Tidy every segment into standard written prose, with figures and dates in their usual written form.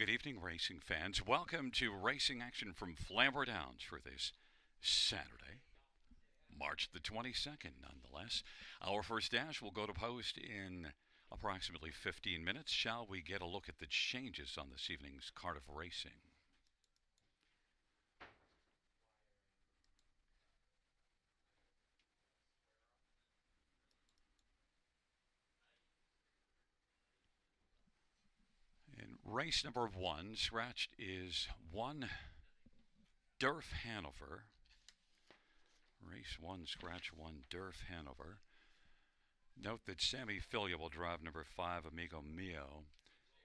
Good evening, racing fans. Welcome to Racing Action from Flamboro Downs for this Saturday, March the 22nd, nonetheless. Our first dash will go to post in approximately 15 minutes. Shall we get a look at the changes on this evening's card of racing? In race number one, scratched is one Durf Hanover. Race one, scratch one, Durf Hanover. Note that Sammy Filia will drive number 5, Amigo Mio,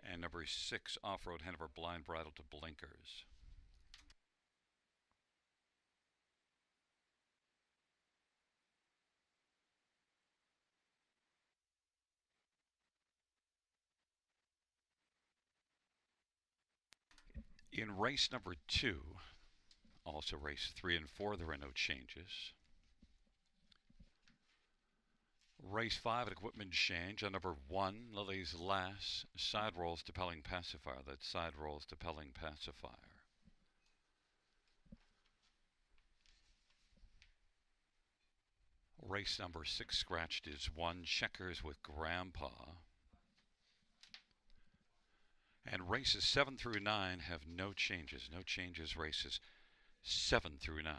and number 6, Off-Road Hanover Blind Bridle to Blinkers. In race number 2, also race 3 and 4, there are no changes. Race 5, an equipment change on number 1, Lily's Lass, side rolls to Pelling Pacifier. That's side rolls to Pelling Pacifier. Race number 6, scratched is 1, Checkers with Grandpa. And races 7 through 9 have no changes. No changes, races 7 through 9.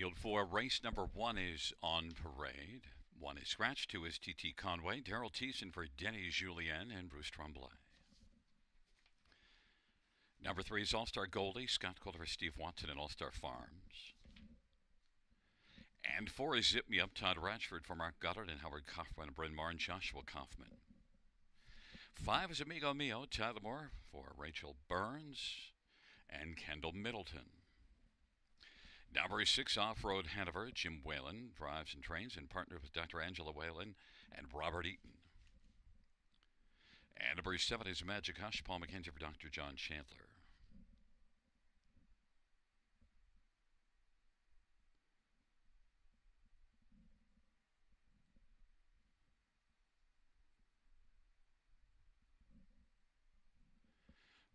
Field 4, race number 1 is on parade. 1 is scratch, 2 is T.T. Conway, Daryl Thiessen for Denny Julien, and Bruce Tremblay. Number 3 is All-Star Goldie, Scott Calder for Steve Watson and All-Star Farms. And 4 is Zip Me Up, Todd Ratchford for Mark Goddard and Howard Kaufman, Bryn Mawr and Joshua Kaufman. 5 is Amigo Mio, Tyler Moore for Rachel Burns and Kendall Middleton. Number 6, Off-Road Hanover, Jim Whalen drives and trains and partnered with Dr. Angela Whalen and Robert Eaton. And number 7 is Magic Hush, Paul McKenzie for Dr. John Chandler.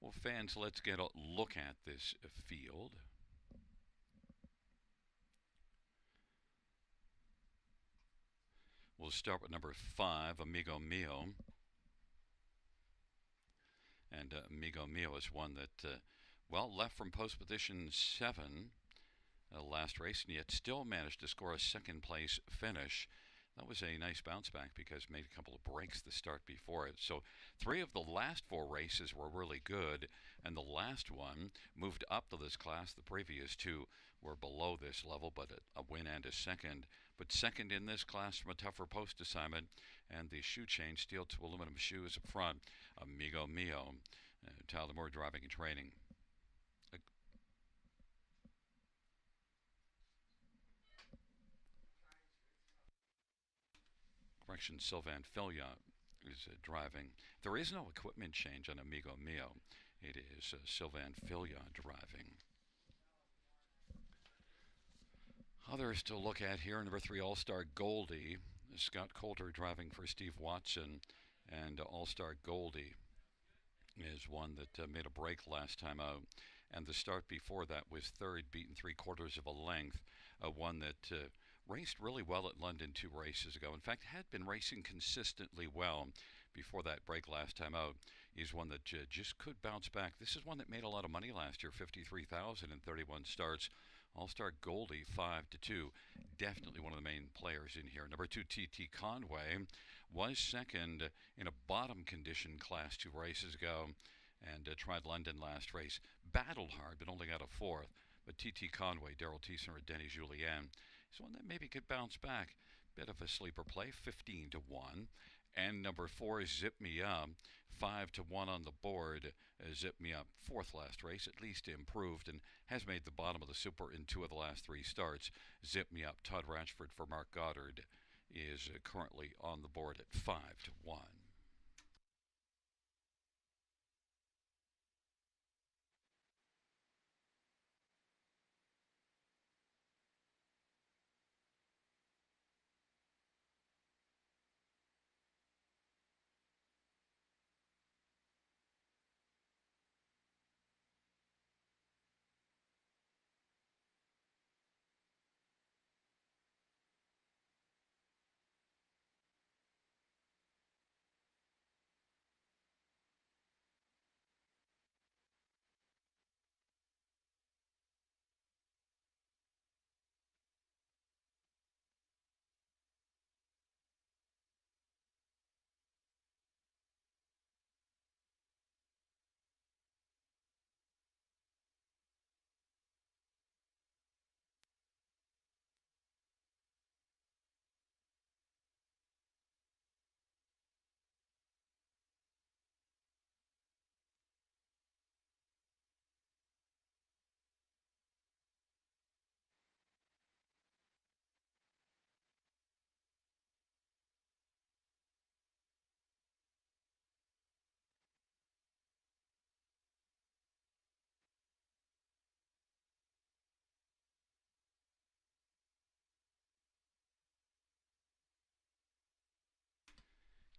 Well, fans, let's get a look at this field. We'll start with number 5, Amigo Mio. And Amigo Mio is one that, left from post position 7 last race, and yet still managed to score a second place finish. That was a nice bounce back because made a couple of breaks the start before it. So 3 of the last 4 races were really good, and the last one moved up to this class. The previous 2 were below this level, but a win and a second. But second in this class from a tougher post assignment, and the shoe change, steel to aluminum shoes up front, Amigo Mio. Tyler Moore driving and training. Correction, Sylvain Filia is driving. There is no equipment change on Amigo Mio. It is Sylvain Filia driving. Others to look at here, number 3, All-Star Goldie. Scott Calder driving for Steve Watson, and All-Star Goldie is one that made a break last time out. And the start before that was 3rd, beaten 3/4 of a length. One that raced really well at London 2 races ago. In fact, had been racing consistently well before that break last time out. Is one that just could bounce back. This is one that made a lot of money last year, $53,000 in 31 starts. All-Star Goldie 5-2. Definitely one of the main players in here. Number 2, T.T. Conway was second in a bottom condition class 2 races ago and tried London last race. Battled hard, but only got a 4th. But T.T. Conway, Daryl Thiessen, or Denny Julien is one that maybe could bounce back. Bit of a sleeper play, 15-1. And number 4 is Zip Me Up, 5-1 on the board. Zip Me Up, 4th last race, at least improved, and has made the bottom of the Super in 2 of the last 3 starts. Zip Me Up, Todd Ratchford for Mark Goddard is currently on the board at 5-1.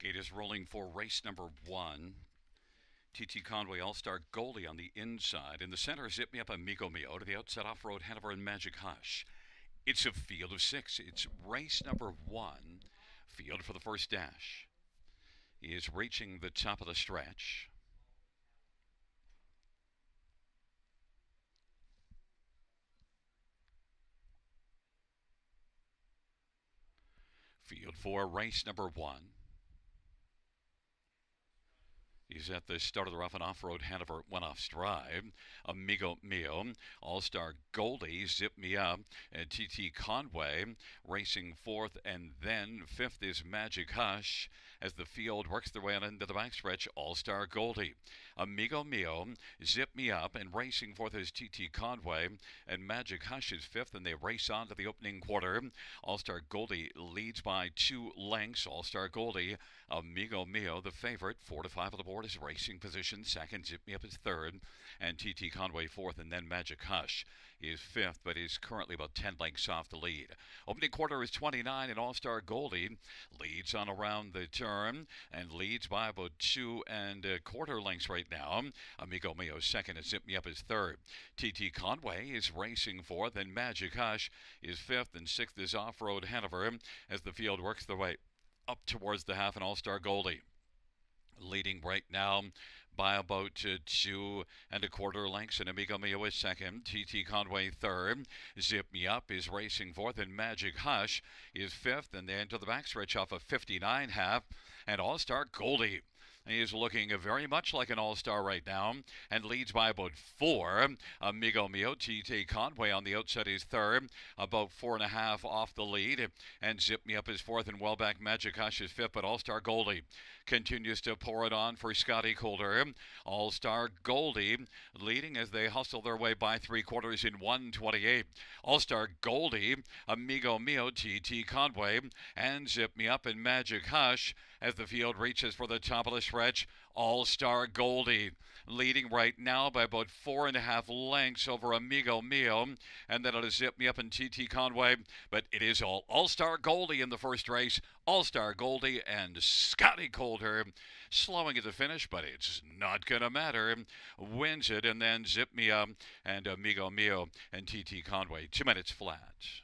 Gate is rolling for race number 1. T.T. Conway, All-Star Goldie on the inside. In the center, Zip Me Up, Amigo Mio. To the outside, Off-Road Hanover and Magic Hush. It's a field of 6. It's race number 1. Field for the first dash is reaching the top of the stretch. Field 4, race number 1. He's at the start of the rough and off-road. Hanover went off stride. Amigo Mio, All-Star Goldie, Zip Me Up, and TT Conway racing fourth, and then fifth is Magic Hush as the field works their way on into the backstretch. All-Star Goldie, Amigo Mio, Zip Me Up, and racing fourth is TT Conway, and Magic Hush is fifth, and they race on to the opening quarter. All-Star Goldie leads by 2 lengths. All-Star Goldie, Amigo Mio, the favorite, 4 to 5 on the board is racing position. Second, Zip Me Up is third, and TT Conway fourth, and then Magic Hush is fifth, but is currently about 10 lengths off the lead. Opening quarter is 29, and All-Star Goldie leads on around the turn and leads by about 2 1/4 lengths right now. Amigo Mio second, and Zip Me Up is third. TT Conway is racing fourth, and Magic Hush is fifth, and sixth is Off-Road Hanover as the field works their way up towards the half, and All-Star Goldie leading right now by about 2 1/4 lengths, and Amigo Mio is second. TT Conway third. Zip Me Up is racing fourth, and Magic Hush is fifth, and they enter the backstretch off a 59 half, and All-Star Goldie he is looking very much like an all-star right now and leads by about 4. Amigo Mio, TT Conway on the outside is third, about 4.5 off the lead. And Zip Me Up is fourth, and well back Magic Hush is fifth, but All-Star Goldie continues to pour it on for Scotty Coulter. All-Star Goldie leading as they hustle their way by 3/4 in 1:28. All-Star Goldie, Amigo Mio, TT Conway, and Zip Me Up and Magic Hush as the field reaches for the top of the stretch. All-Star Goldie leading right now by about 4.5 lengths over Amigo Mio, and then it'll Zip Me Up and TT Conway, but it is All-Star Goldie in the first race. All-Star Goldie and Scotty Coulter slowing at the finish, but it's not going to matter. Wins it, and then Zip Me Up and Amigo Mio and TT Conway. 2 minutes flat.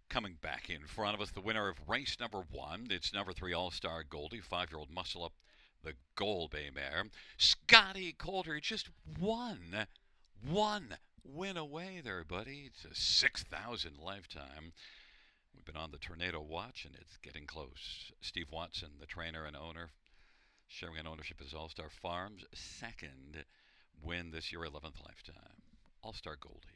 Coming back in front of us, the winner of race number 1. It's number 3, All-Star Goldie, 5-year-old Muscle Up, the Gold Bay mare. Scotty Coulter, just one win away there, buddy. It's a 6,000 lifetime. We've been on the Tornado Watch, and it's getting close. Steve Watson, the trainer and owner, sharing an ownership as All-Star Farms. Second win this year, 11th lifetime. All-Star Goldie.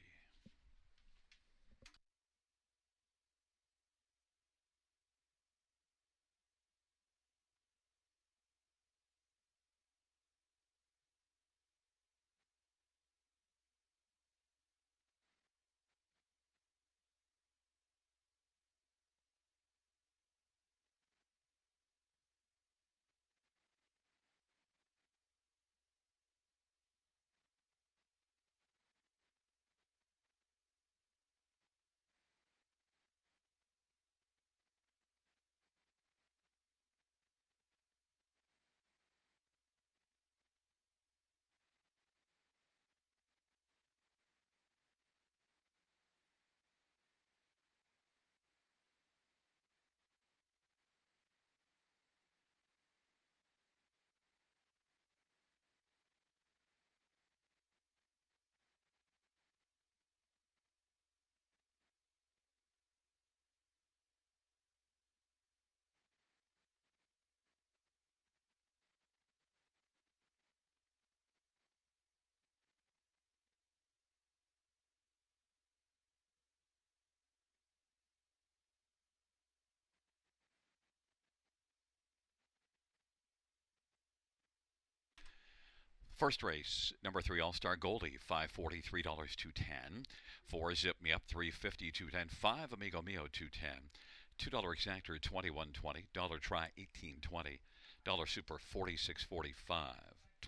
First race, number 3 All-Star Goldie, $5.40, $3 210. 4 Zip Me Up, $3.50, 210. 5 Amigo Mio, 210. $2 Exactor, 21.20. Dollar Try, 18.20. Dollar Super, 46.45.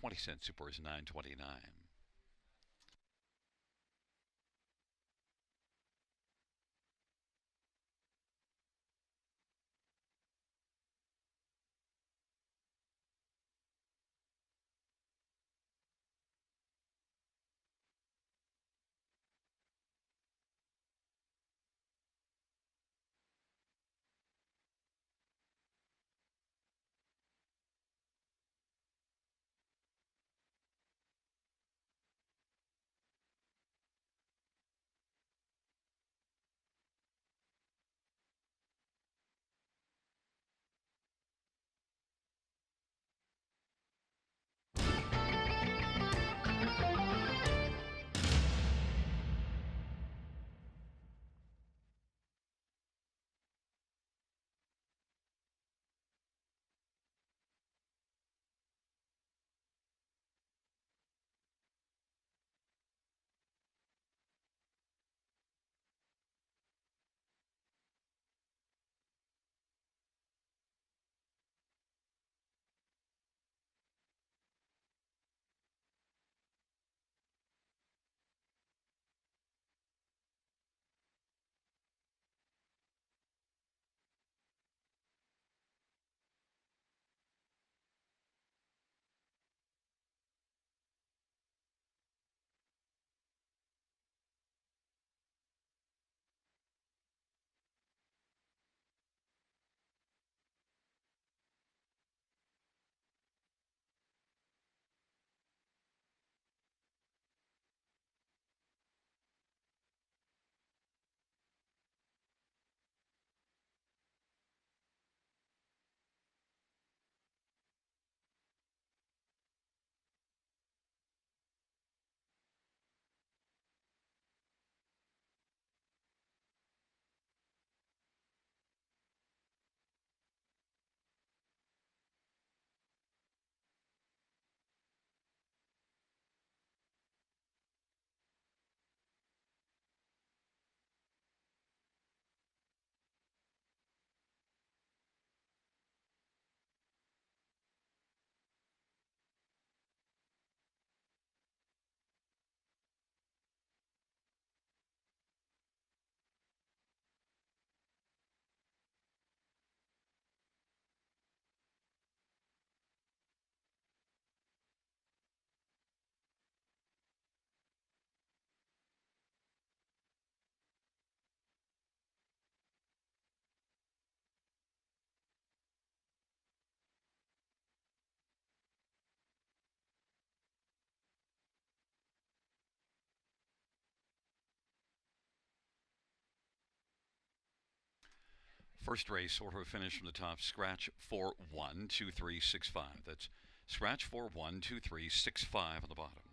20-cent Super is 9.29. First race, order of finish from the top. Scratch 412365. That's scratch 412365 on the bottom.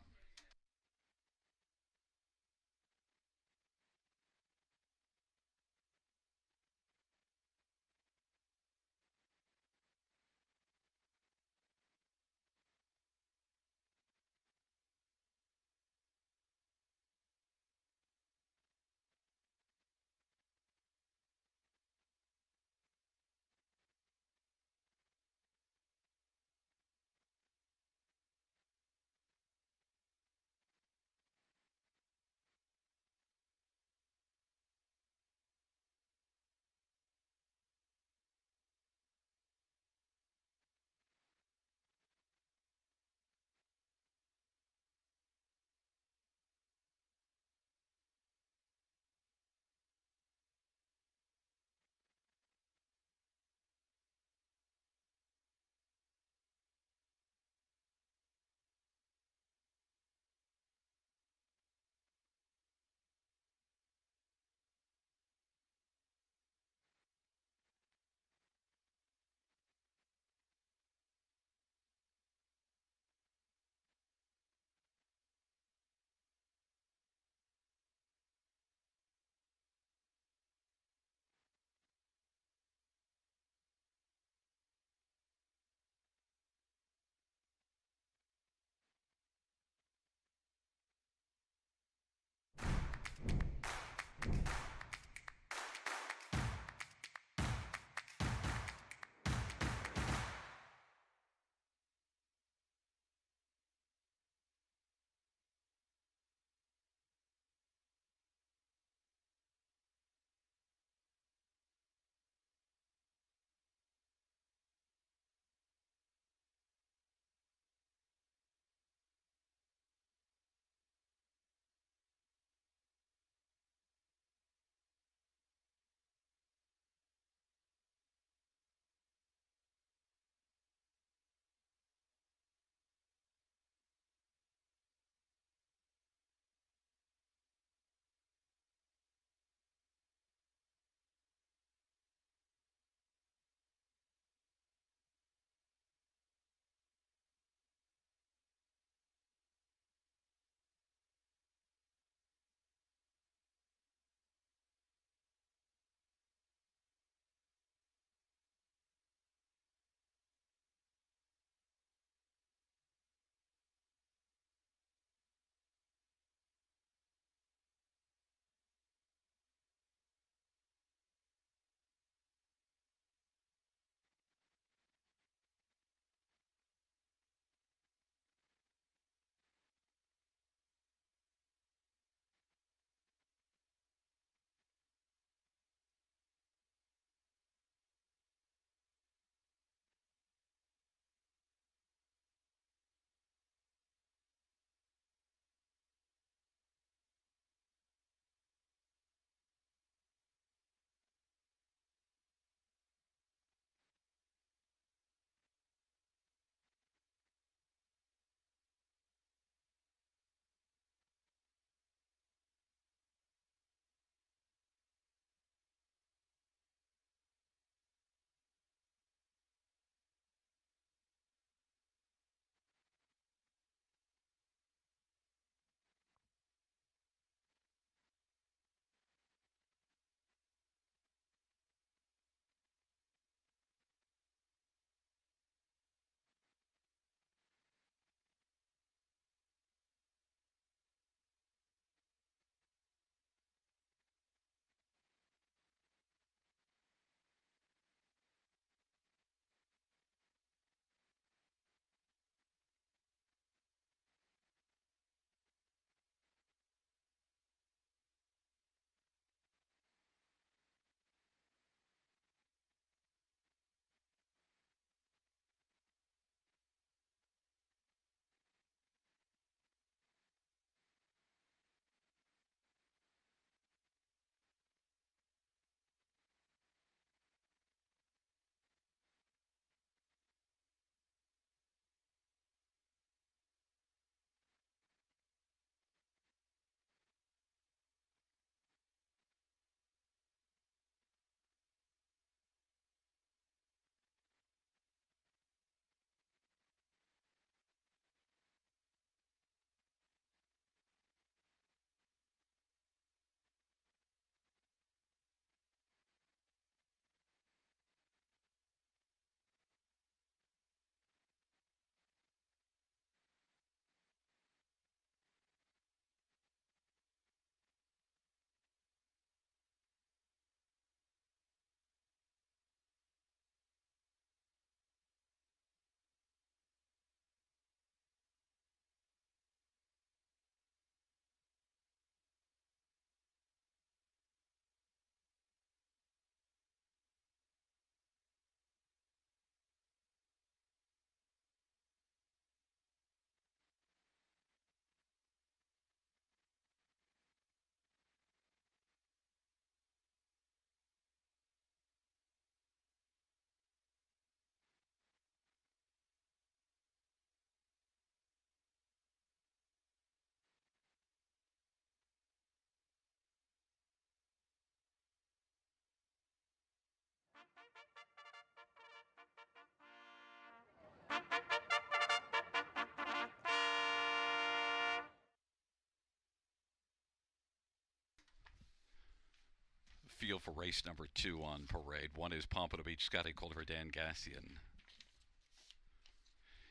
field for race number 2 on parade. One is Pompano Beach, Scotty Culver, Dan Gassian.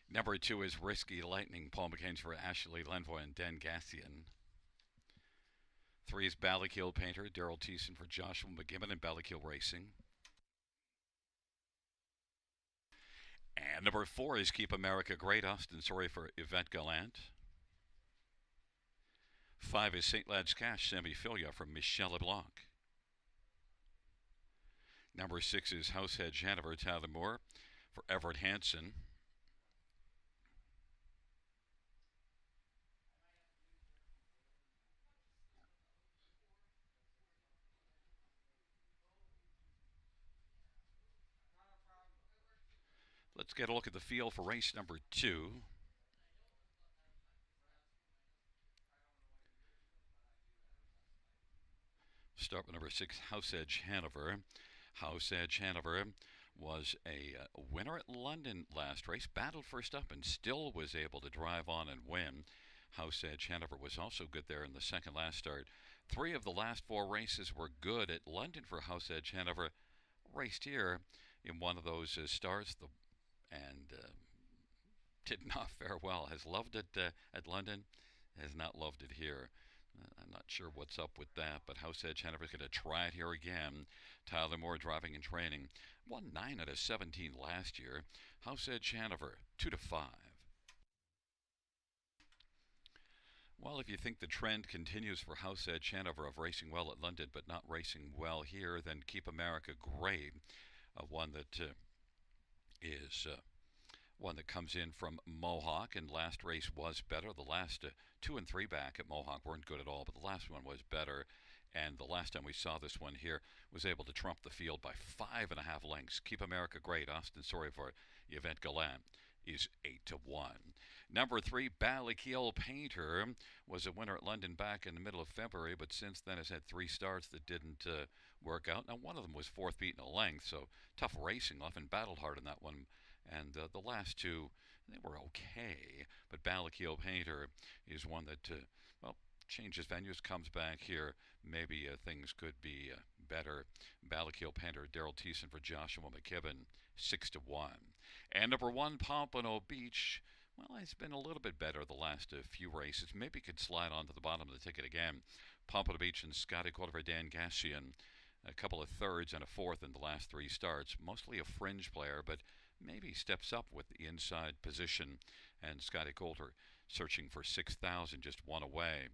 Number 2 is Risky Lightning, Paul McCain's for Ashley Lenvoy and Dan Gassian. 3 is Ballakeel Painter, Daryl Thiessen for Joshua McGibbon and Ballakeel Racing. And number 4 is Keep America Great, Austin Sorry for Yvette Gallant. 5 is St. Lad's Cash, Sammy Filia from Michelle LeBlanc. Number 6 is Househead Janiver, Tyler Moore for Everett Hansen. Let's get a look at the field for race number 2. Start with number 6, House Edge Hanover. House Edge Hanover was a winner at London last race, battled first up and still was able to drive on and win. House Edge Hanover was also good there in the second last start. 3 of the last 4 races were good at London for House Edge Hanover. Raced here in one of those starts and did not fare well. Has loved it at London, has not loved it here. I'm not sure what's up with that, but House Edge Hanover's going to try it here again. Tyler Moore driving and training. Won 9 out of 17 last year. House Edge Hanover, 2-5. Well, if you think the trend continues for House Edge Hanover of racing well at London but not racing well here, then Keep America Great, one that is one that comes in from Mohawk, and last race was better. The last 2 and 3 back at Mohawk weren't good at all, but the last one was better. And the last time we saw this one here was able to trump the field by 5.5 lengths. Keep America Great, Austin Sorry for Yvette Gallant, is 8-1. Number 3, Ballakeel Painter, was a winner at London back in the middle of February, but since then has had 3 starts that didn't work out. Now, one of them was 4th beat in a length, so tough racing. Often battled hard in that one. And the last 2, they were okay. But Ballakeel Painter is one that, changes venues, comes back here. Maybe things could be better. Ballakeel Painter, Daryl Thiessen for Joshua McKibben, 6-1. And number 1, Pompano Beach. Well, it's been a little bit better the last few races. Maybe could slide onto the bottom of the ticket again. Pompano Beach and Scotty Culver, Dan Gassian. A couple of thirds and a fourth in the last 3 starts. Mostly a fringe player, but maybe steps up with the inside position. And Scotty Coulter searching for 6,000, just one away.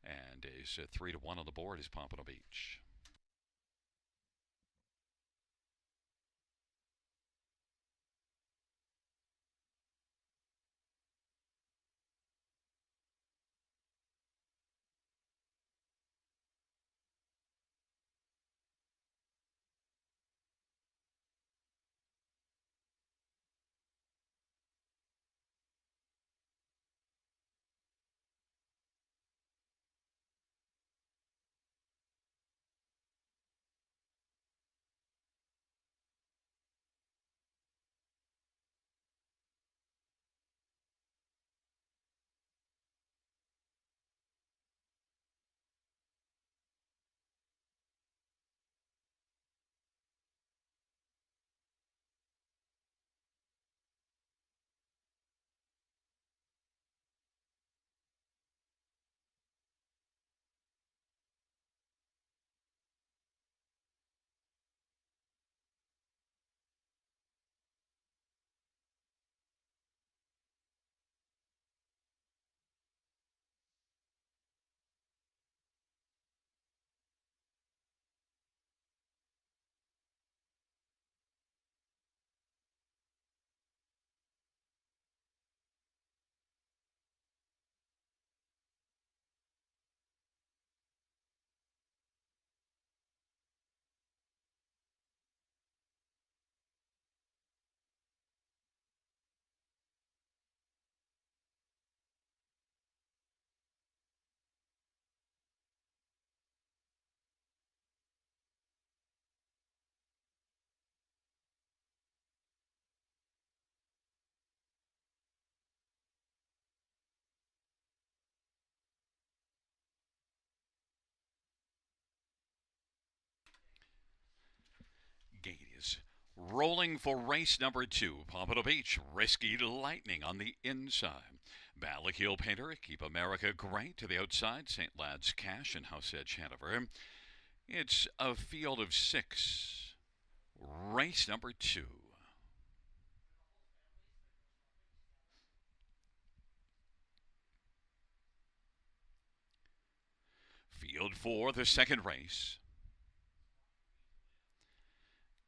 And is 3-1 on the board is Pompano Beach. Ladies, rolling for race number 2. Pompano Beach, Risky Lightning on the inside. Ballacheel Painter, Keep America Great to the outside. St. Lad's Cash and House Edge Hanover. It's a field of 6. Race number 2. Field 4, the second race.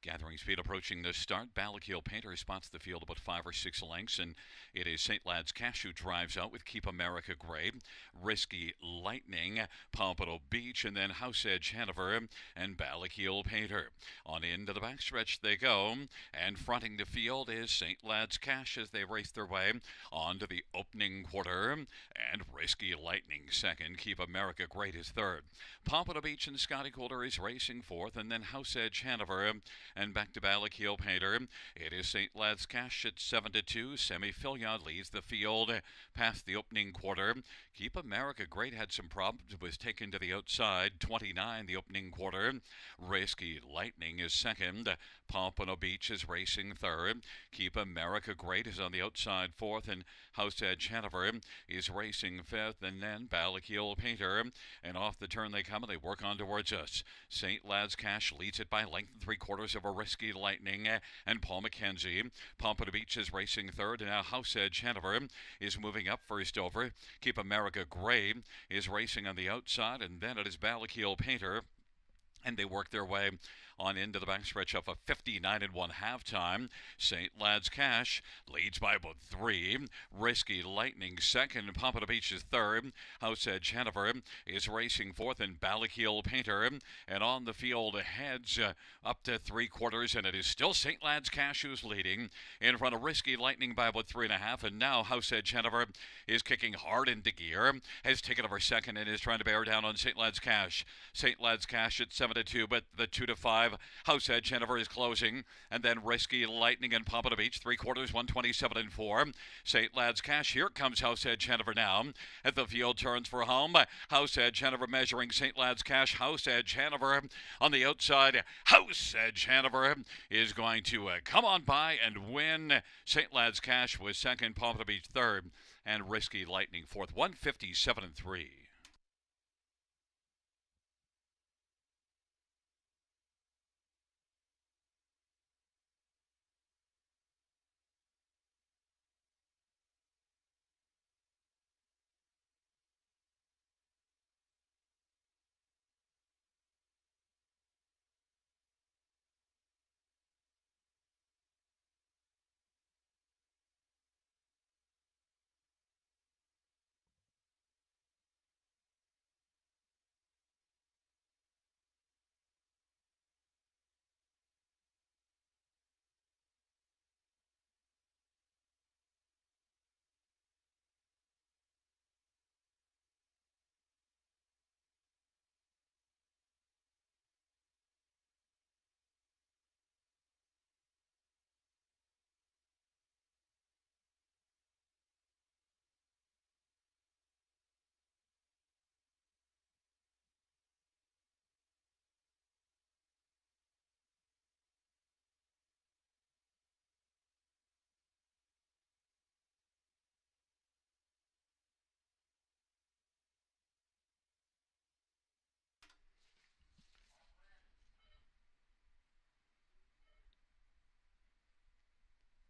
Gathering speed approaching the start. Ballacheel Painter spots the field about 5 or 6 lengths, and it is St. Lad's Cash who drives out with Keep America Gray, Risky Lightning, Pompano Beach, and then House Edge Hanover and Ballacheel Painter. On into the backstretch they go, and fronting the field is St. Lad's Cash as they race their way onto the opening quarter, and Risky Lightning second. Keep America Great is third. Pompano Beach and Scotty Coulter is racing fourth, and then House Edge Hanover and back to Ballacheel Painter. It is St. Lad's Cash at 7-2. Semi Filliard leads the field past the opening quarter. Keep America Great had some problems, was taken to the outside. 29 the opening quarter. Risky Lightning is second. Pompano Beach is racing third. Keep America Great is on the outside fourth, and House Edge Hanover is racing fifth, and then Ballacheel Painter. And off the turn they come, and they work on towards us. St. Lad's Cash leads it by length and 3/4 of a Risky Lightning and Paul McKenzie. Pompano Beach is racing third, and now House Edge Hanover is moving up first over. Keep America Gray is racing on the outside, and then it is Ballacheel Painter, and they work their way on into the backstretch of a 59-1 halftime. St. Lad's Cash leads by about 3. Risky Lightning second. Pompano Beach is third. House Edge Hanover is racing fourth, and Ballacheel Painter. And on the field heads up to 3/4, and it is still St. Lad's Cash who's leading in front of Risky Lightning by about 3.5. And now House Edge Hanover is kicking hard into gear, has taken over second, and is trying to bear down on St. Lad's Cash. St. Lad's Cash at 7-2, but the 2-5. House Edge Hanover is closing, and then Risky Lightning and Pompano Beach, 3/4, 127-4. St. Lad's Cash, here comes House Edge Hanover now. As the field turns for home, House Edge Hanover measuring St. Lad's Cash. House Edge Hanover on the outside. House Edge Hanover is going to come on by and win. St. Lad's Cash was second, Pompano Beach third, and Risky Lightning fourth, 157-3.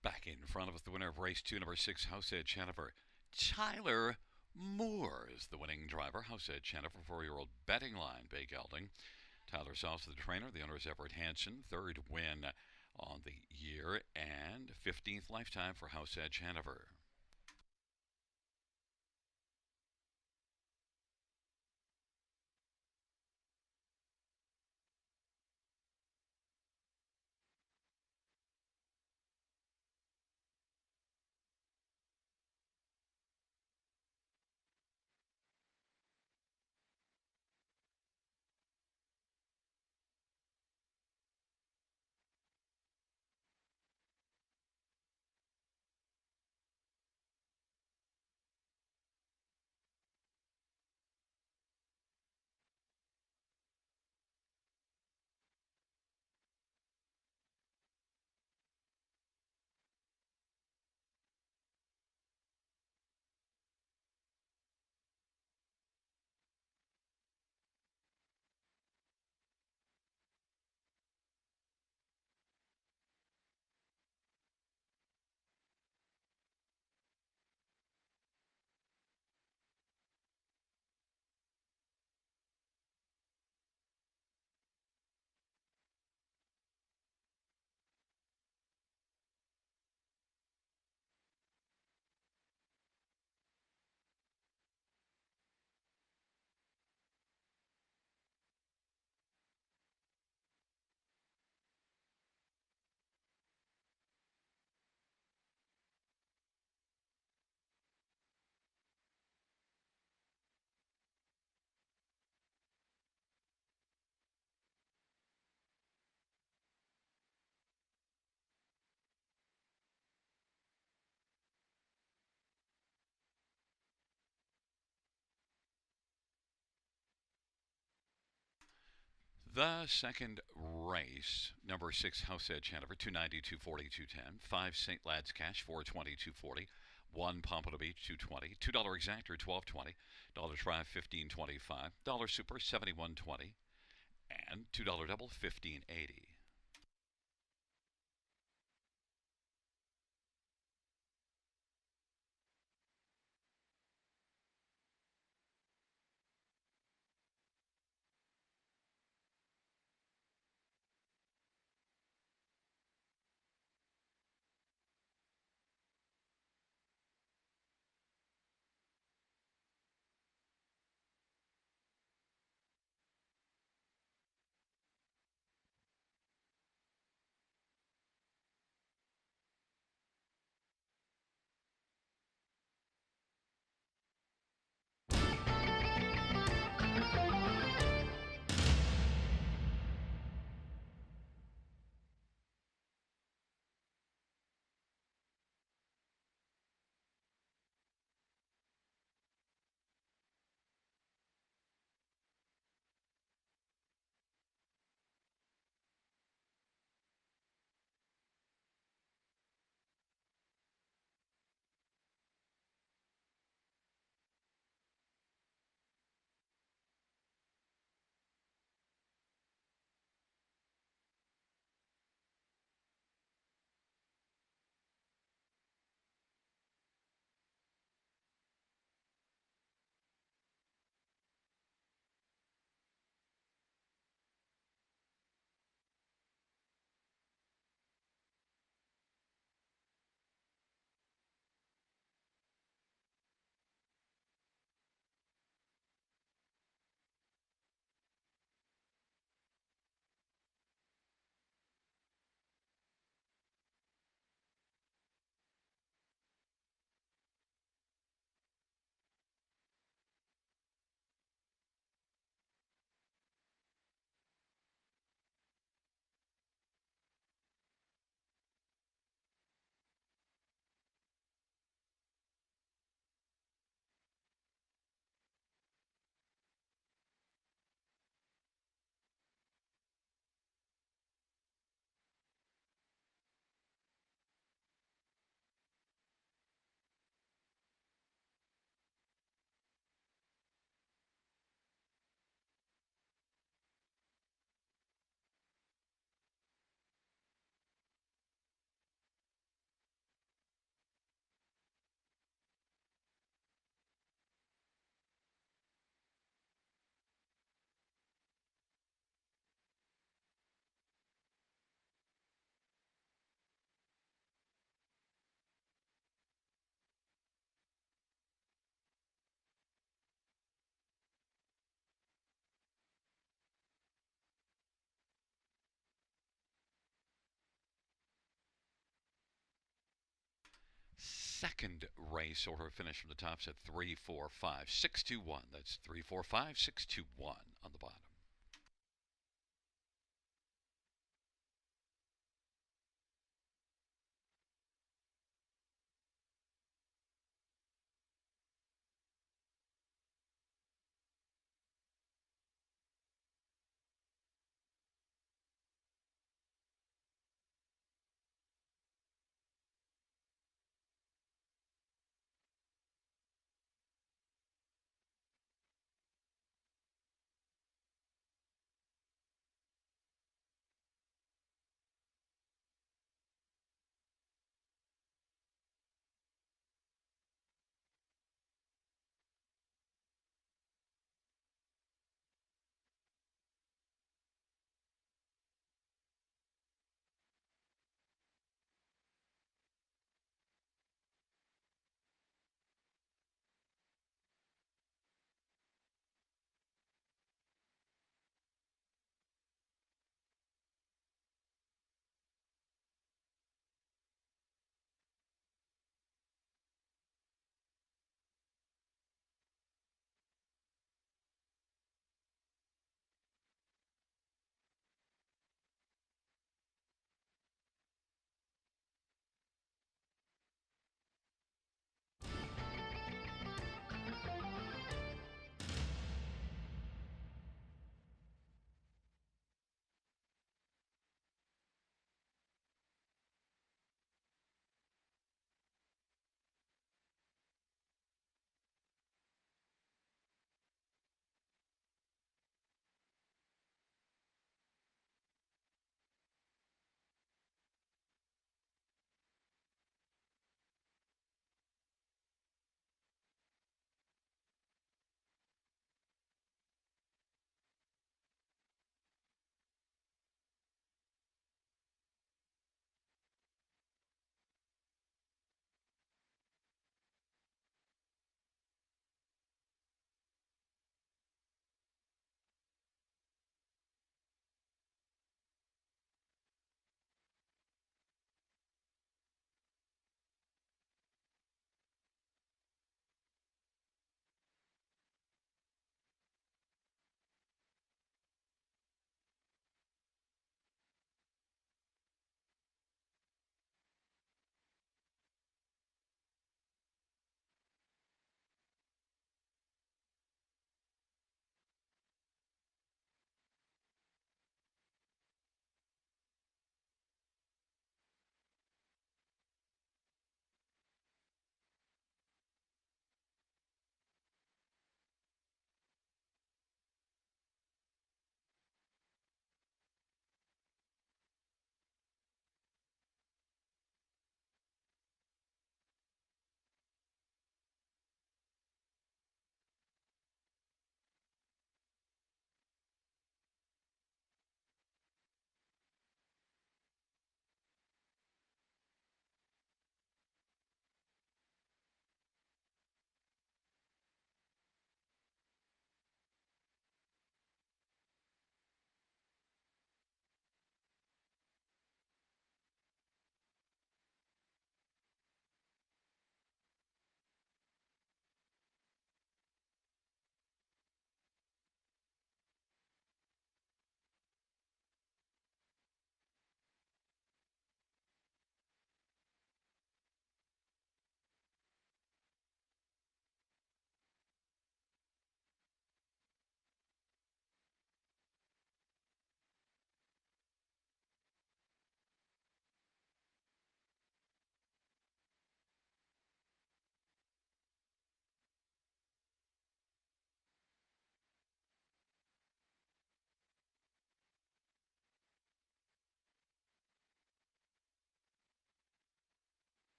Back in front of us, the winner of race 2, number 6, House Edge Hanover. Tyler Moore is the winning driver. House Edge Hanover, 4-year-old betting line, Bay Gelding. Tyler's also the trainer. The owner is Everett Hansen. Third win on the year and 15th lifetime for House Edge Hanover. The second race, number 6 House Edge Hanover, 290, 240, 210. 5 St. Lad's Cash, 420, 240. 1 Pompano Beach, 220. $2 Exactor, 1220. Dollar Try, 1525. Dollar Super, 7120. And $2 Double, 1580. Second race order finish from the tops at 3, 4, 5, 6, 2, 1. That's 3, 4, 5, 6, 2, 1 on the bottom.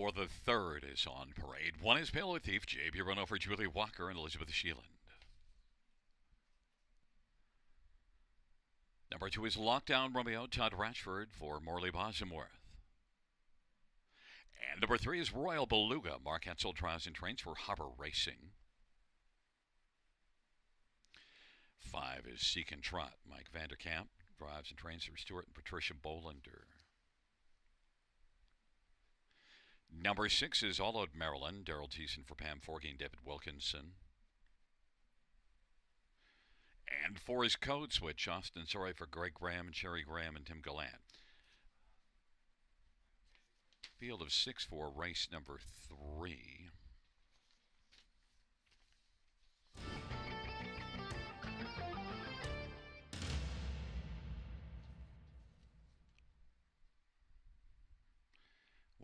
for the third is on parade. One is Payload Thief, JB run over Julie Walker and Elizabeth Sheeland. Number 2 is Lockdown Romeo, Todd Ratchford for Morley Bosworth. And number 3 is Royal Beluga, Mark Etzel drives and trains for Harbor Racing. 5 is Seek and Trot, Mike Vanderkamp drives and trains for Stuart and Patricia Bolander. Number 6 is All Out Maryland, Daryl Thiessen for Pam Forgy and David Wilkinson. And 4 is Code Switch, Austin Sorry for Greg Graham and Sherry Graham and Tim Gallant. Field of 6 for race number 3.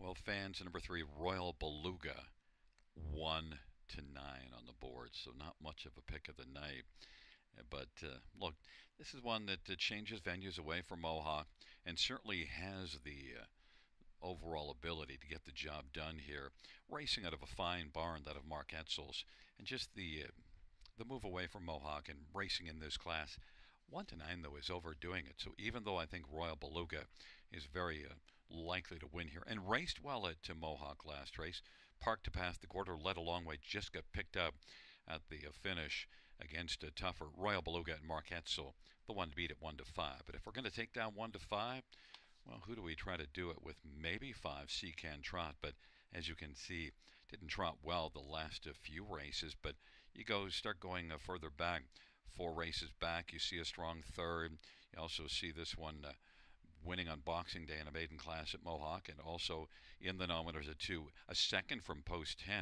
Well, fans, number 3, Royal Beluga, 1 to 9 on the board, so not much of a pick of the night. But look, this is one that changes venues away from Mohawk and certainly has the overall ability to get the job done here. Racing out of a fine barn, that of Mark Etzel's, and just the move away from Mohawk and racing in this class. 1 to 9 though is overdoing it. So even though I think Royal Beluga is very likely to win here and raced well at Mohawk last race, parked to pass the quarter, led a long way, just got picked up at the finish against a tougher Royal Beluga and Mark Etzel, the one to beat at 1 to 5. But if we're going to take down 1 to 5, well, who do we try to do it with? Maybe 5, Seek and Trot, but as you can see, didn't trot well the last few races, but you start going further back, 4 races back, you see a strong third. You also see this one winning on Boxing Day in a maiden class at Mohawk, and also in the nominators a second from Post 10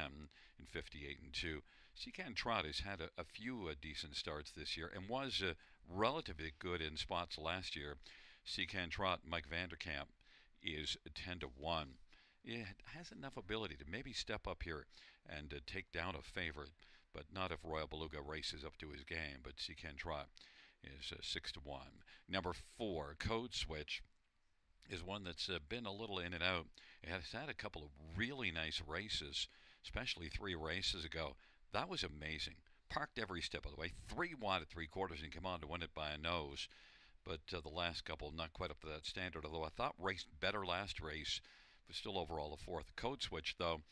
in 58 and 2. Seek and Trot has had a few decent starts this year and was relatively good in spots last year. Seek and Trot, Mike Vanderkamp, is 10 to 1. It has enough ability to maybe step up here and take down a favorite, but not if Royal Beluga races up to his game. But Seek and Trot is 6 to 1. Number 4, Code Switch, is one that's been a little in and out. It has had a couple of really nice races, especially 3 races ago. That was amazing. Parked every step of the way, 3 wide at 3/4 and come on to win it by a nose. But the last couple not quite up to that standard, although I thought raced better last race, but still overall the 4th. Code Switch, though,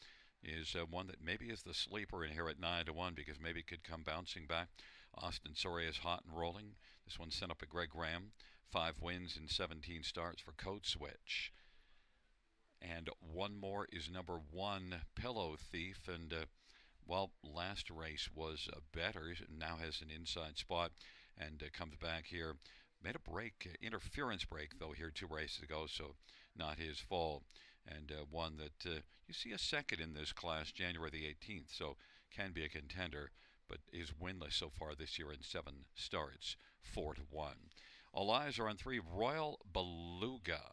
is one that maybe is the sleeper in here at 9 to 1 because maybe it could come bouncing back. Austin Soria is hot and rolling. This one sent up at Greg Graham. 5 wins in 17 starts for Code Switch. And one more is number 1, Pillow Thief, and well, last race was better. Now has an inside spot and comes back here. Made a break, interference break, though, here 2 races ago, so not his fault. And one that you see a second in this class, January the 18th, so can be a contender, but is winless so far this year in 7 starts, 4 to 1. All eyes are on 3, Royal Beluga.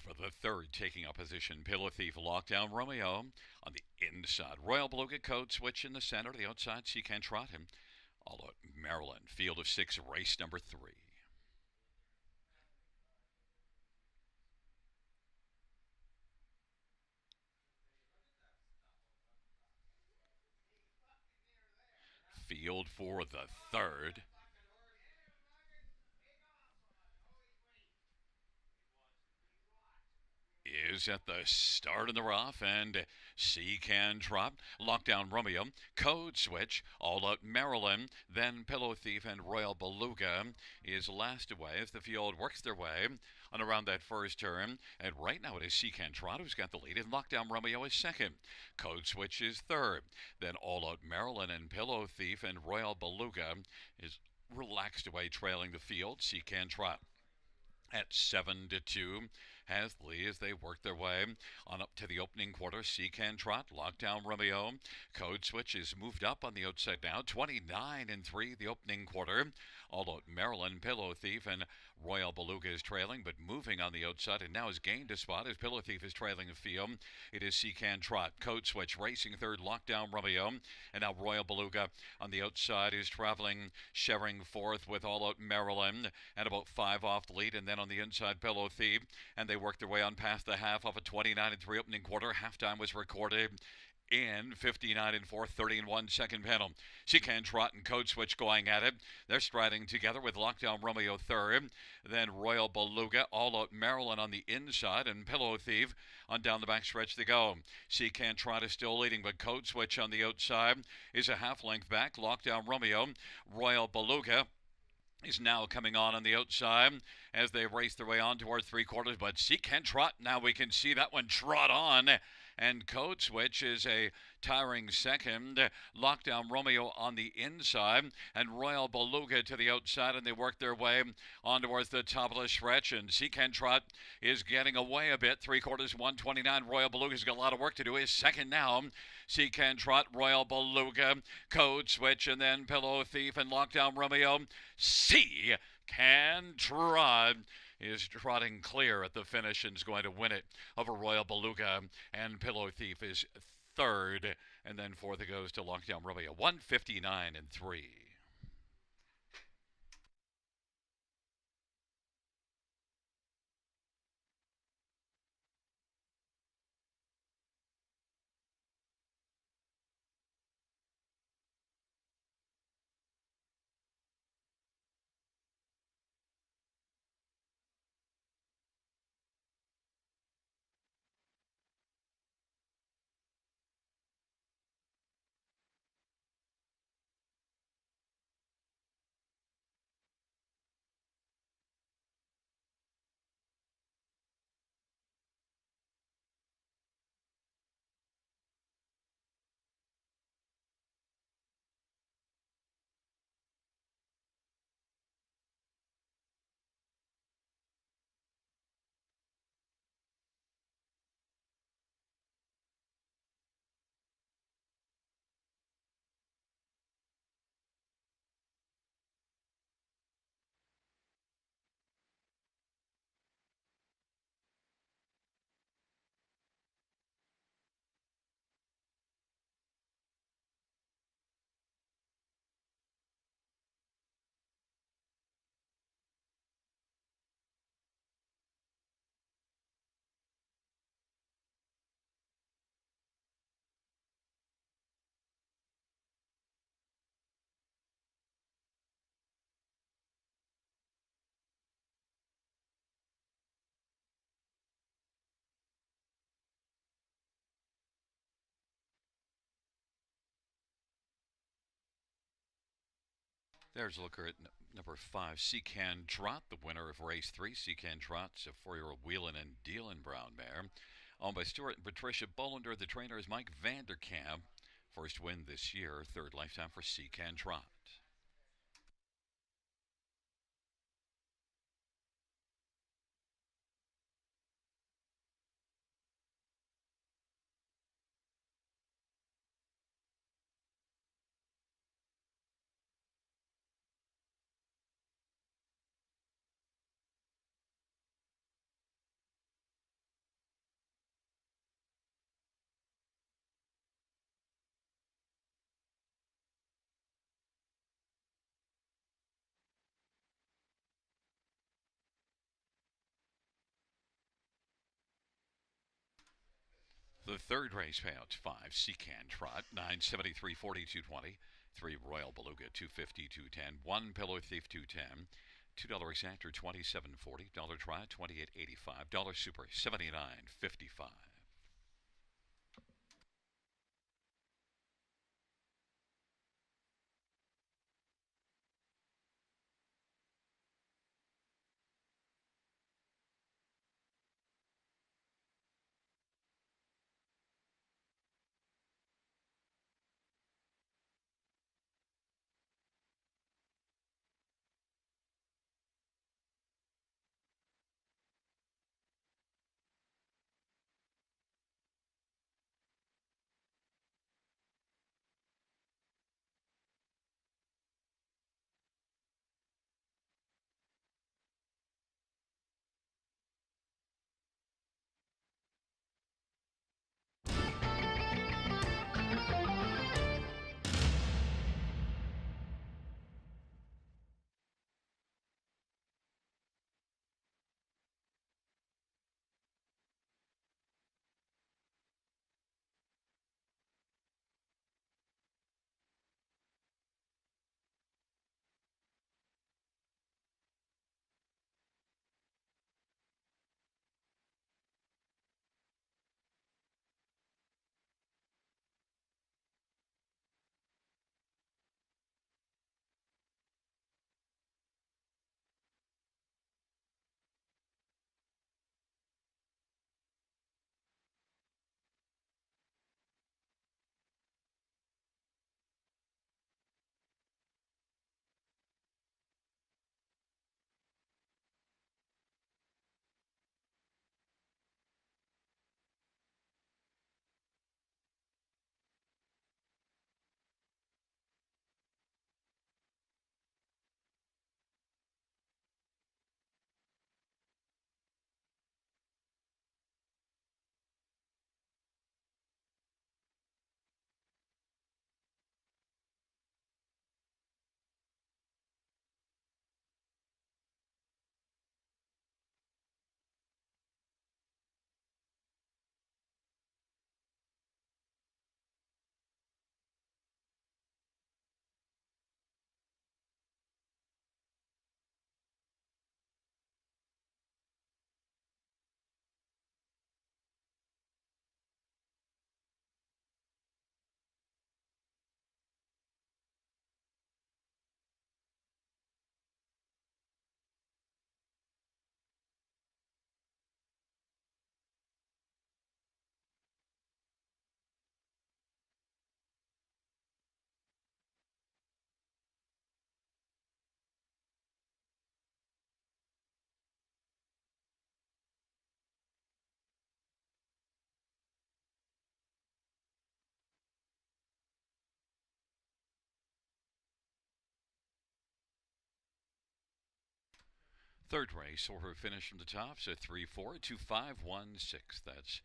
For the third, taking up position, Pillow Thief, Lockdown Romeo on the inside. Royal Beluga Code Switch in the center. The outside, Secan Trot him. All out Maryland, field of 6, race number 3. Field for the third. Is at the start of the rough, and C can drop. Lockdown Romeo, Code Switch, All Out Maryland, then Pillow Thief and Royal Beluga is last away as the field works their way on around that first turn. And right now it is C can Trot who's got the lead, and Lockdown Romeo is second. Code Switch is third. Then All Out Maryland and Pillow Thief and Royal Beluga is relaxed away, trailing the field. C can Trot at 7-2 has the lead as they work their way on up to the opening quarter. Secan Trot, Lockdown Romeo, Code Switch is moved up on the outside now, 29-3 the opening quarter. Although Maryland, Pillow Thief, and Royal Beluga is trailing, but moving on the outside, and now has gained a spot as Pillow Thief is trailing the field. It is Secan Trot, Code Switch racing third, Lockdown Romeo, and now Royal Beluga on the outside is traveling, sharing fourth with All Out Maryland, and about 5 off the lead, and then on the inside, Pillow Thief, and they work their way on past the half of a 29-3 opening quarter. Halftime was recorded in 59-4, 30-1 second panel. Secan Trot and Code Switch going at it. They're striding together with Lockdown Romeo third. Then Royal Beluga, All Out Maryland on the inside, and Pillow Thief on down the back stretch they go. Secan Trot is still leading, but Code Switch on the outside is a half length back. Lockdown Romeo, Royal Beluga is now coming on the outside as they race their way on towards three quarters. But Secan Trot, now we can see that one trot on. And Code Switch is a tiring second. Lockdown Romeo on the inside, and Royal Beluga to the outside, and they work their way on towards the top of the stretch. And Secan Trot is getting away a bit. Three quarters, 129. Royal Beluga's got a lot of work to do. Is second now. Secan Trot, Royal Beluga, Code Switch, and then Pillow Thief and Lockdown Romeo. Secan Trot is trotting clear at the finish and is going to win it over Royal Beluga, and Pillow Thief is third, and then fourth it goes to Lockdown Romeo, 159-3. There's a looker at number 5, Secan Trot, the winner of race 3. Secan Trot's a 4-year-old wheelin' and dealin' brown mare, owned by Stuart and Patricia Bollinger. The trainer is Mike Vanderkamp. First win this year, third lifetime for Secan Trot. The third race payouts 5 Secan Trot 973 4220, 3 Royal Beluga 250 210, 1 Pillow Thief 210, $2 exactor 27.40, dollar Trot 28.85, dollar Super 79.55. Third race, order finish from the top, so 3-4-2-5-1-6. That's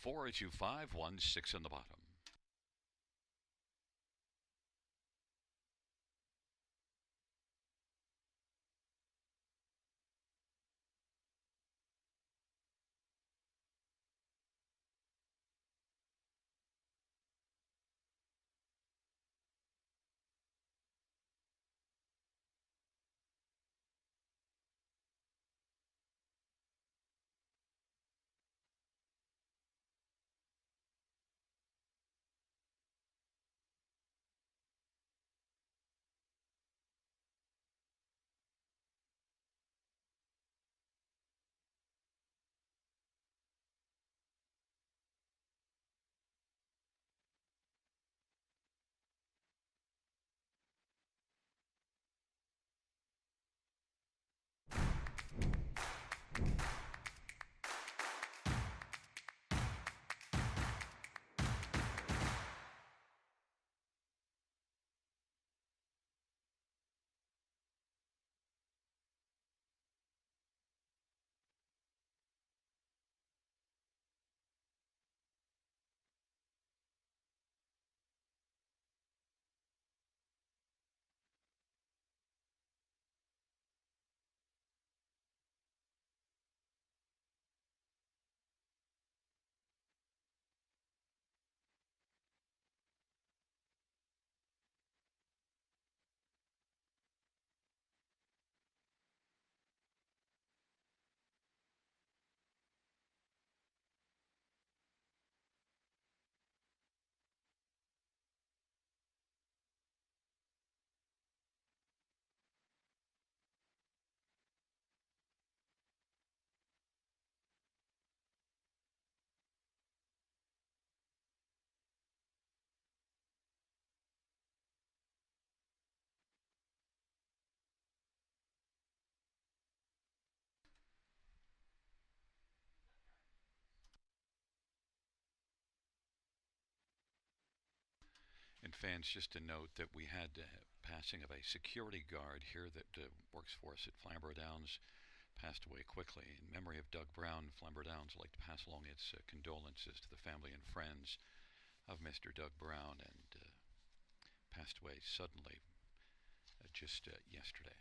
3-4-2-5-1-6 on the bottom. fans, just to note that we had passing of a security guard here that works for us at Flamboro Downs. Passed away quickly. In memory of Doug Brown, Flamboro Downs would like to pass along its condolences to the family and friends of Mr. Doug Brown, and passed away suddenly just yesterday.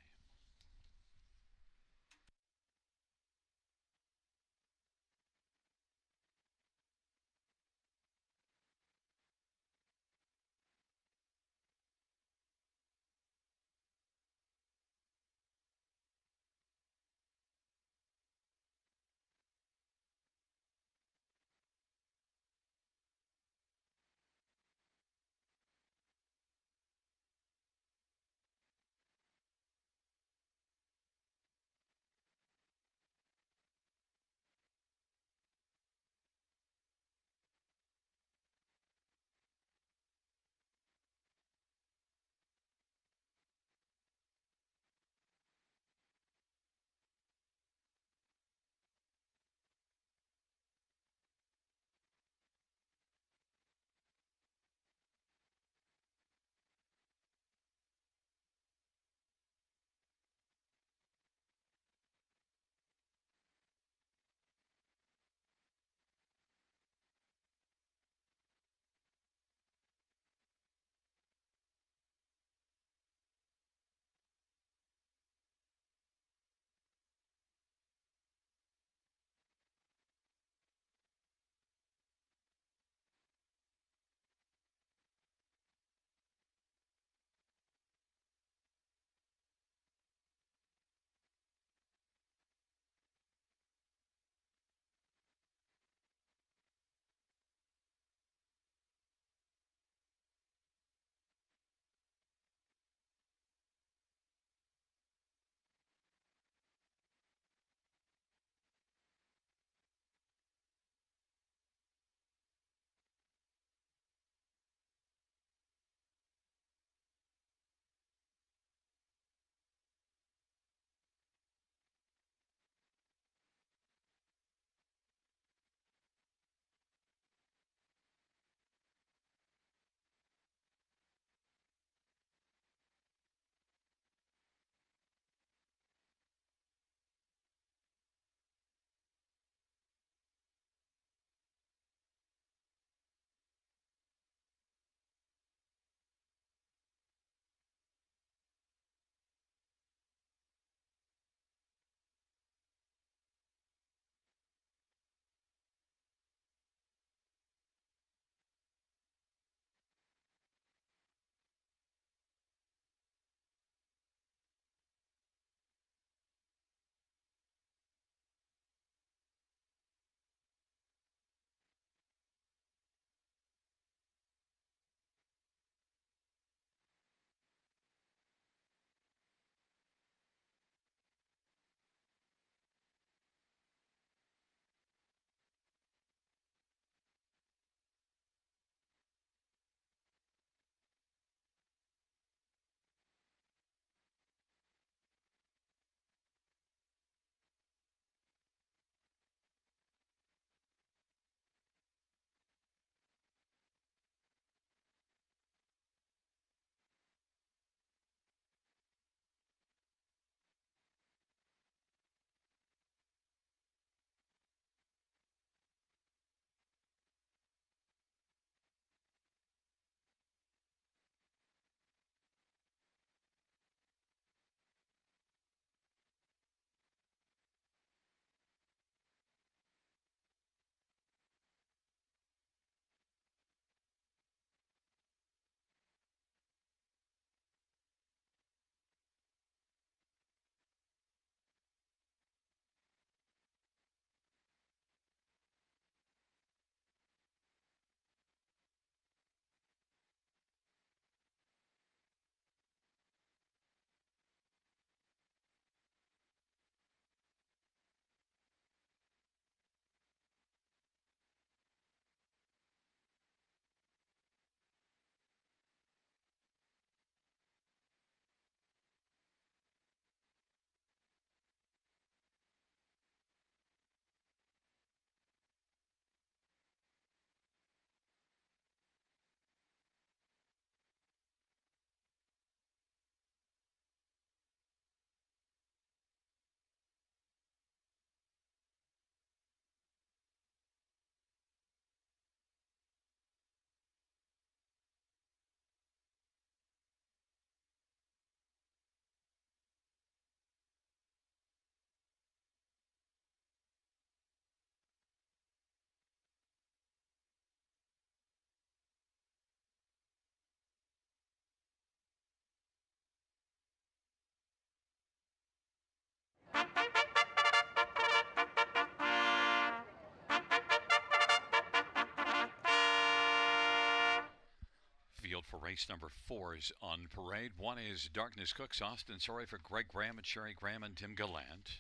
race number 4 is on parade. One is Darkness Cooks, Austin Sorry for Greg Graham and Sherry Graham and Tim Gallant.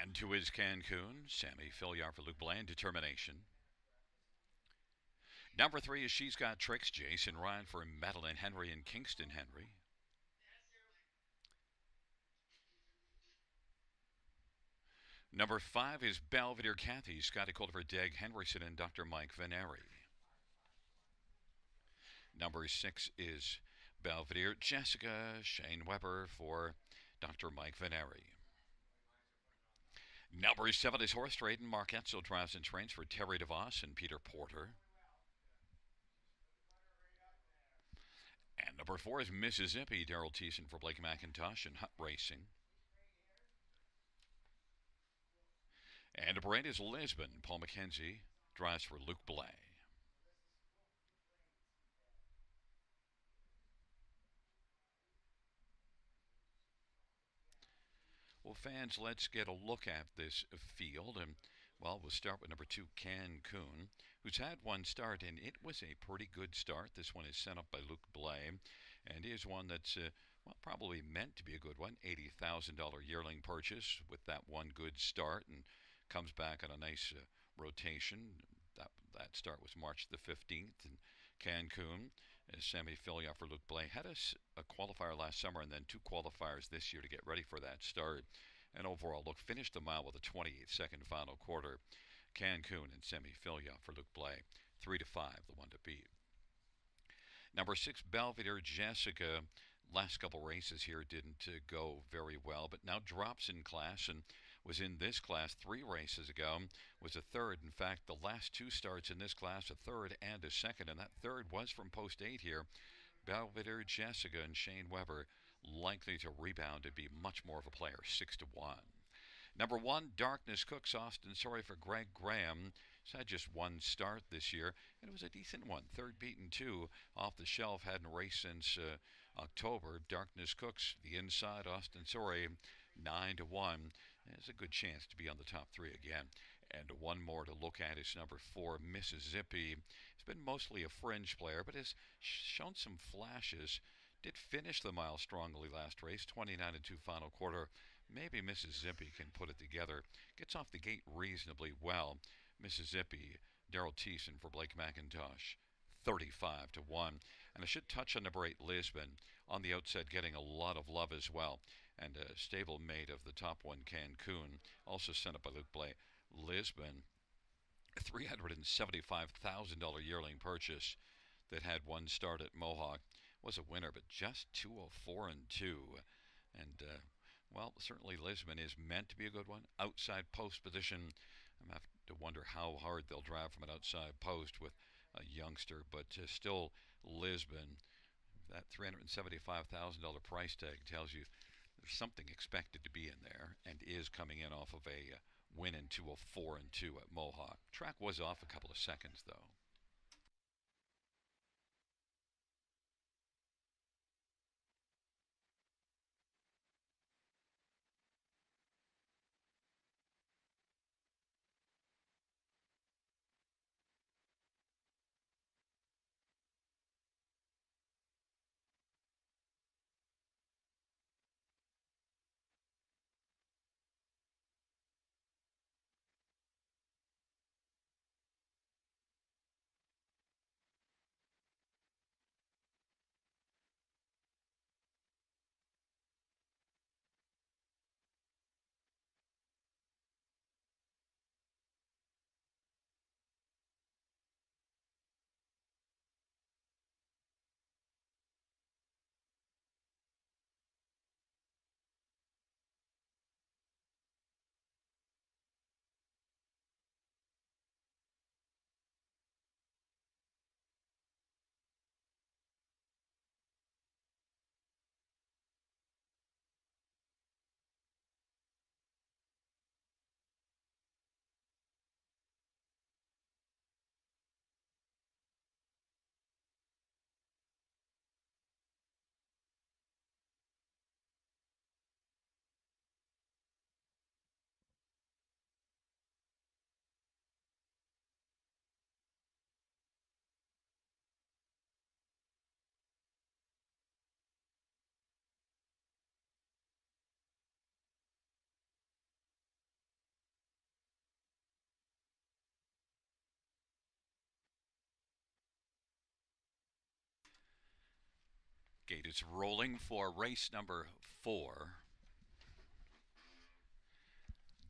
And 2 is Cancun, Sammy Filliar for Luke Bland, Determination. Number 3 is She's Got Tricks, Jason Ryan for Madeline Henry and Kingston Henry. Number 5 is Belvedere Kathy, Scotty Calder for Dag Henryson and Dr. Mike Veneri. Number 6 is Belvedere Jessica, Shane Weber for Dr. Mike Veneri. Number 7 is Horse Trading, Mark Etzel drives and trains for Terry DeVos and Peter Porter. And number 4 is Mississippi, Daryl Thiessen for Blake McIntosh and Hut Racing. And number 8 is Lisbon, Paul McKenzie drives for Luke Blay. Well, fans, let's get a look at this field. And, well, we'll start with number 2, Cancun, who's had one start, and it was a pretty good start. This one is sent up by Luke Blay, and is one that's, well, probably meant to be a good one. $80,000 yearling purchase with that one good start, and comes back on a nice rotation. That start was March the 15th in Cancun. Sammy Fillion for Luke Blay had a qualifier last summer and then 2 qualifiers this year to get ready for that start. And overall, look, finished the mile with a 28-second final quarter. Cancun and Sammy Fillion for Luke Blay, 3-5, the one to beat. Number 6, Belvedere Jessica. Last couple races here didn't go very well, but now drops in class and was in this class 3 races ago, was a third. In fact, the last 2 starts in this class, a third and a second, and that third was from post 8 here. Belvedere Jessica and Shane Weber likely to rebound and be much more of a player, 6-1. Number 1, Darkness Cooks, Austin Sorry for Greg Graham. He's had just one start this year, and it was a decent one. Third beaten 2 off the shelf, hadn't raced since October. Darkness Cooks, the inside, Austin Sorry, 9-1. There's a good chance to be on the top 3 again. And one more to look at is number 4, Mississippi. He's been mostly a fringe player, but has shown some flashes. Did finish the mile strongly last race, 29-2 final quarter. Maybe Mississippi can put it together. Gets off the gate reasonably well. Mississippi, Daryl Thiessen for Blake McIntosh, 35-1. And I should touch on number 8, Lisbon, on the outset getting a lot of love as well. And a stable mate of the top one, Cancun, also sent up by Luke Blay. Lisbon, a $375,000 yearling purchase that had one start at Mohawk, was a winner, but just 204-2. And, well, certainly Lisbon is meant to be a good one. Outside post position, I'm have to wonder how hard they'll drive from an outside post with a youngster, but still Lisbon, that $375,000 price tag tells you there's something expected to be in there, and is coming in off of a win in 204-2 at Mohawk. Track was off a couple of seconds, though. gate is rolling for race number 4.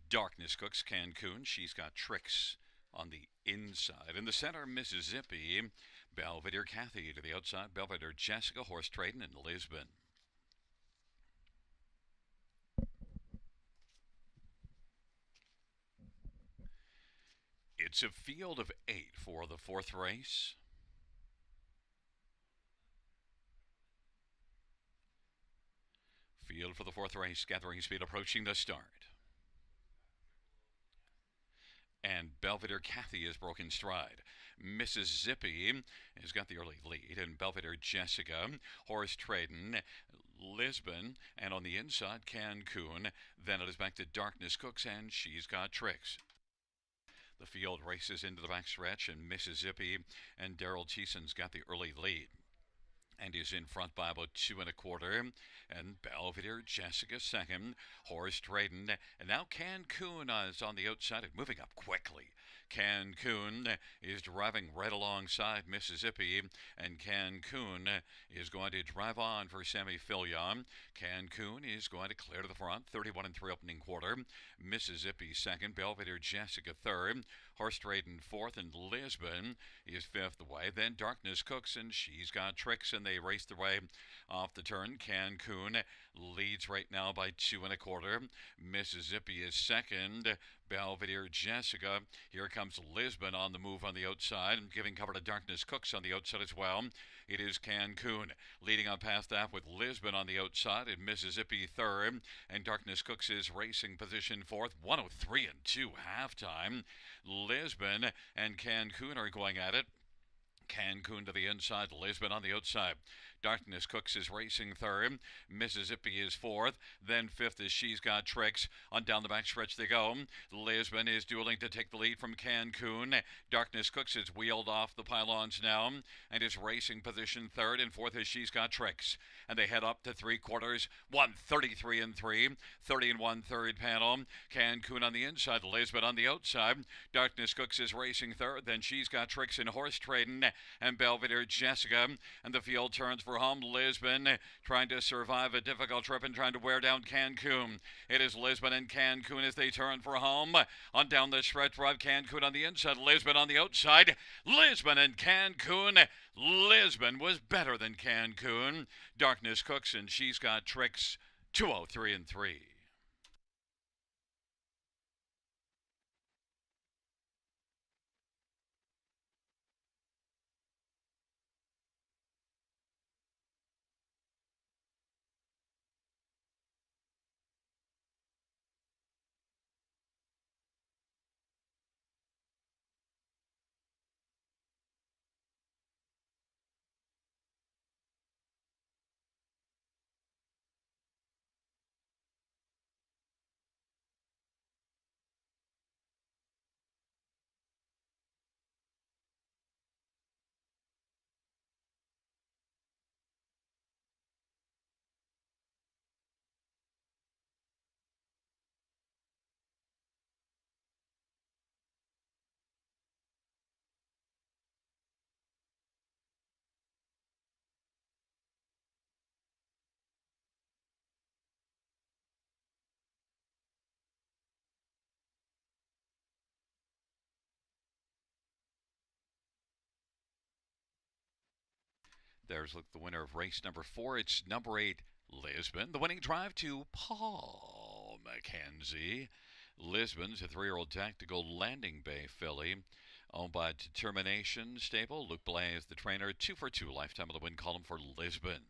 Darkness Cooks Cancun. She's got tricks on the inside. In the center, Mississippi. Belvedere Kathy to the outside. Belvedere Jessica, Horse Trading in Lisbon. It's a field of 8 for the 4th race. Field for the 4th race, gathering speed approaching the start. And Belvedere Kathy has broken stride. Mississippi has got the early lead, and Belvedere Jessica, Horse Trading, Lisbon, and on the inside, Cancun. Then it is back to Darkness Cooks, and she's got tricks. The field races into the backstretch, and Mississippi and Daryl Thiesen's got the early lead and is in front by about 2 1/4. And Belvedere Jessica second, Horse Trading, and now Cancun is on the outside and moving up quickly. Cancun is driving right alongside Mississippi, and Cancun is going to drive on for Sammy Filion. Cancun is going to clear to the front, 31 3 opening quarter. Mississippi second, Belvedere Jessica third, Horse Trading fourth, and Lisbon is fifth away. Then Darkness Cooks, and she's got tricks, and they race their way off the turn. Cancun leads right now by 2 1/4. Mississippi is second. Belvedere Jessica. Here comes Lisbon on the move on the outside, and giving cover to Darkness Cooks on the outside as well. It is Cancun leading on past that with Lisbon on the outside, and Mississippi third, and Darkness Cooks is racing position fourth. 103 2 halftime. Lisbon and Cancun are going at it. Cancun to the inside, Lisbon on the outside. Darkness Cooks is racing third. Mississippi is fourth. Then fifth is She's Got Tricks. On down the back stretch they go. Lisbon is dueling to take the lead from Cancun. Darkness Cooks is wheeled off the pylons now and is racing position third. And fourth is She's Got Tricks. And they head up to 3/4. 133 3. 30 1/3 panel. Cancun on the inside. Lisbon on the outside. Darkness Cooks is racing third. Then She's Got Tricks in Horse Trading and Belvedere Jessica. And the field turns for home. Lisbon trying to survive a difficult trip and trying to wear down Cancun. It is Lisbon and Cancun as they turn for home. On down the stretch drive, Cancun on the inside, Lisbon on the outside. Lisbon and Cancun. Lisbon was better than Cancun. Darkness Cooks, and She's Got Tricks. 203 3. There's the winner of race number 4. It's number 8, Lisbon. The winning drive to Paul McKenzie. Lisbon's a 3-year-old tactical landing bay filly owned by Determination Stable. Luke Blay is the trainer. 2 for 2 lifetime of the win column for Lisbon.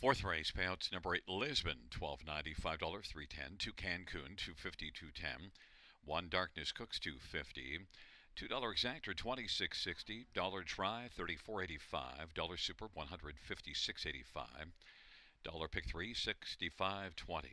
Fourth race, payouts number 8, Lisbon, $12.90, $5, 310. To Cancun, $250, 210. One Darkness Cooks, $250. $2 exactor, $26.60. Dollar Try, $34.85. Dollar Super, $156.85. Dollar Pick 3, $65.20.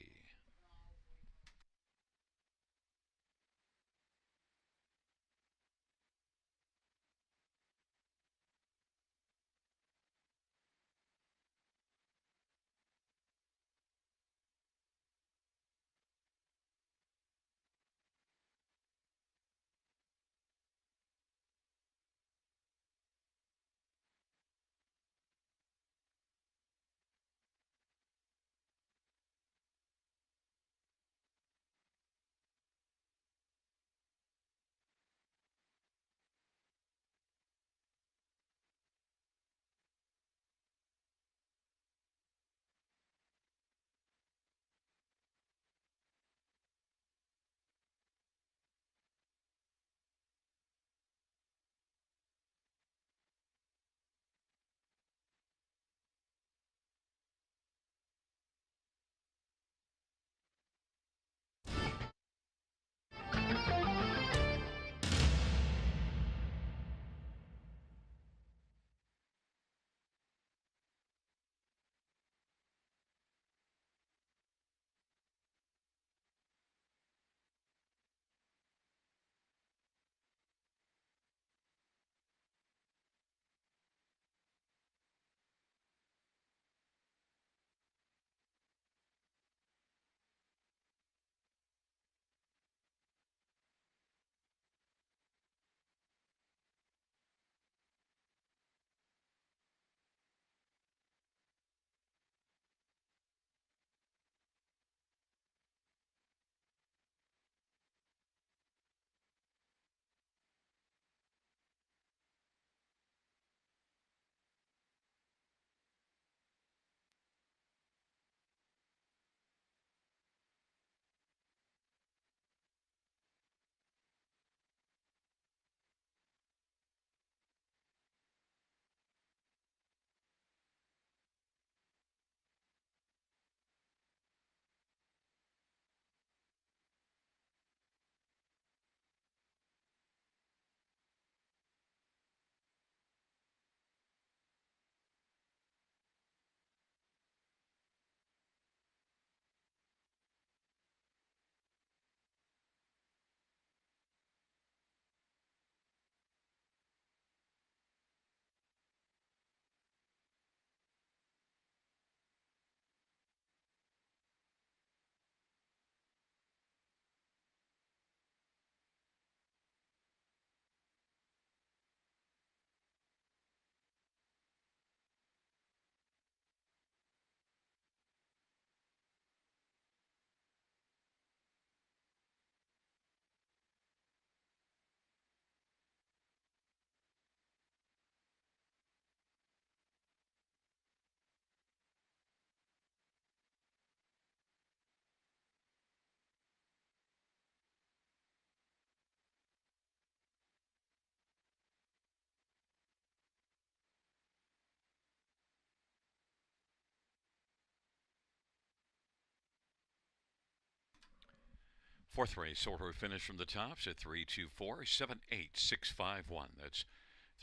Fourth race, order finish from the tops at 324-78651. That's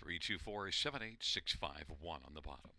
324-78651 on the bottom.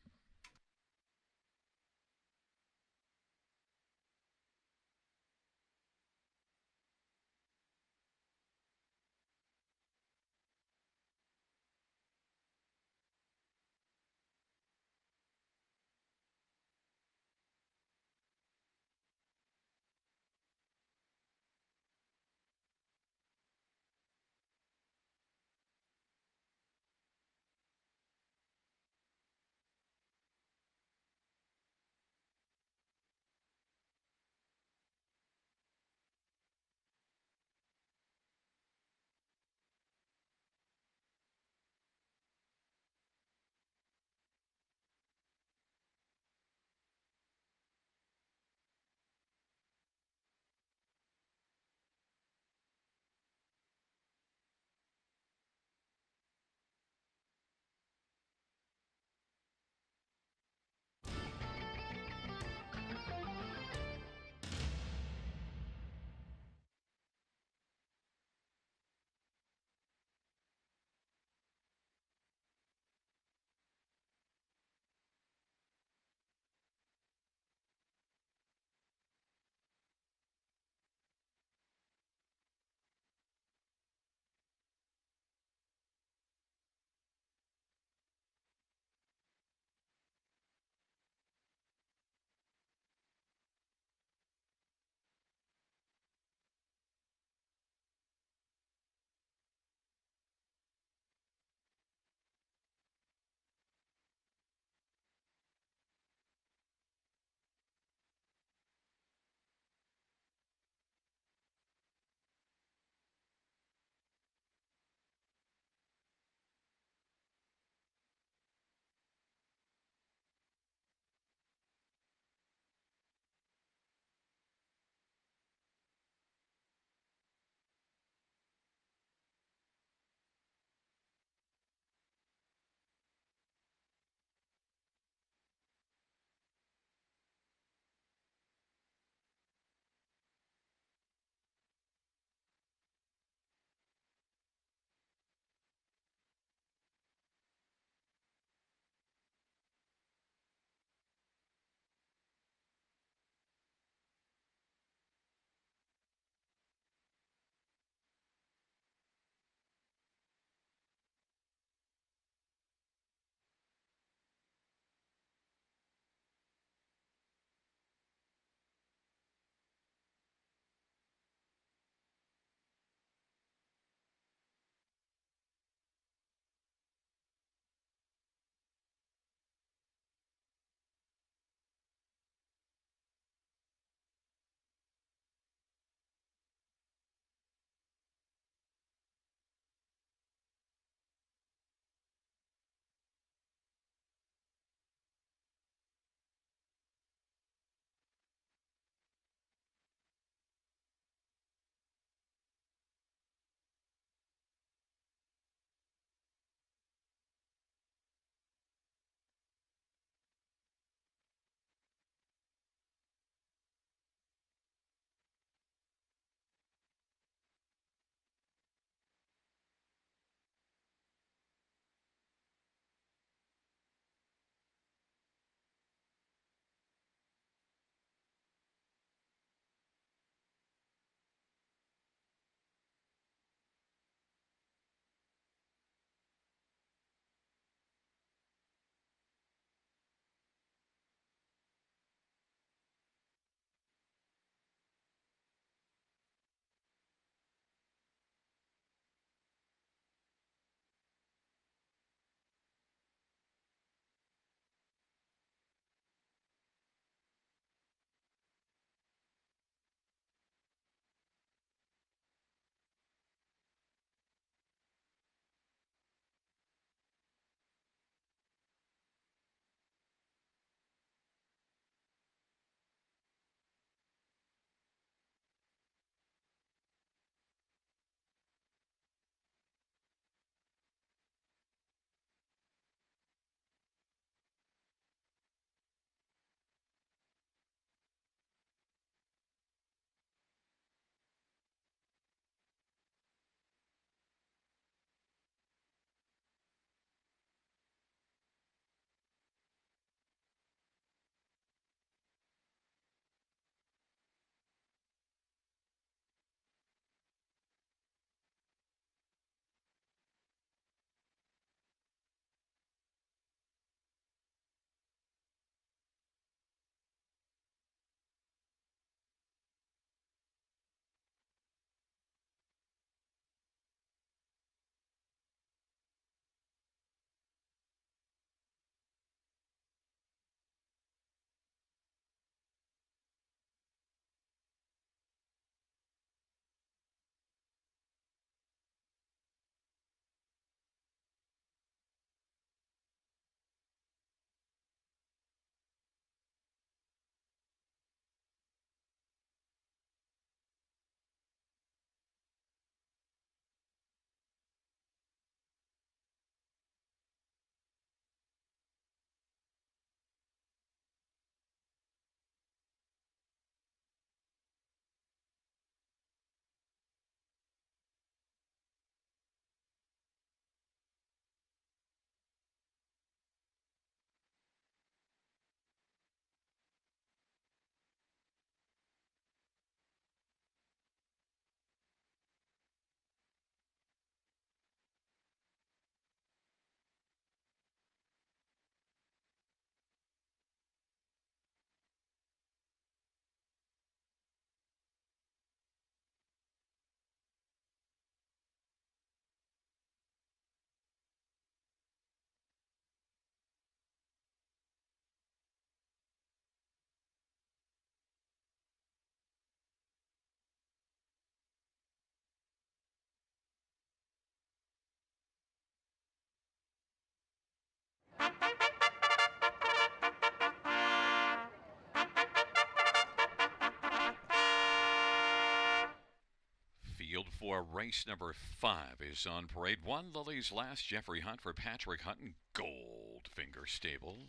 for race number 5 is on parade. 1, Lily's Last, Jeffrey Hunt for Patrick Hunt and Goldfinger Stables.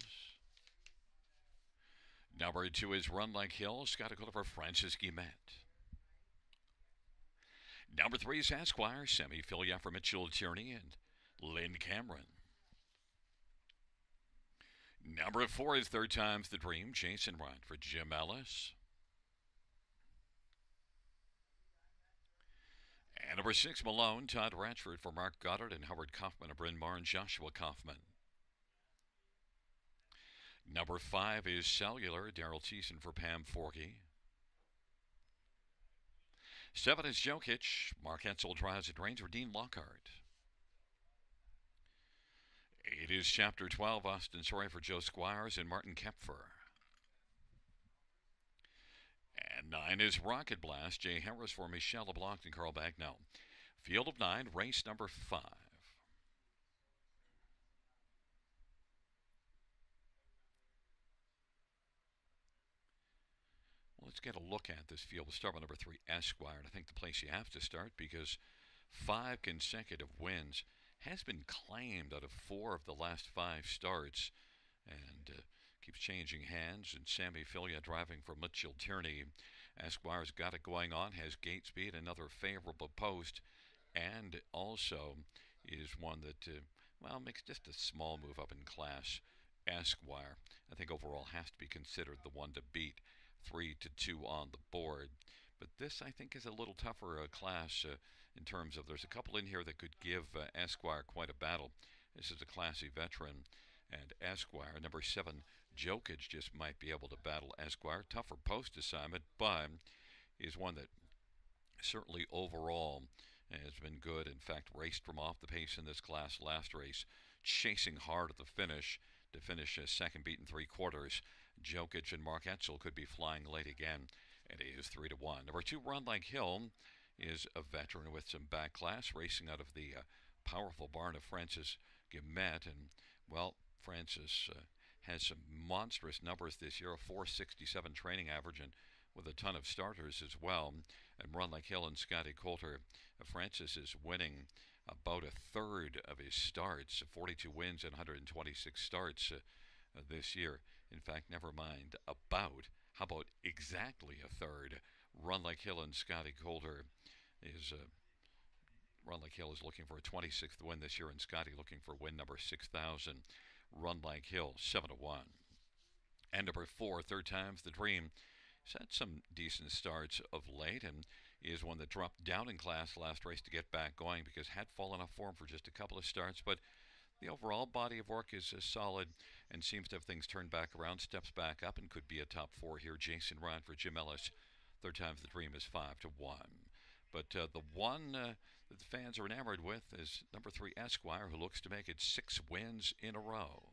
Number 2 is Run Like Hill, Scott Dakota for Francis Guillemette. Number 3 is Esquire, Semi-Filia for Mitchell Tierney and Lynn Cameron. Number 4 is Third Time's the Dream, Jason Ryan for Jim Ellis. And number 6, Malone, Todd Ratchford for Mark Goddard and Howard Kaufman of Bryn Mawr and Joshua Kaufman. Number 5 is Cellular, Daryl Thiessen for Pam Forkey. 7 is Jokic, Mark Etzel drives it reigns for Dean Lockhart. 8 is Chapter 12, Austin Sorry for Joe Squires and Martin Kepfer. And 9 is Rocket Blast, Jay Harris for Michelle LeBlanc and Carl Bagnell. Field of 9, race number 5. Let's get a look at this field. We'll start with number 3, Esquire. And I think the place you have to start because 5 consecutive wins has been claimed out of 4 of the last 5 starts and keeps changing hands. And Sammy Filia driving for Mitchell Tierney. Esquire's got it going on, has gate speed, another favorable post, and also is one that, makes just a small move up in class. Esquire, I think overall has to be considered the one to beat. 3-2 on the board. But this, I think, is a little tougher class in terms of there's a couple in here that could give Esquire quite a battle. This is a classy veteran. And Esquire, number 7, Jokic just might be able to battle Esquire. Tougher post assignment, but is one that certainly overall has been good. In fact, raced from off the pace in this class last race, chasing hard at the finish to finish second beat in 3/4. Jokic and Mark Etzel could be flying late again. It is 3-1. Number 2, Run Like Hill, is a veteran with some back class, racing out of the powerful barn of Francis Guillemette. And, well, Francis has some monstrous numbers this year, a 467 training average, and with a ton of starters as well. And Run Like Hill and Scotty Coulter, Francis is winning about a third of his starts, 42 wins and 126 starts this year. In fact, never mind about. How about exactly a third? Run Like Hill and Scotty Coulter is Run Like Hill is looking for a 26th win this year, and Scotty looking for win number 6,000. Run Like Hill 7-1. And number 4, Third Time's the Dream. He's had some decent starts of late and is one that dropped down in class last race to get back going because had fallen off form for just a couple of starts, but the overall body of work is solid and seems to have things turned back around, steps back up, and could be a top 4 here. Jason Ryan for Jim Ellis. Third Time's the Dream is 5-1. But the one that the fans are enamored with is number 3, Esquire, who looks to make it 6 wins in a row.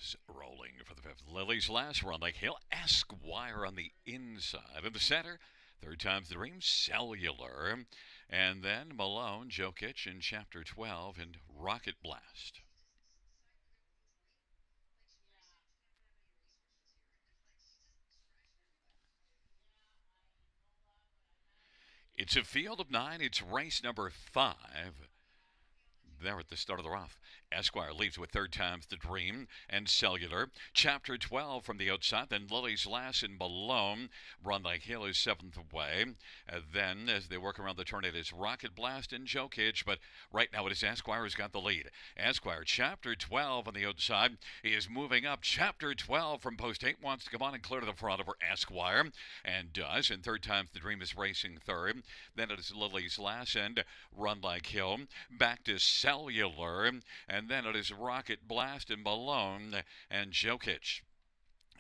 is rolling for the fifth. Lily's last run like Hill Esquire on the inside. In the center, third time's the dream, Cellular. And then Malone, Jokic in Chapter 12 and Rocket Blast. It's a field of nine. It's race number 5. There at the start of the rough. Esquire leads with third time's the dream and Cellular. Chapter 12 from the outside. Then Lily's Lass and Malone. Run Like Hill is seventh away. Then as they work around the turn, it is Rocket Blast and Jokic. But right now it is Esquire who's got the lead. Esquire, Chapter 12 on the outside. He is moving up. Chapter 12 from post 8 wants to come on and clear to the front over Esquire. And does. And third time's the dream is racing third. Then it is Lily's Lass and Run Like Hill. Back to Cellular. And then it is Rocket Blast and Malone and Jokic.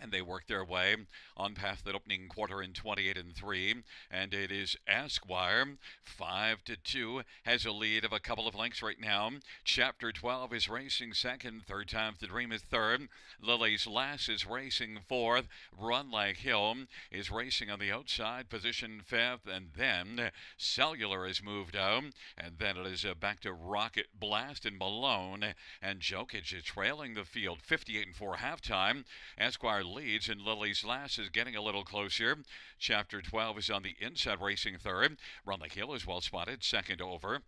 And they work their way on past that opening quarter in 28 and 3. And it is Esquire, 5-2, has a lead of a couple of lengths right now. Chapter 12 is racing second. Third time's the dream is third. Lily's Lass is racing fourth. Run Like Hill is racing on the outside, position fifth. And then Cellular is moved out. And then it is back to Rocket Blast and Malone. And Jokic is trailing the field 58 and 4 halftime. Esquire leads, and Lily's Lass is getting a little closer. Chapter 12 is on the inside, racing third. Run Like Hill is well spotted, second over.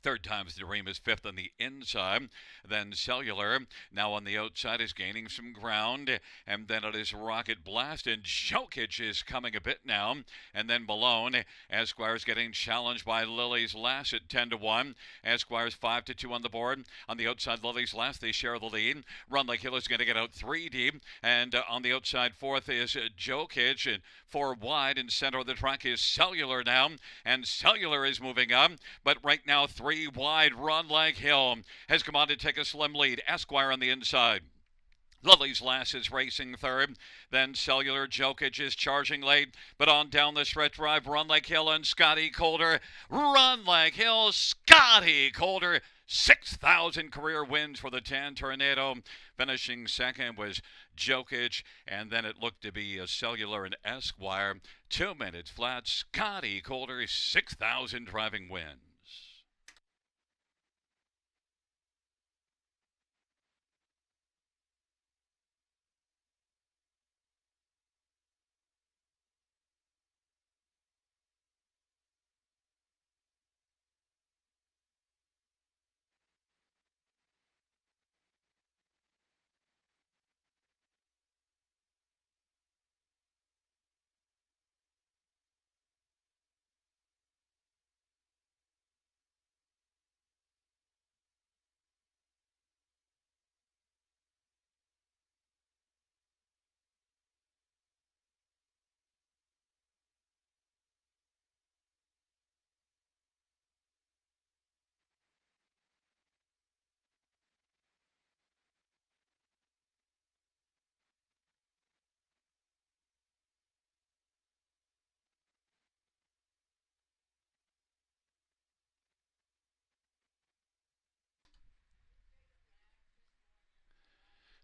Third time's the dream is fifth on the inside. Then Cellular, now on the outside, is gaining some ground. And then it is Rocket Blast, and Jokic is coming a bit now. And then Malone. Esquire's getting challenged by Lily's Lass at 10-1. Esquire's 5-2 on the board. On the outside, Lily's Lass, they share the lead. Run Like Hill is going to get out 3 deep. And on the outside, fourth is Jokic. And 4 wide, and center of the track is Cellular now. And Cellular is moving up. But right now, 3 wide. Run Like Hill has come on to take a slim lead. Esquire on the inside. Lily's Lass is racing third. Then Cellular, Jokic is charging late. But on down the stretch drive, Run Like Hill and Scotty Calder. Run Like Hill, Scotty Calder. 6,000 career wins for the Tan Tornado. Finishing second was Jokic, and then it looked to be a Cellular and Esquire. 2 minutes flat. Scotty Calder, 6,000 driving wins.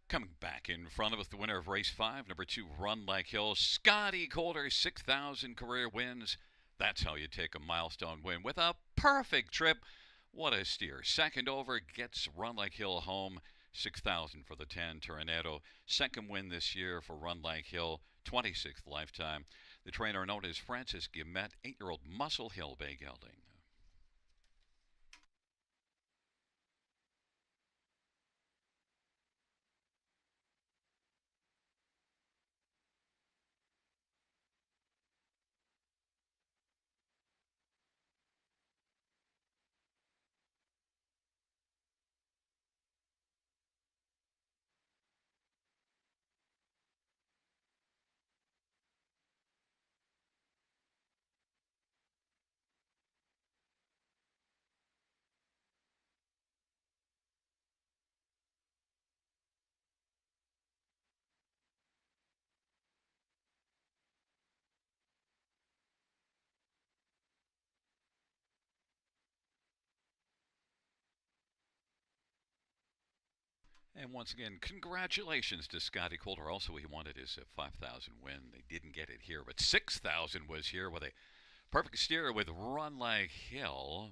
Coming back in front of us, the winner of race 5, number 2, Run Like Hill, Scotty Calder, 6,000 career wins. That's how you take a milestone win with a perfect trip. What a steer. Second over gets Run Like Hill home. 6,000 for the Tan Tornado. Second win this year for Run Like Hill, 26th lifetime. The trainer known as Francis Guimet, 8-year-old Muscle Hill Bay Gelding. And once again, congratulations to Scotty Coulter. Also, he wanted his 5,000 win. They didn't get it here, but 6,000 was here with a perfect steer with Run Like Hell.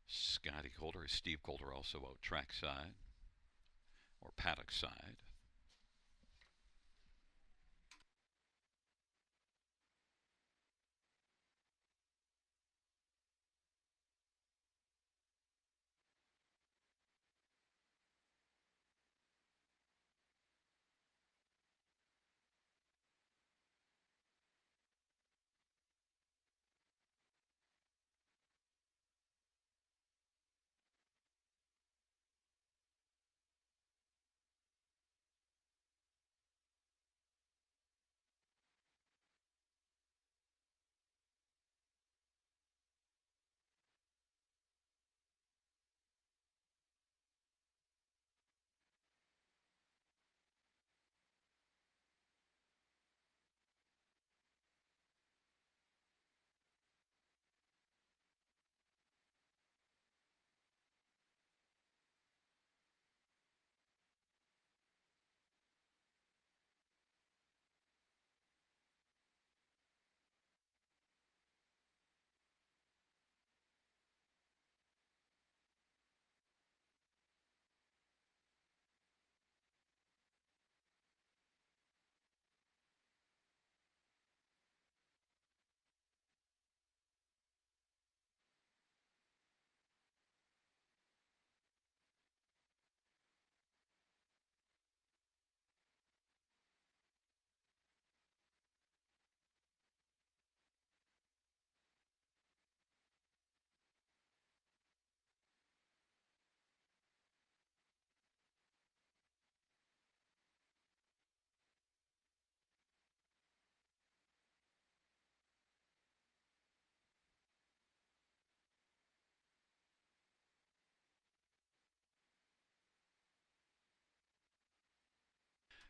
Scotty Coulter, Steve Coulter also out trackside or paddock side.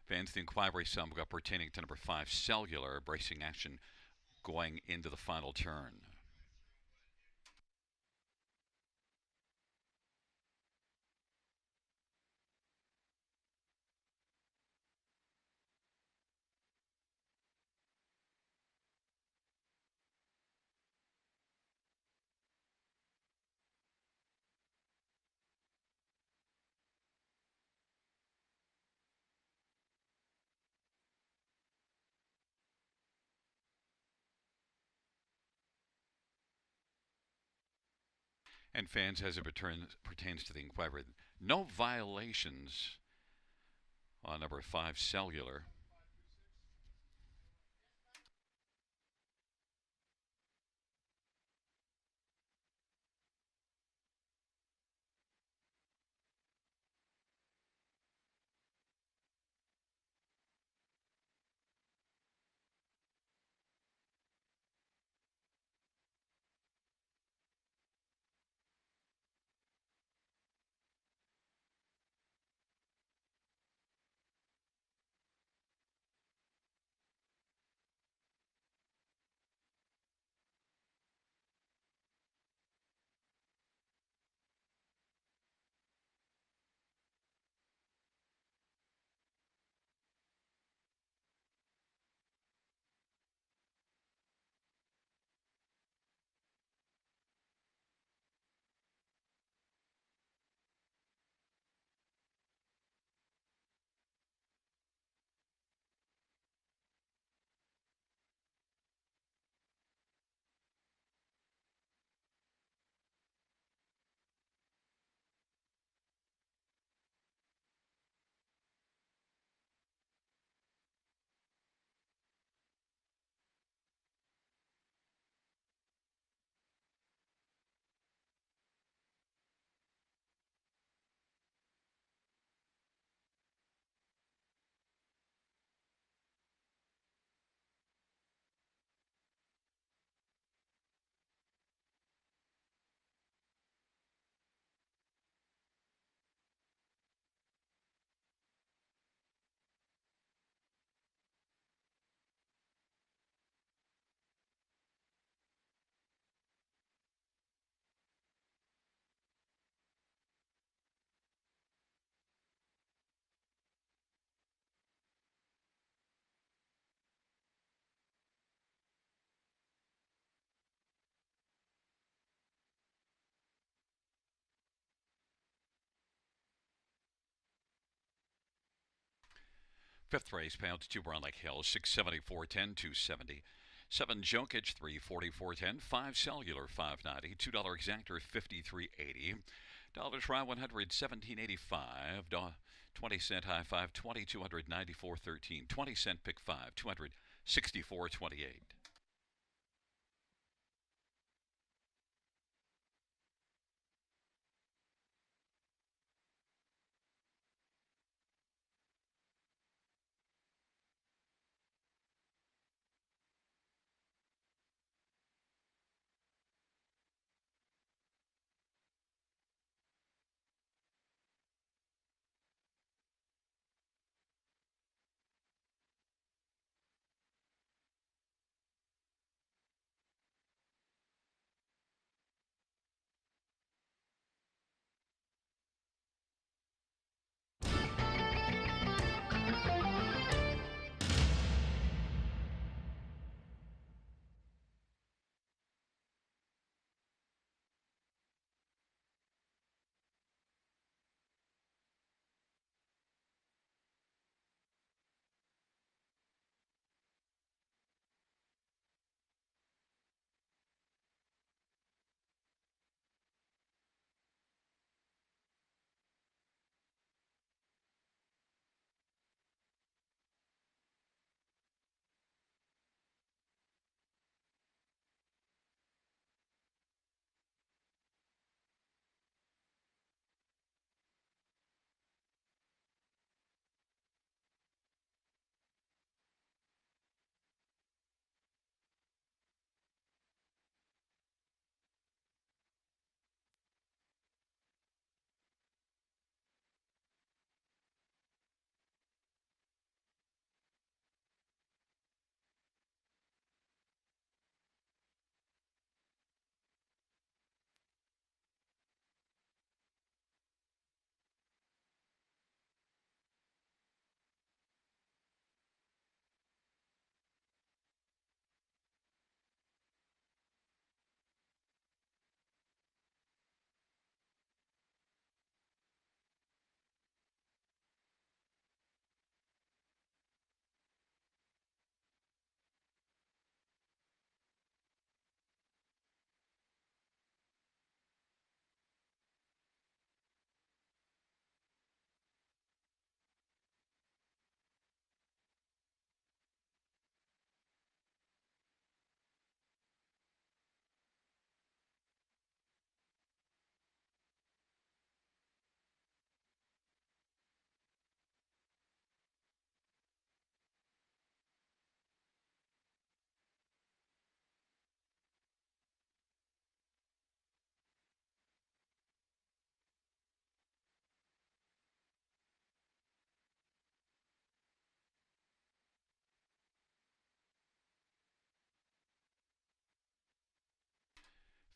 Fans, the inquiry sum got pertaining to number 5, Cellular, bracing action going into the final turn. And fans, as it pertains to the inquiry, no violations on number 5, Cellular. Fifth race, pounds 2 Brown Lake Hills, 674.10, 270. 7 Jokic, 344.10. 5 Cellular, 590. $2 Exactor, 53.80. Dollars Rye 100, 17.85. 20-cent high 5, 2294.13. 20-cent pick 5, 264.28.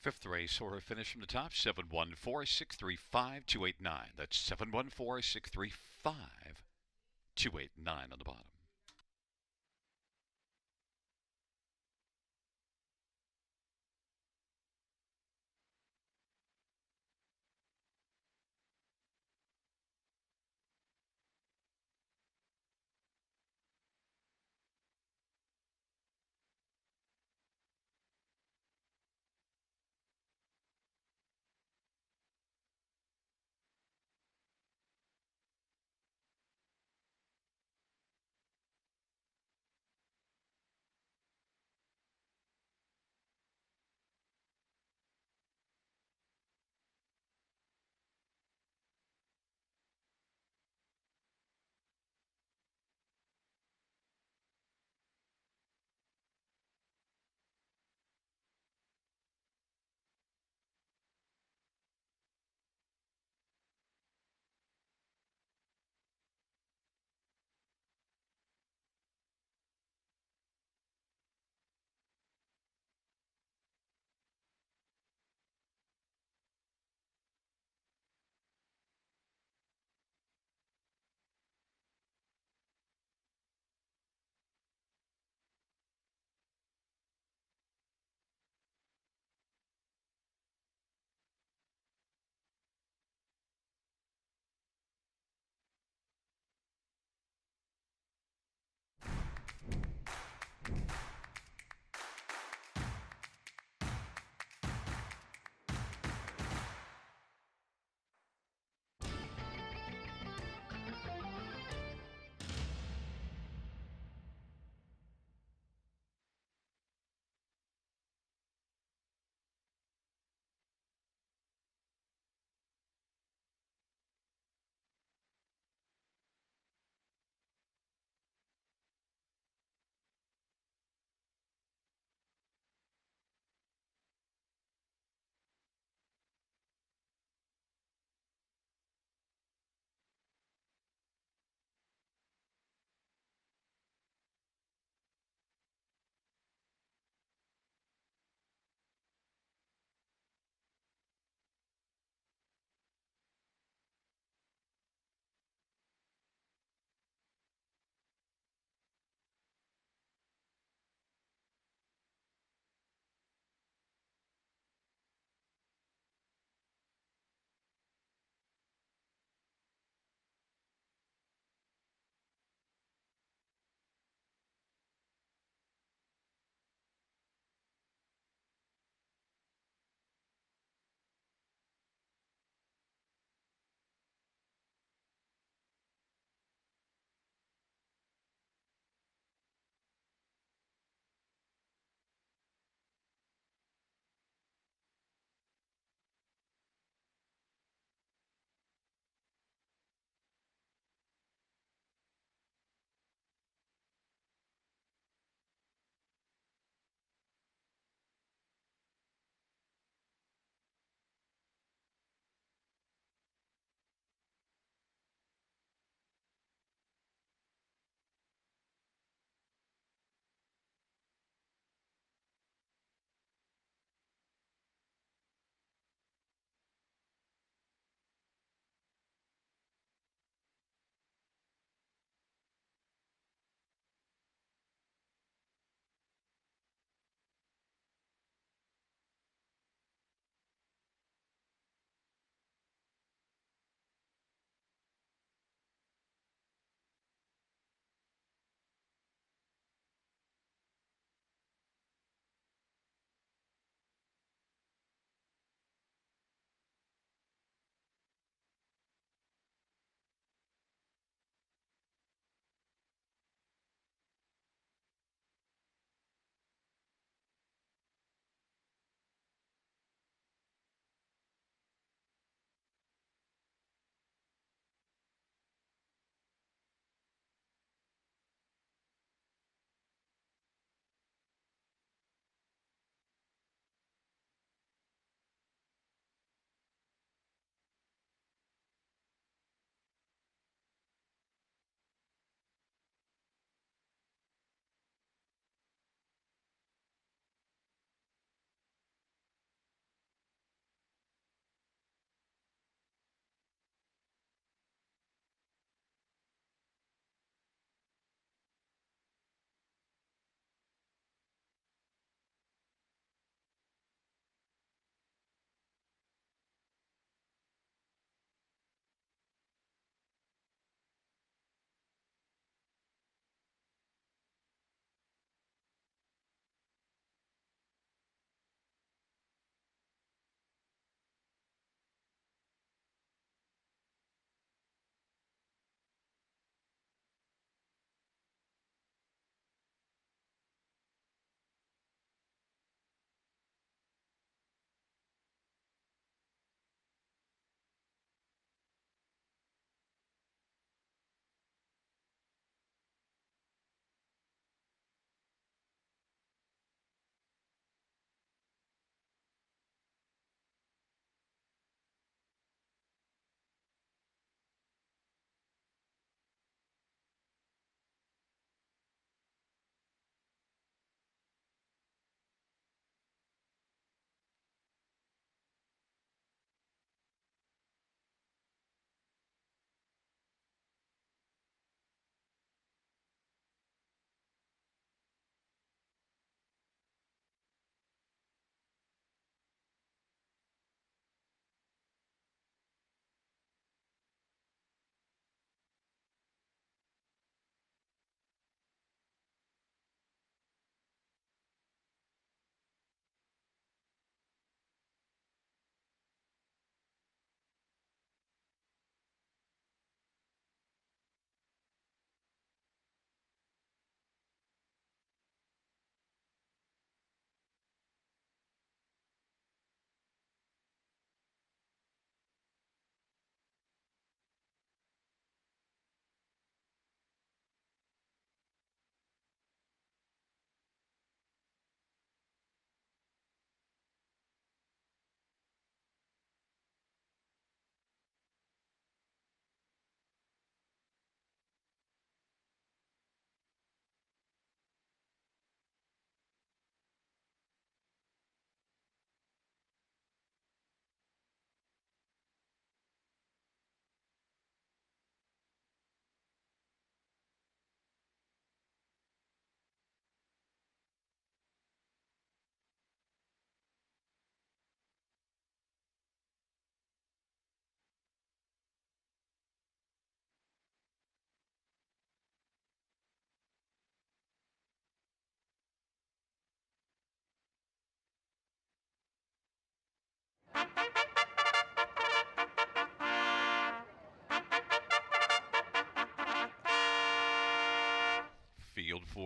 Fifth race, or a finish from the top, 714-635-289. That's 714-635-289 on the bottom.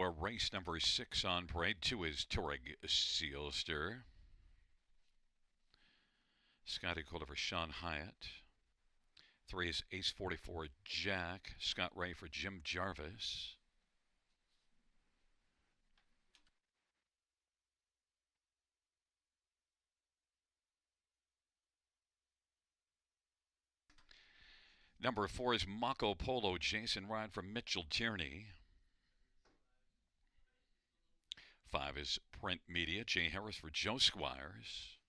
for race number 6 on parade. 2 is Touring Sealster. Scotty Calder for Sean Hyatt. 3 is Ace 44 Jack. Scott Ray for Jim Jarvis. Number 4 is Mako Polo Jason Ryan from Mitchell Tierney. 5 is Print Media Jay Harris for Joe Squires.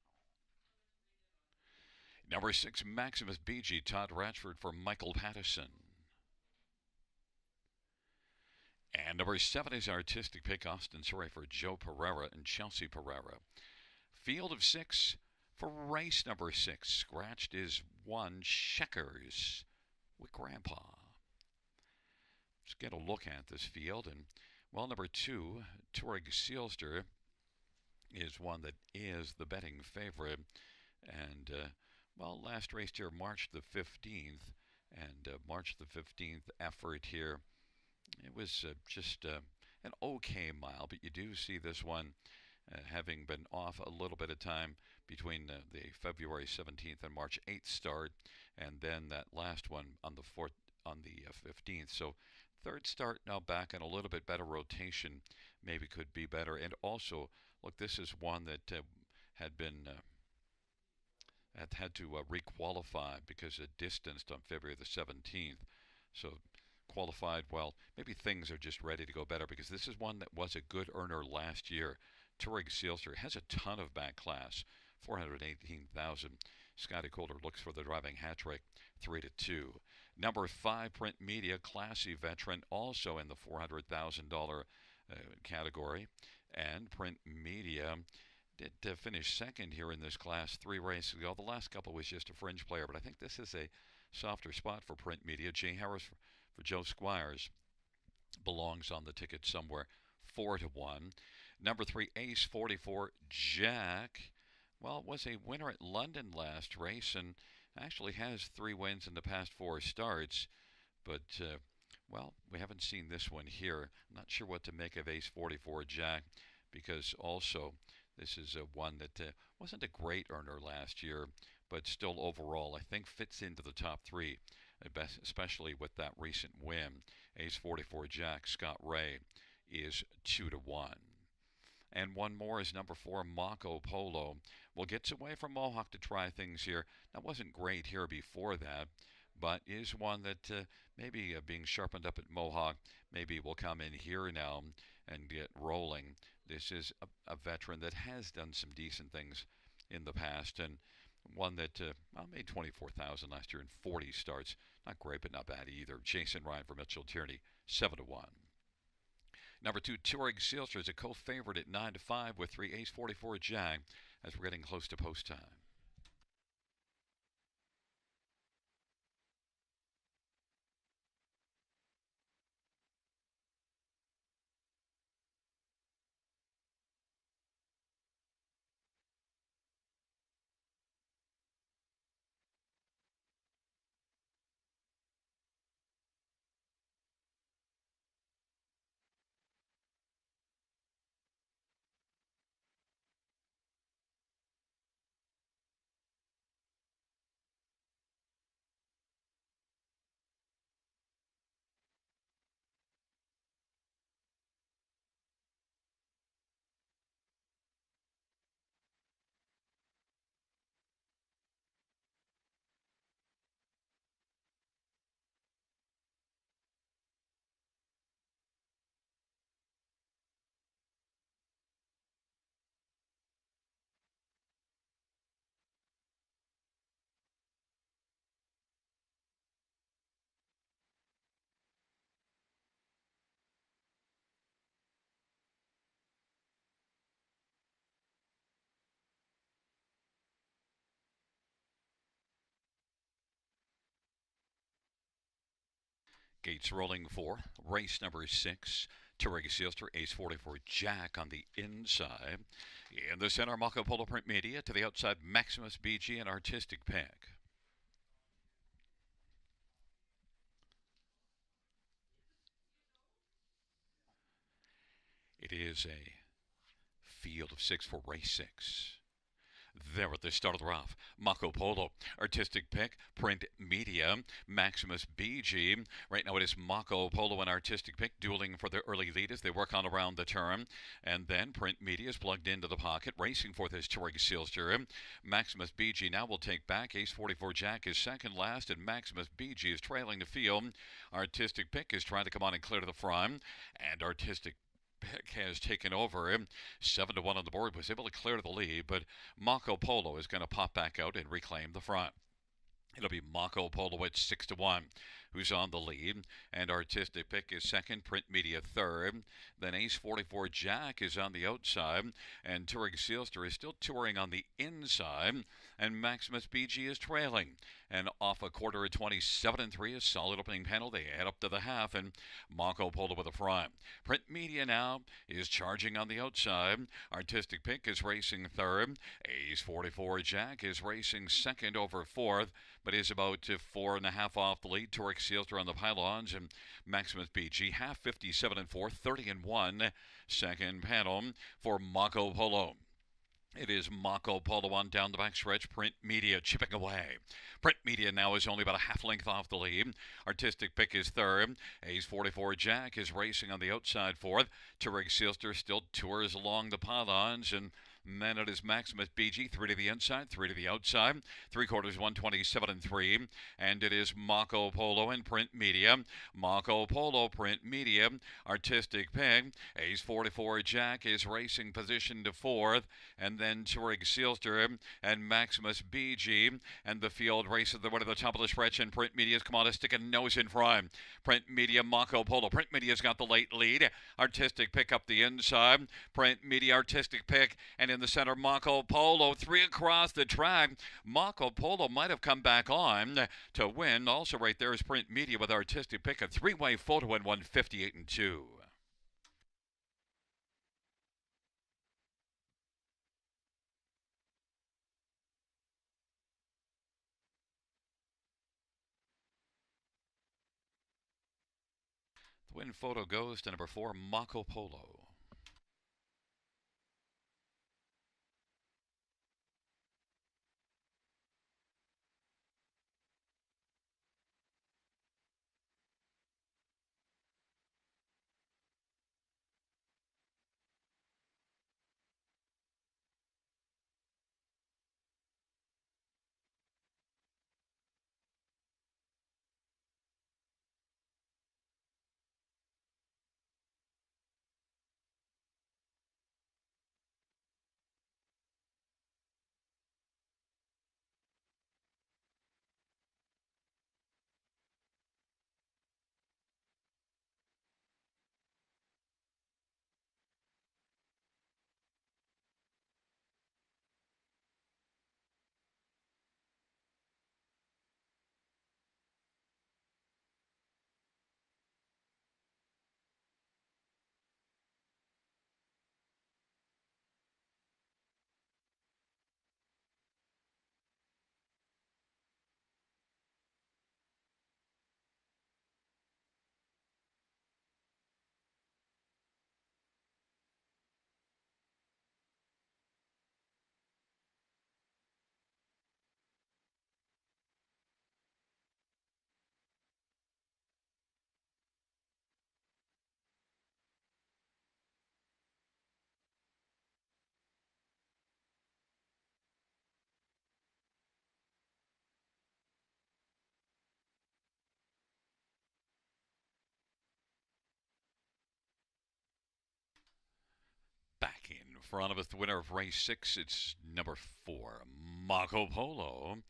Number 6 Maximus BG Todd Ratchford for Michael Pattison. And number 7 is Artistic Pick Austin Surrey for Joe Pereira and Chelsea Pereira. Field of 6 for race number 6. Scratched is 1 Checkers with Grandpa. Let's get a look at this field. And, well, number 2, Touring Sealster, is one that is the betting favorite. And, well, last raced here March the 15th. And March the 15th effort here, it was just an okay mile. But you do see this one having been off a little bit of time between the February 17th and March 8th start, and then that last one on the 15th. So third start now back in a little bit better rotation, maybe could be better. And also, look, this is one that had been had to requalify because it distanced on February the 17th. So qualified, well, maybe things are just ready to go better because this is one that was a good earner last year. Touring Sealster has a ton of back class, 418,000. Scotty Calder looks for the driving hat trick, 3-2. Number 5, Print Media, classy veteran, also in the $400,000 category. And Print Media did finish second here in this class 3 races ago. The last couple was just a fringe player, but I think this is a softer spot for Print Media. Jay Harris for Joe Squires belongs on the ticket somewhere, 4-1. Number 3, Ace 44 Jack. Well, was a winner at London last race and actually has 3 wins in the past 4 starts. But, well, we haven't seen this one here. I'm not sure what to make of Ace 44 Jack because also this is one that wasn't a great earner last year, but still overall I think fits into the top 3, especially with that recent win. Ace 44 Jack, Scott Ray, is 2-1. And one more is number 4, Mako Polo. Well, gets away from Mohawk to try things here. That wasn't great here before that, but is one that maybe being sharpened up at Mohawk, maybe will come in here now and get rolling. This is a veteran that has done some decent things in the past, and one that made 24,000 last year in 40 starts. Not great, but not bad either. Jason Ryan for Mitchell Tierney, 7-1. Number 2, Touring Sealster is a co-favorite at 9-5 with 3 Ace 44 Jack as we're getting close to post time. Gates rolling for race number 6. Touring Sealster, Ace 44 Jack on the inside. In the center, Mako Polo Print Media. To the outside, Maximus BG and Artistic Pick. is a field of 6 for race 6. There at the start of the rough, Mako Polo, Artistic Pick, Print Media, Maximus BG. Right now it is Mako Polo and Artistic Pick dueling for the early lead as they work on around the turn. And then Print Media is plugged into the pocket, racing for this Touring Sealster. Maximus BG now will take back. Ace 44 Jack is second last, and Maximus BG is trailing the field. Artistic Pick is trying to come on and clear to the front, and Artistic Pick has taken over. 7-1 on the board, was able to clear the lead, but Mako Polo is going to pop back out and reclaim the front. It'll be Mako Polo at 6-1, who's on the lead, and Artistic Pick is second, Print Media third. Then Ace 44 Jack is on the outside, and Touring Sealster is still touring on the inside, and Maximus BG is trailing. And off a quarter at 27-3, a solid opening panel. They head up to the half, and Mako Polo with a front. Print Media now is charging on the outside. Artistic Pick is racing third. Ace 44 Jack is racing second over fourth, but is about 4.5 off the lead. Touring Sealster on the pylons, and Maximus BG half 57-4, 30-1. Second panel for Mako Polo. It is Mako Polo on down the backstretch. Print Media chipping away. Print Media now is only about a half length off the lead. Artistic Pick is third. Ace 44 Jack is racing on the outside fourth. Touring Sealster still tours along the pylons, and then it is Maximus BG, 3 to the inside, 3 to the outside. 3/4, 127-3. And it is Mako Polo and Print Media. Mako Polo, Print Media, Artistic Pick. Ace 44 Jack is racing position to fourth. And then Touring Sealster and Maximus BG. And the field races the way to the top of the stretch, and Print Media's come on to stick a nose in front. Print Media, Mako Polo. Print Media's got the late lead. Artistic Pick up the inside. Print Media, Artistic Pick, and in the center, Mako Polo, 3 across the track. Mako Polo might have come back on to win. Also right there is Print Media with Artistic Pick, a 3-way photo in 158-2. The win photo goes to number 4, Mako Polo. Back in front of us, the winner of race 6, it's number 4, Mako Polo.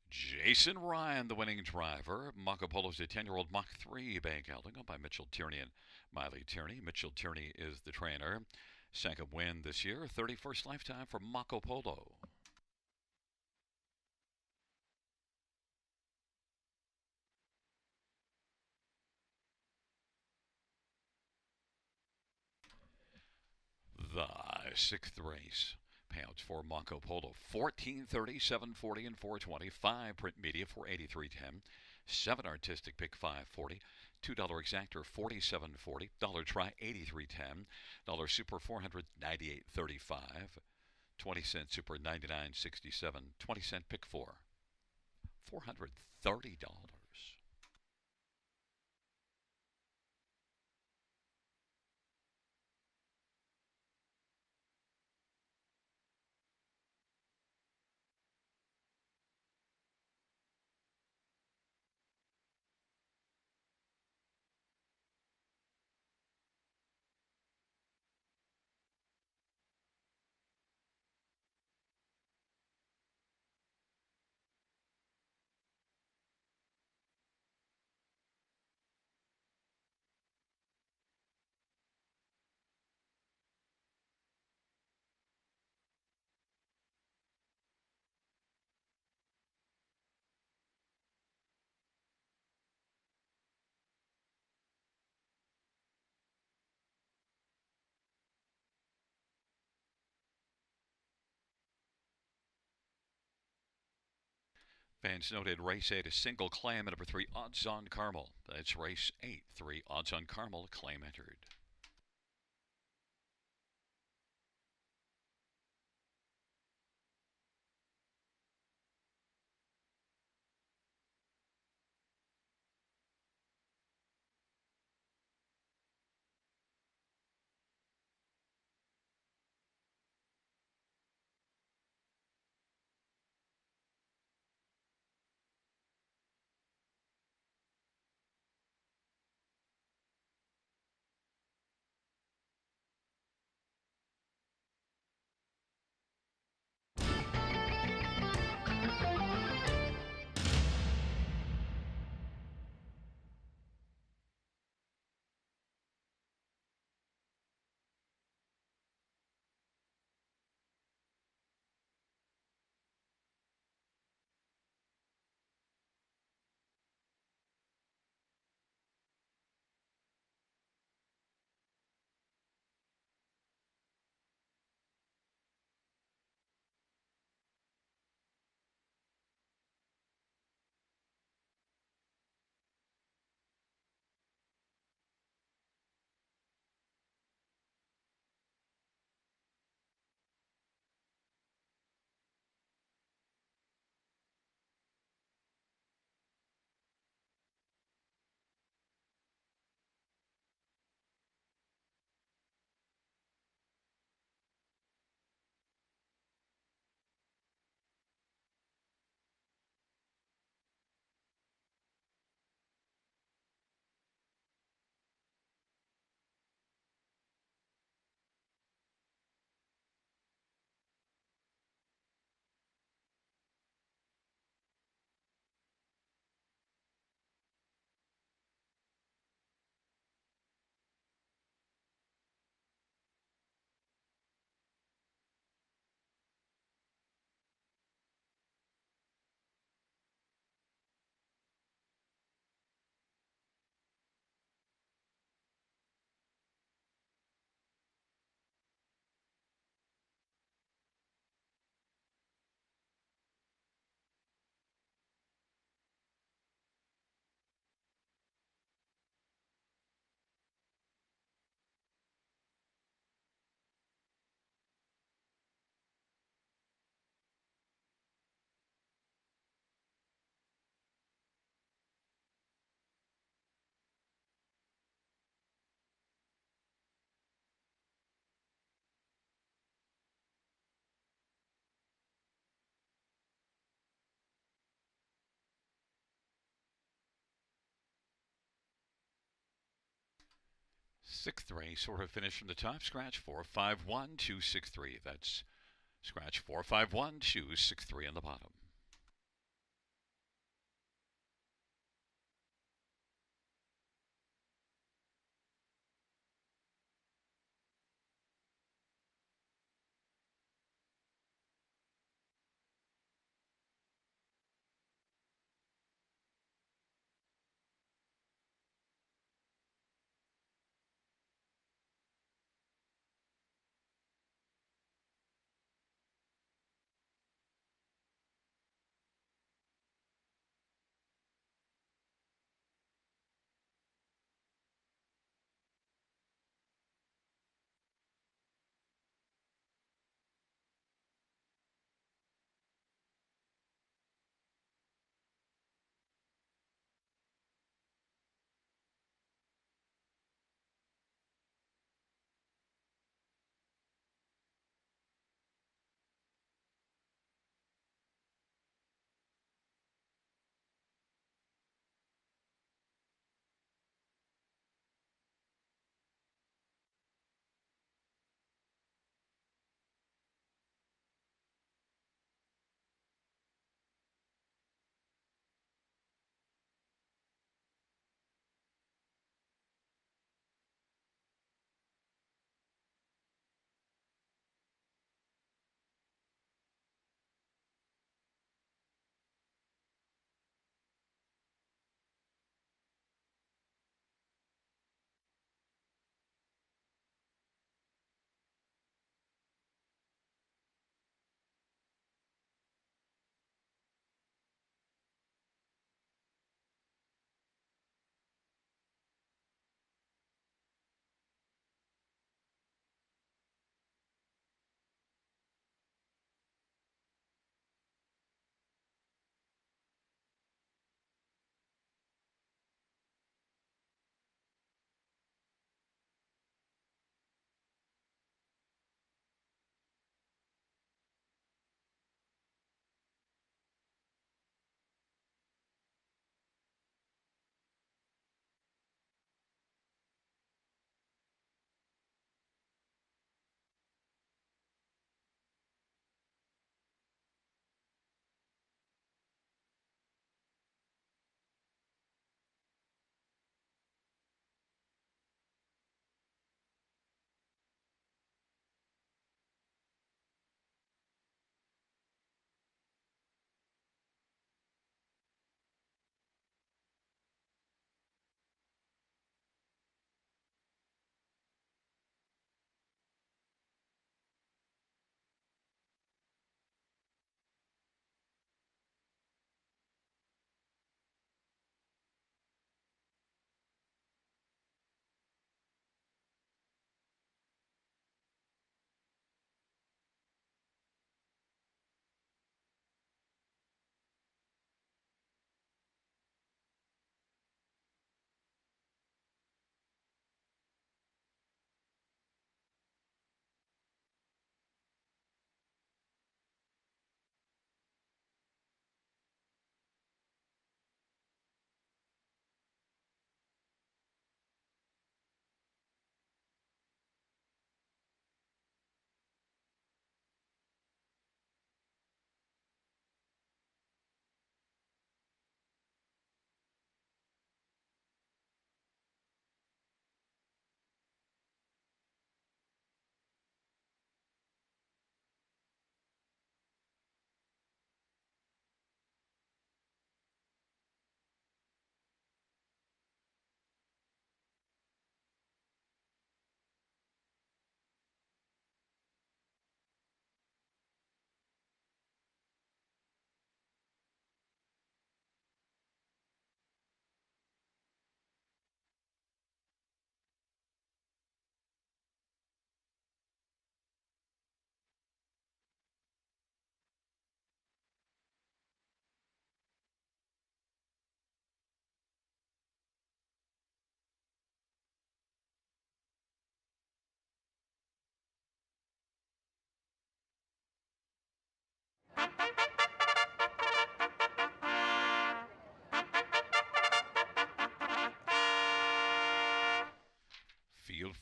Jason Ryan, the winning driver. Mako Polo's a 10-year-old Mach 3 bank gelding owned by Mitchell Tierney and Miley Tierney. Mitchell Tierney is the trainer. Second win this year, 31st lifetime for Mako Polo. The 6th race. Payouts for Mako Polo, 1430, 740, and 420. 5 Print Media, 483.10. 7 artistic pick 540. $2 exactor 47.40. Dollar try 83.10. Dollar super 498.35. 20-cent super 99.67. 20-cent pick 4. $430. Fans noted race 8 is single claim at number 3 odds on Carmel. That's race 8, 3 odds on Carmel, claim entered. Sixth race, order finish from the top. Scratch 451263. That's scratch 451263 on the bottom.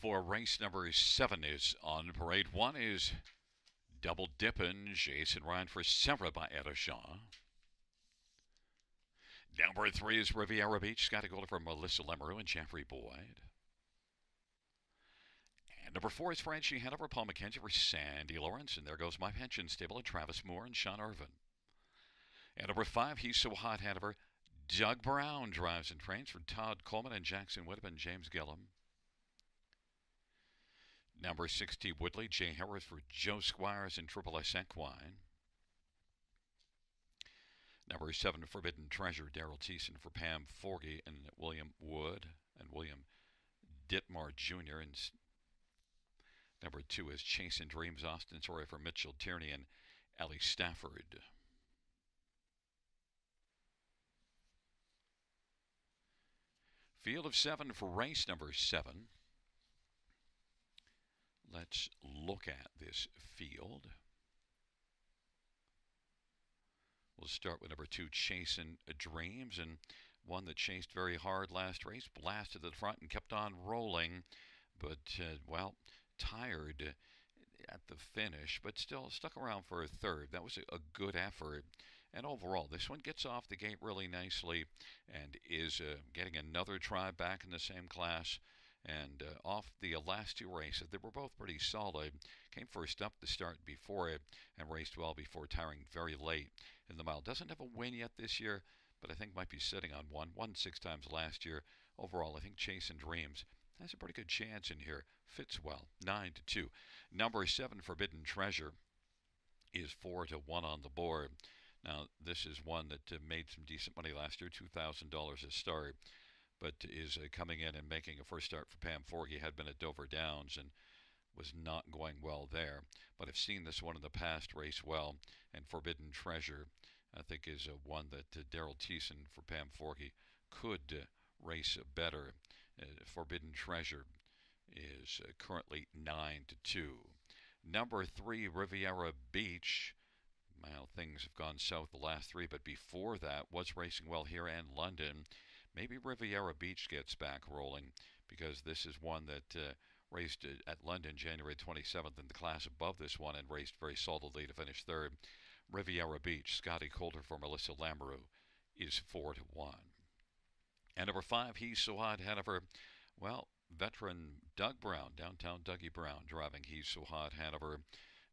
for race number 7 is on parade. 1 is Double Dippin', Jason Ryan for Sarah by Etta Shaw. Number 3 is Riviera Beach, Scotty Golder for Melissa Lemereau and Jeffrey Boyd. And number 4 is Francie Hanover, Paul McKenzie for Sandy Lawrence. And there goes My Pension Stable and Travis Moore and Sean Irvin. And number 5, He's So Hot Hanover, Doug Brown drives and trains for Todd Coleman and Jackson Whittam and James Gillum. Number 60, Woodley, Jay Harris for Joe Squires and Triple S Equine. Number 7, Forbidden Treasure, Daryl Thiessen for Pam Forgy and William Wood and William Ditmar Jr. And number 2 is Chasing Dreams, Austin Sawyer for Mitchell Tierney and Ellie Stafford. Field of 7 for race number 7. Let's look at this field. We'll start with number 2, Chasing Dreams, and one that chased very hard last race, blasted to the front and kept on rolling, but, well, tired at the finish, but still stuck around for a third. That was a good effort. And overall, this one gets off the gate really nicely and is getting another try back in the same class. And off the last 2 races, they were both pretty solid. Came first up to start before it and raced well before tiring very late in the mile. Doesn't have a win yet this year, but I think might be sitting on one. Won 6 times last year. Overall, I think Chasing Dreams has a pretty good chance in here. Fits well. 9-2. Number 7, Forbidden Treasure, is 4-1 on the board. Now, this is one that made some decent money last year, $2,000 a start, but is coming in and making a first start for Pam Forgy. Had been at Dover Downs and was not going well there. But I've seen this one in the past race well, and Forbidden Treasure, I think, is one that Daryl Thiessen for Pam Forgy could race better. Forbidden Treasure is currently 9-2. Number 3, Riviera Beach. Well, things have gone south the last 3, but before that was racing well here in London. Maybe Riviera Beach gets back rolling, because this is one that raced at London January 27th in the class above this one and raced very solidly to finish third. Riviera Beach, Scotty Coulter for Melissa Lamoureux, is 4-1. And number 5, He's So Hot Hanover. Well, veteran Doug Brown, downtown Dougie Brown, driving He's So Hot Hanover.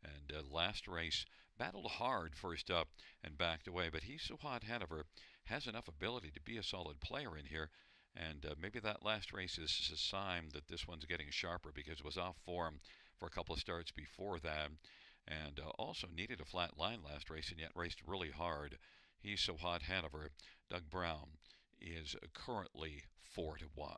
And last race, battled hard first up and backed away. But He's So Hot Hanover has enough ability to be a solid player in here. And maybe that last race is a sign that this one's getting sharper, because it was off form for a couple of starts before that. And also needed a flat line last race and yet raced really hard. He's So Hot Hanover, Doug Brown, is currently 4-1.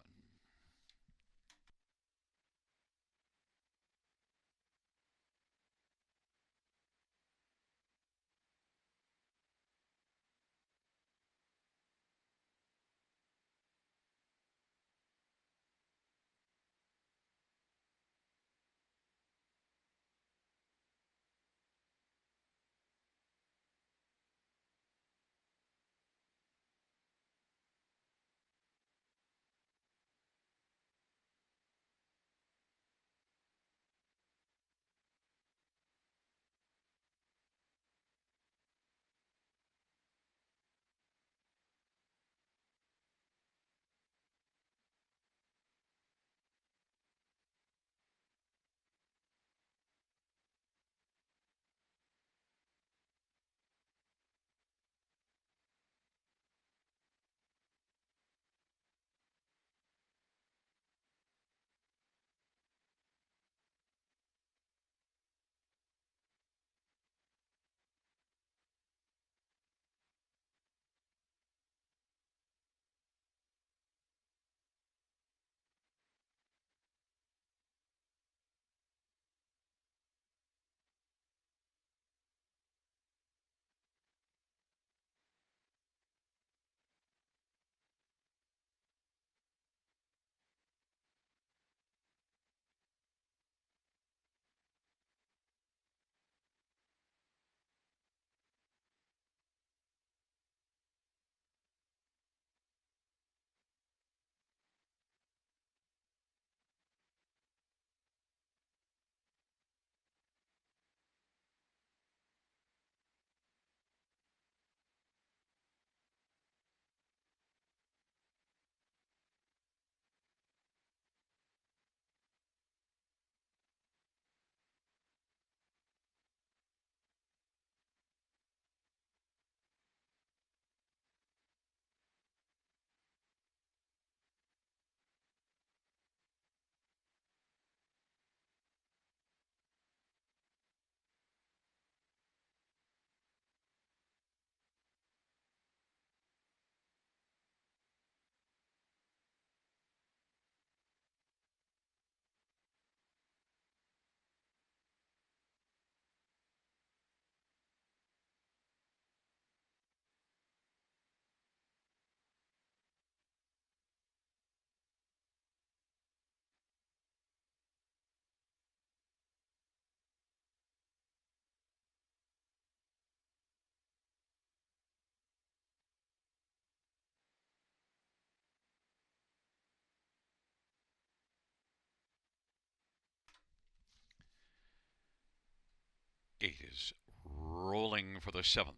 rolling for the seventh.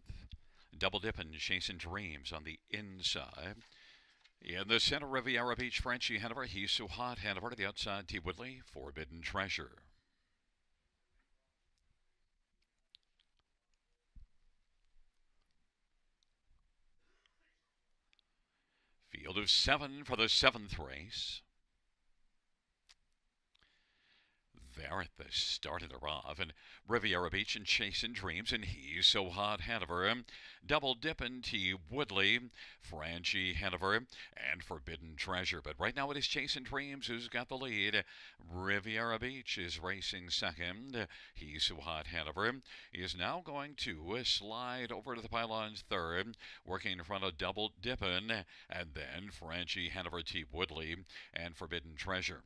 Double dipping, chasing dreams on the inside. In the center, Riviera Beach, Frenchie Hanover. He's so hot. Hanover to the outside, T. Woodley. Forbidden Treasure. Field of 7 for the seventh race. There at the start of the off, and Riviera Beach and Chasing Dreams, and He's So Hot Hanover, Double Dippin' T. Woodley, Franchi Hanover, and Forbidden Treasure. But right now it is Chasing Dreams who's got the lead. Riviera Beach is racing second. He's So Hot Hanover is now going to slide over to the pylons third, working in front of Double Dippin', and then Franchi Hanover, T. Woodley, and Forbidden Treasure.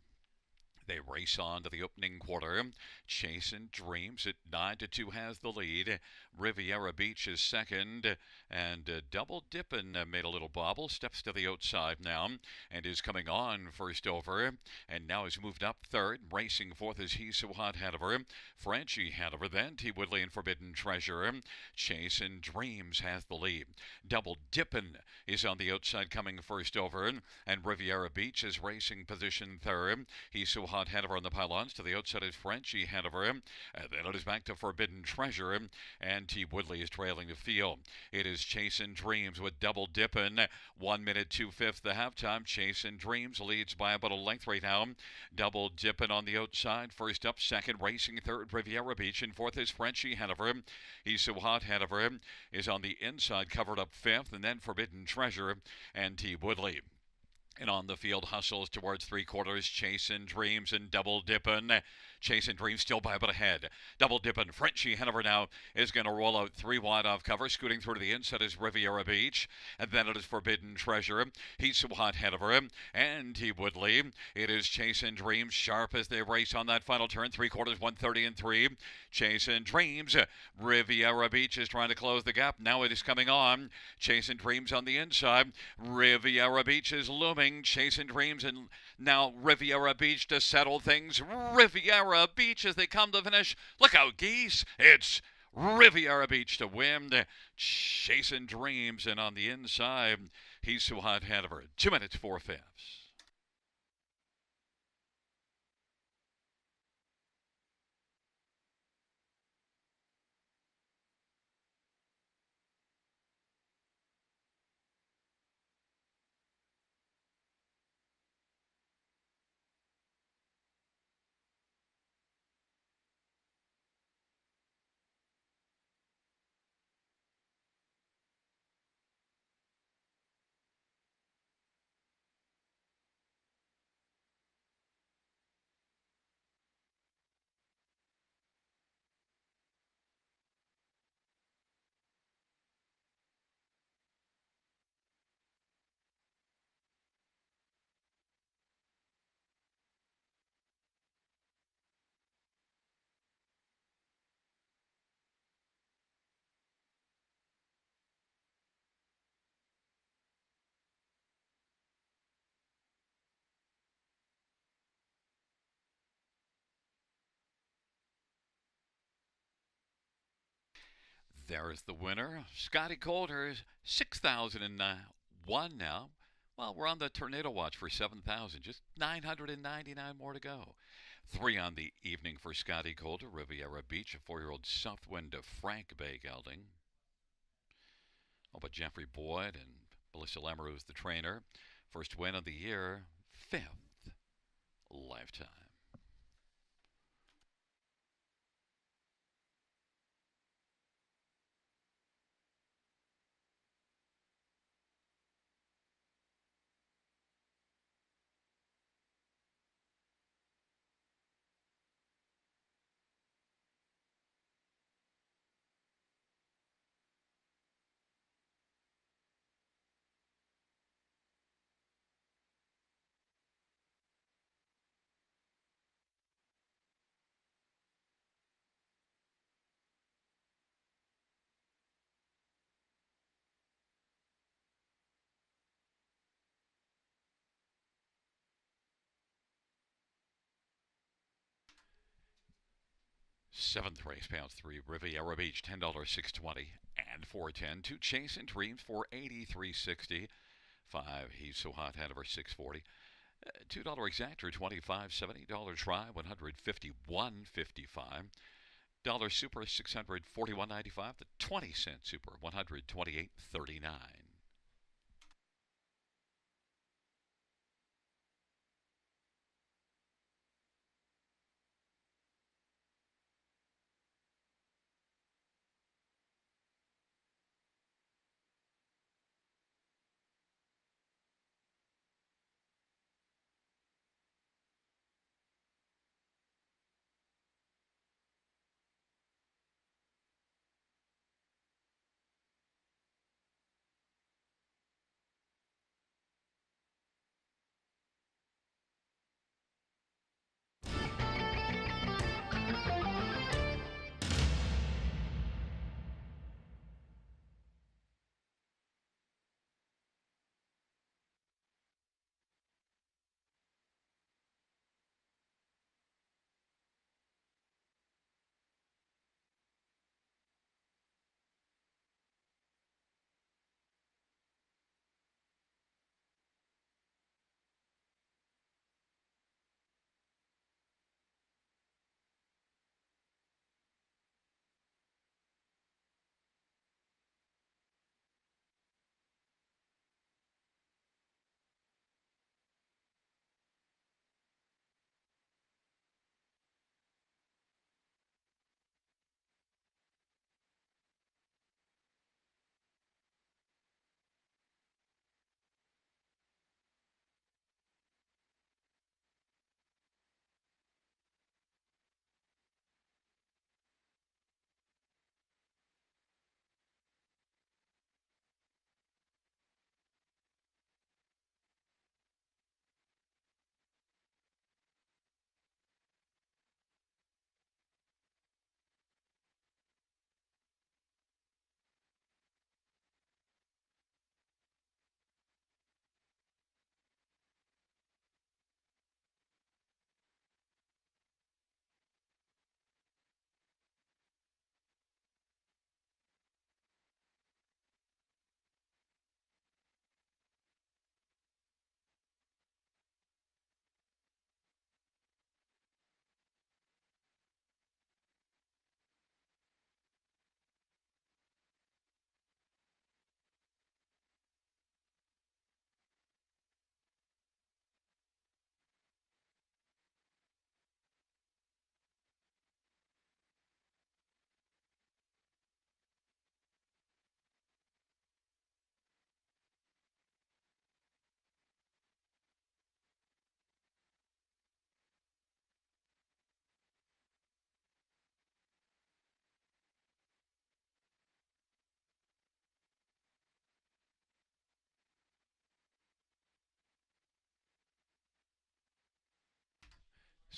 They race on to the opening quarter. Chasing Dreams at 9-2 has the lead. Riviera Beach is second. And Double Dippin' made a little bobble. Steps to the outside now and is coming on first over. And now has moved up third. Racing fourth is He's So Hot Hanover. Franchi Hanover, then T. Woodley and Forbidden Treasure. Chasing Dreams has the lead. Double Dippin' is on the outside coming first over. And Riviera Beach is racing position third. He's So Hot Hanover on the pylons. To the outside is Franchi Hanover. And then it is back to Forbidden Treasure. And T. Woodley is trailing the field. It is Chasing Dreams with Double Dippin'. 1 minute 2/5 the halftime. Chasing Dreams leads by about a length right now. Double Dippin' on the outside. First up, second, racing third, Riviera Beach. And fourth is Franchi Hanover. He's So Hot Hanover is on the inside, covered up fifth. And then Forbidden Treasure and T. Woodley. And on the field hustles towards three quarters, Chasing Dreams and Double Dippin'. Chasing Dreams still by about a head. Double Dippin'. Franchi Hanover now is going to roll out 3 wide off cover. Scooting through to the inside is Riviera Beach. And then it is Forbidden Treasure. He's So Hot Hanover and T. Woodley. It is Chasing Dreams sharp as they race on that final turn. 3 quarters, 130 and 3. Chasing Dreams. Riviera Beach is trying to close the gap. Now it is coming on. Chasing Dreams on the inside. Riviera Beach is looming. Chasing Dreams and now Riviera Beach to settle things. Riviera Beach as they come to finish. Look out, geese. It's Riviera Beach to win. Chasing Dreams, and on the inside, He's So Hot Hanover. 2 minutes 4/5. There is the winner, Scotty Coulter, 6,001 now. Well, we're on the tornado watch for 7,000, just 999 more to go. 3 on the evening for Scotty Coulter, Riviera Beach, a 4-year-old Southwind of Frank Bay gelding. Oh, but Jeffrey Boyd and Melissa Lamoureux is the trainer. First win of the year, 5th lifetime. Seventh race, pounds 3, Riviera Beach, $10, 620 and 410. 2, Chase and Dreams for $83.60. 5, He's So Hot, Hanover, 640. $2 exactor, 25.70. Dollar try, 151.55. Dollar super, 641.95. The 20-cent super, 128.39.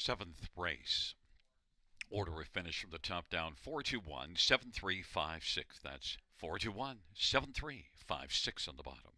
Seventh race. Order of finish from the top down, 421 7356. That's 421 7356 on the bottom.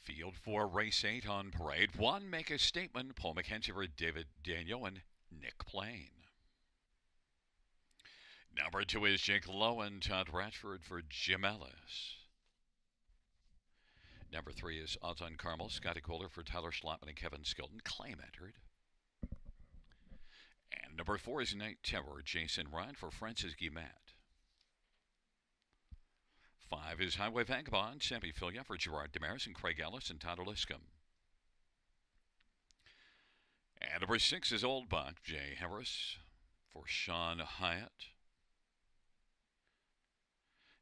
Field 4, race 8 on parade 1. Make a statement. Paul McKenzie for David Daniel and Nick Plain. Number 2 is Jake Lowen, Todd Ratchford for Jim Ellis. Number 3 is Odds on Carmel, Scotty Kohler for Tyler Schlotman and Kevin Skilton. Claim entered. And number 4 is Night Terror, Jason Ryan for Francis Guimet. 5 is Highway Vagabond, Sammy Filia for Gerard Damaris and Craig Ellis and Todd Liscombe. And number 6 is Old Buck, Jay Harris for Sean Hyatt.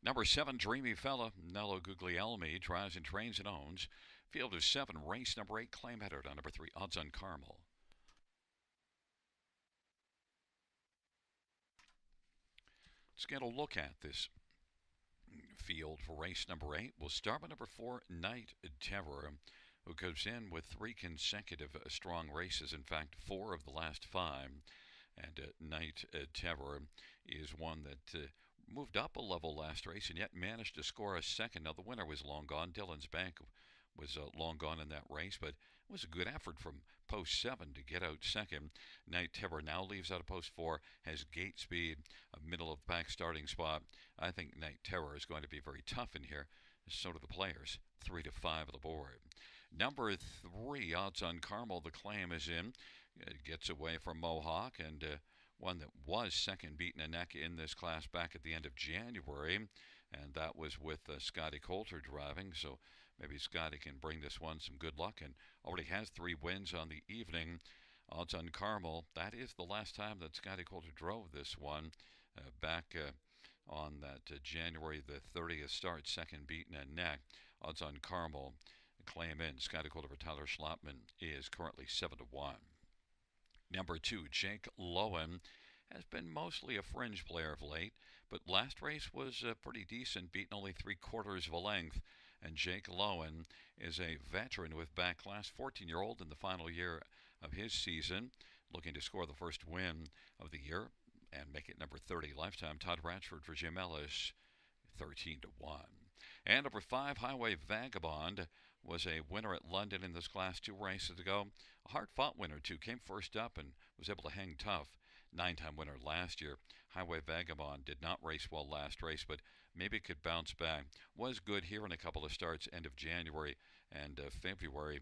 Number 7, Dreamy Fella, Nello Guglielmi, drives and trains and owns. Field of 7, race number 8, claim entered on number 3, Odds on Carmel. Let's get a look at this field for race number 8. We'll start with number 4, Night Terror, who goes in with 3 consecutive strong races. In fact, 4 of the last 5. And Night Terror is one that moved up a level last race and yet managed to score a second. Now, the winner was long gone. Dylan's Bank was long gone in that race, but it was a good effort from post 7 to get out second. Night Terror now leaves out of post 4, has gate speed, a middle of the pack starting spot. I think Night Terror is going to be very tough in here. So do the players. 3 to 5 of the board. Number 3, Odds on Carmel. The claim is in. It gets away from Mohawk, and one that was second beaten a neck in this class back at the end of January, and that was with Scotty Coulter driving. So maybe Scotty can bring this one some good luck, and already has 3 wins on the evening. Odds on Carmel, that is the last time that Scotty Coulter drove this one, back on that January the 30th start, second beaten a neck. Odds on Carmel, claim in. Scotty Coulter for Tyler Schlotman is currently 7 to 1. Number 2, Jake Lowen, has been mostly a fringe player of late, but last race was pretty decent, beaten only 3/4 of a length. And Jake Lowen is a veteran with back class, 14-year-old in the final year of his season, looking to score the first win of the year and make it number 30 lifetime. Todd Ratchford for Jim Ellis, 13 to 1. And number 5, Highway Vagabond, was a winner at London in this class 2 races ago. A hard-fought winner, too. Came first up and was able to hang tough. 9-time winner last year. Highway Vagabond did not race well last race, but maybe could bounce back. Was good here in a couple of starts end of January and February.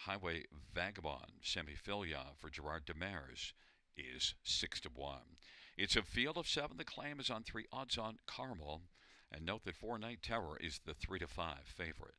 Highway Vagabond, Semifilia for Gerard Demers, is 6 to 1. It's a field of 7. The claim is on 3, Odds on Carmel. And note that 4, Night Terror is the 3 to 5 favorite.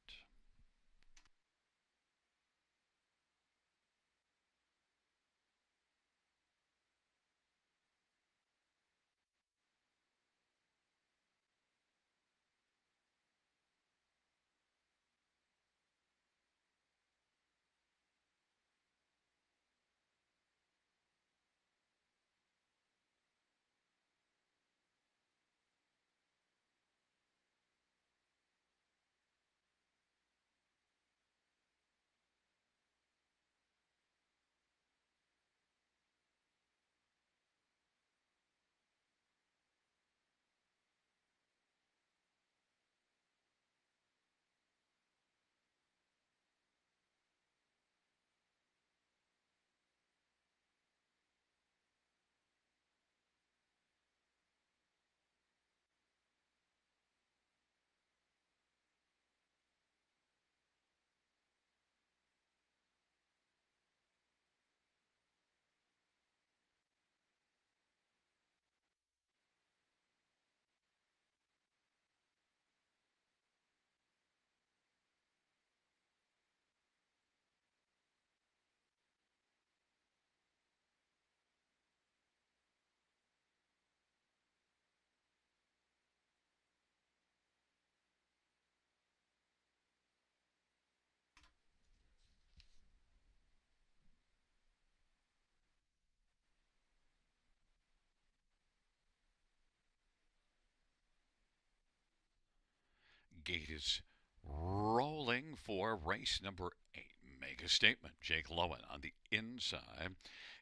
Gate is rolling for race number 8. Make a Statement, Jake Lowen on the inside.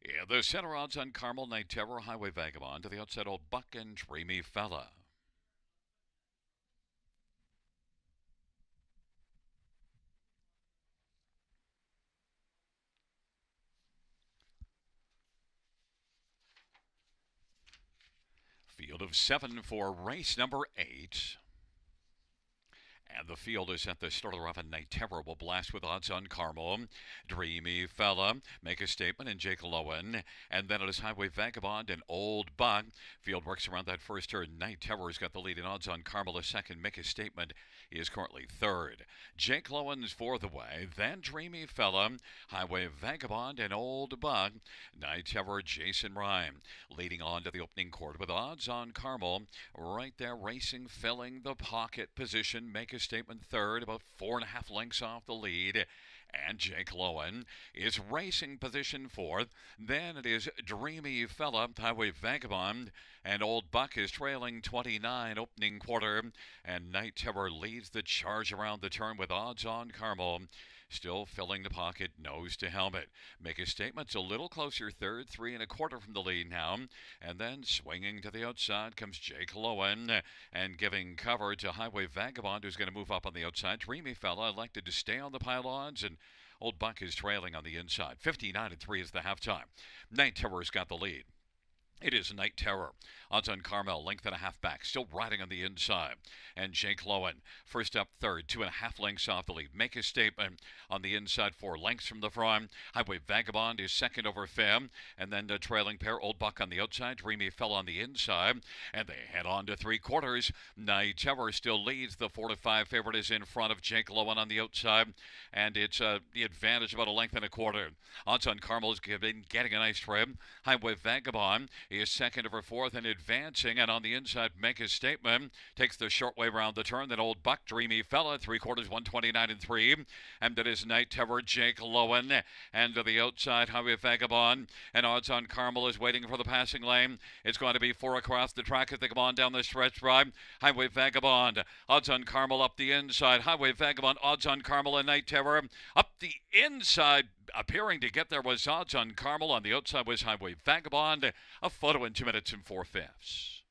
Yeah, the center odds on Carmel, Night Terror, Highway Vagabond. To the outside, Old Buck and Dreamy Fella. Field of 7 for race number 8. And the field is at the starter off a Night Terror will blast with odds on Carmel. Dreamy Fella, Make a Statement, and Jake Lowen. And then it is Highway Vagabond and Old Buck. Field works around that first turn. Night Terror's got the lead in odds on Carmel. A second, Make a Statement is currently third. Jake Lowen's fourth away. Then Dreamy Fella, Highway Vagabond, and Old Buck. Night Terror, Jason Rhyme leading on to the opening quarter with odds on Carmel. Right there, racing, filling the pocket position. Make a Statement third, about 4.5 lengths off the lead. And Jake Lowen is racing position fourth. Then it is Dreamy Fella, Highway Vagabond, and Old Buck is trailing 29 opening quarter. And Night Terror leads the charge around the turn with odds on Carmel. Still filling the pocket, nose to helmet. Make a Statement's a little closer third, 3.25 from the lead now. And then swinging to the outside comes Jake Lowen and giving cover to Highway Vagabond, who's going to move up on the outside. Dreamy Fella elected to stay on the pylons, and Old Buck is trailing on the inside. 59-3 is the halftime. Night Terror's got the lead. It is Night Terror. Odds on Carmel, length and a half back, still riding on the inside. And Jake Lowen, first up third, 2.5 lengths off the lead. Make a Statement on the inside, 4 lengths from the front. Highway Vagabond is second over Fem. And then the trailing pair, Old Buck on the outside, Dreamy Fell on the inside. And they head on to 3/4. Night Terror still leads. The 4-5 favorite is in front of Jake Lowen on the outside. And it's the advantage about 1.25 lengths. Odds on Carmel is getting a nice trim. Highway Vagabond is second over fourth and advancing, and on the inside, Make a Statement takes the short way around the turn. Then Old Buck, Dreamy Fella, 3/4, 129-3, and that is Night Terror, Jake Lowen, and to the outside, Highway Vagabond, and odds on Carmel is waiting for the passing lane. It's going to be 4 across the track as they come on down the stretch drive. Highway Vagabond, odds on Carmel up the inside. Highway Vagabond, odds on Carmel and Night Terror up the inside. Appearing to get there was odds on Carmel. On the outside was Highway Vagabond. A photo in 2 minutes and 4/5.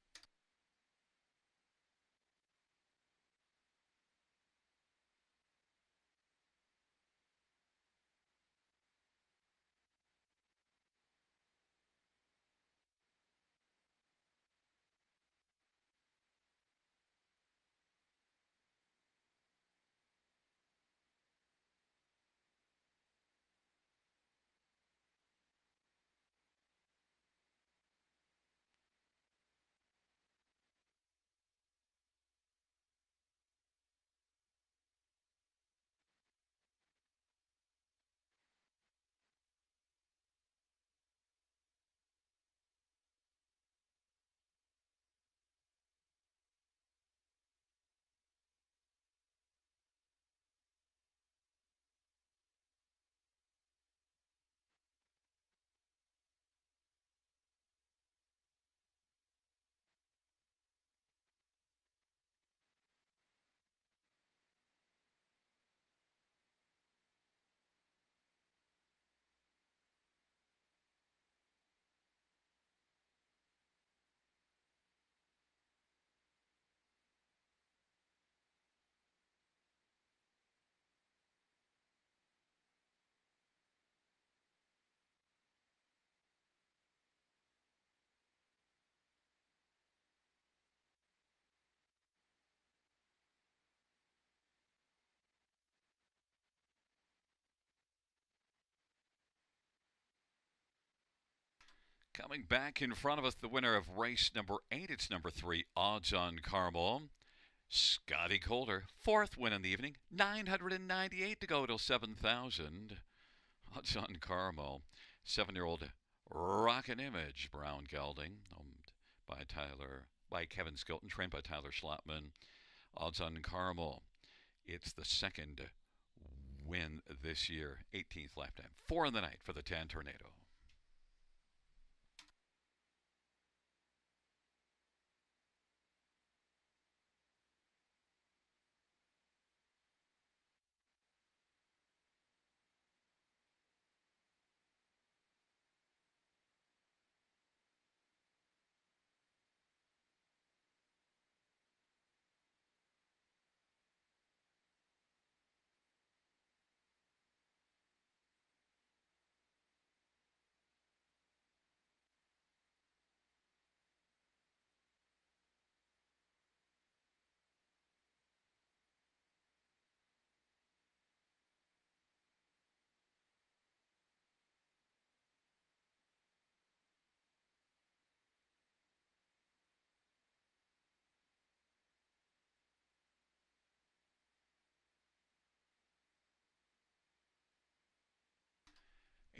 Coming back in front of us, the winner of race number 8. It's number 3, Odds on Carmel. Scotty Calder, 4th win in the evening. 998 to go till 7,000. Odds on Carmel. 7-year-old Rockin' Image, Brown Gelding, owned by Kevin Skilton, trained by Tyler Schlotman. Odds on Carmel. It's the second win this year, 18th lifetime. 4 in the night for the Tan Tornado.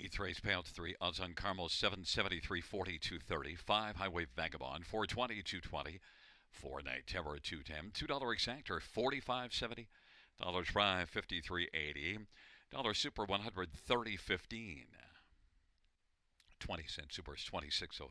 Eighth race payout 3. Odds on Carmel 773 40 230. 5 Highway Vagabond 420 220. 4 Night Terror 210. $2 exactor 45.70. Dollars Drive 53.80. Dollar Super 130.15. 20-cent Supers 26.03.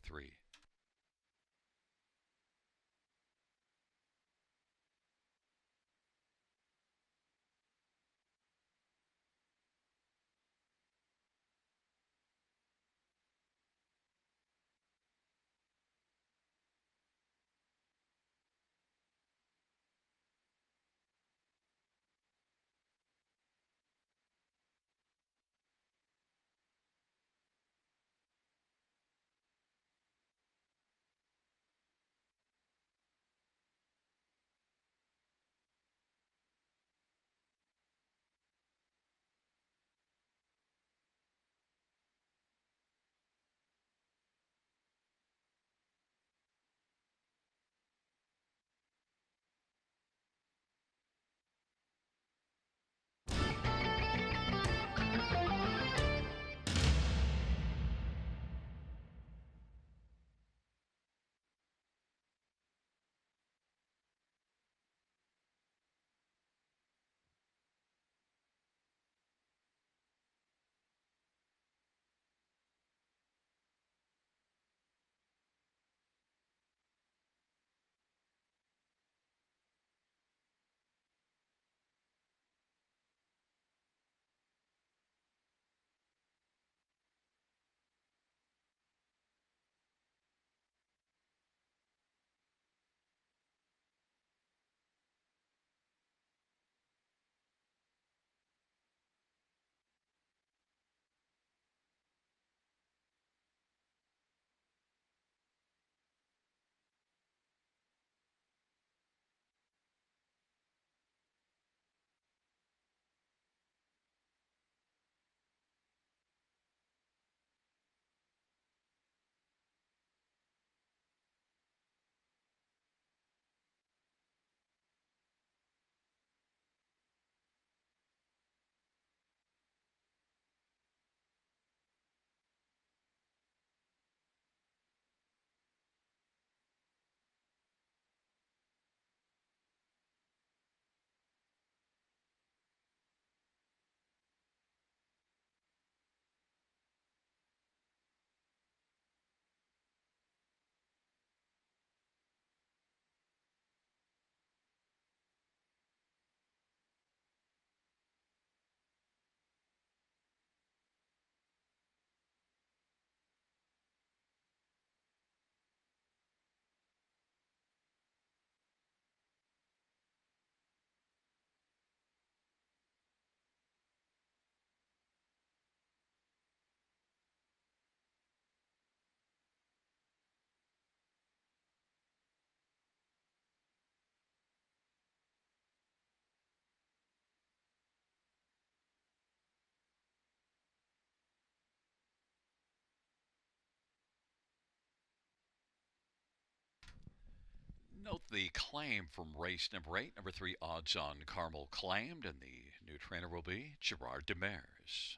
Note the claim from race number 8. Number 3, Odds on Carmel claimed, and the new trainer will be Gerard Demers.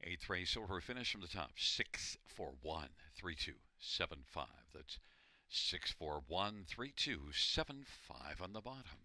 Eighth race order finish from the top. 6413275. That's 6413275 on the bottom.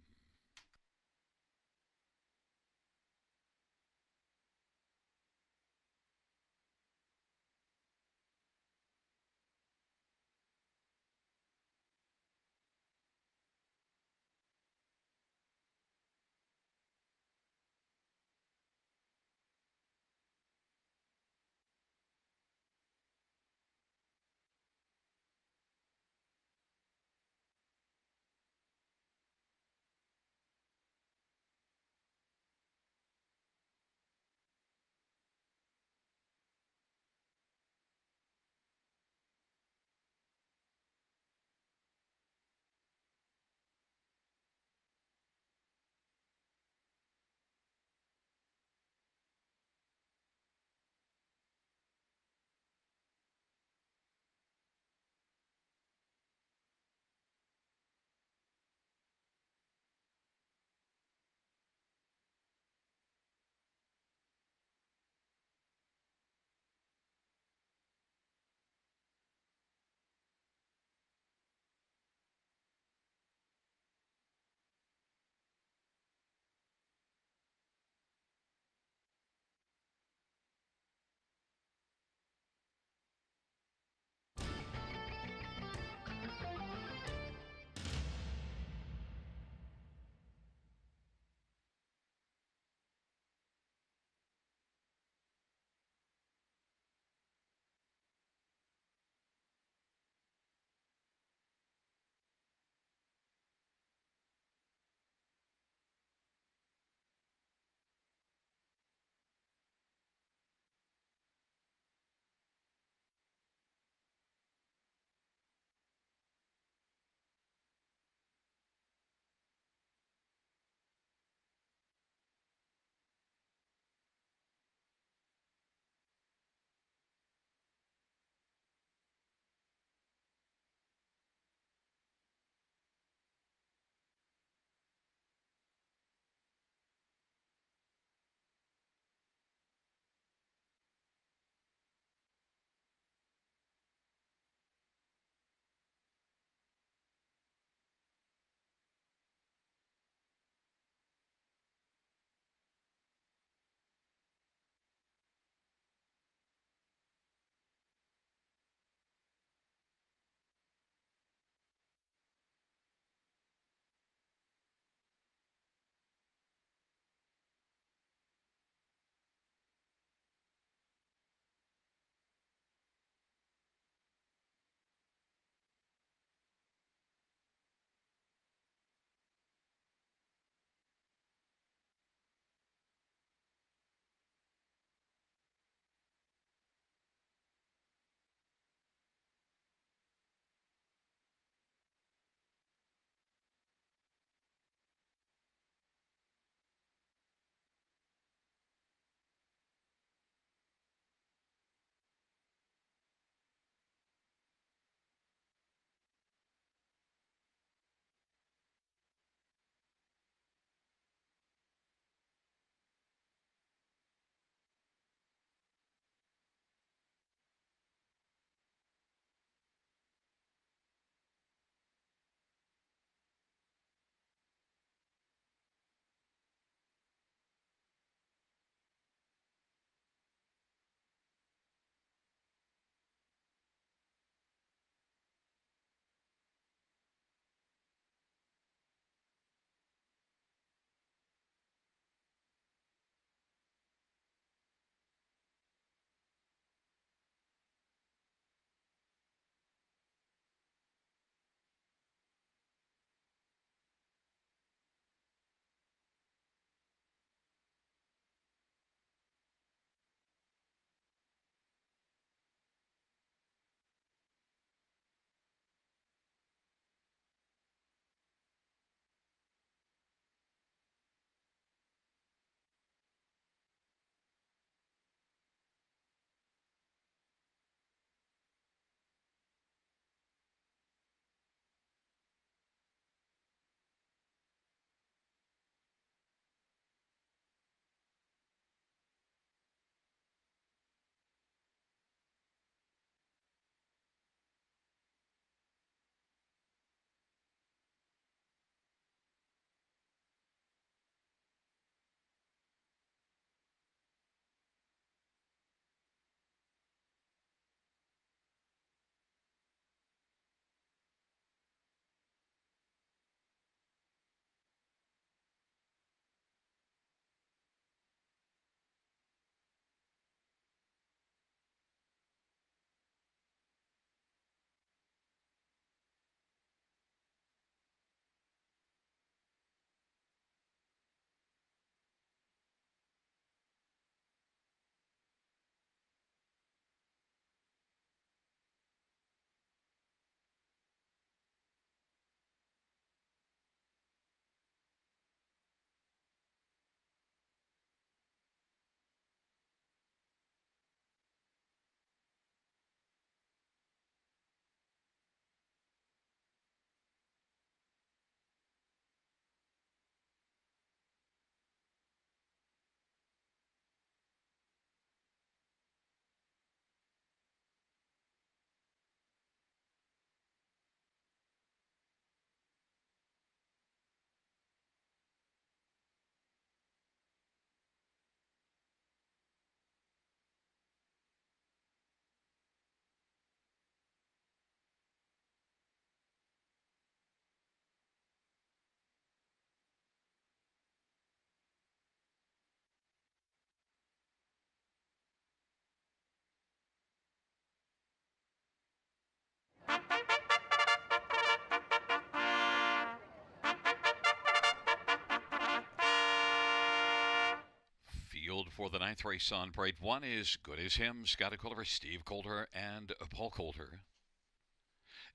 for the ninth race on parade. One is Good As Him, Scotty Coulter, Steve Coulter, and Paul Coulter.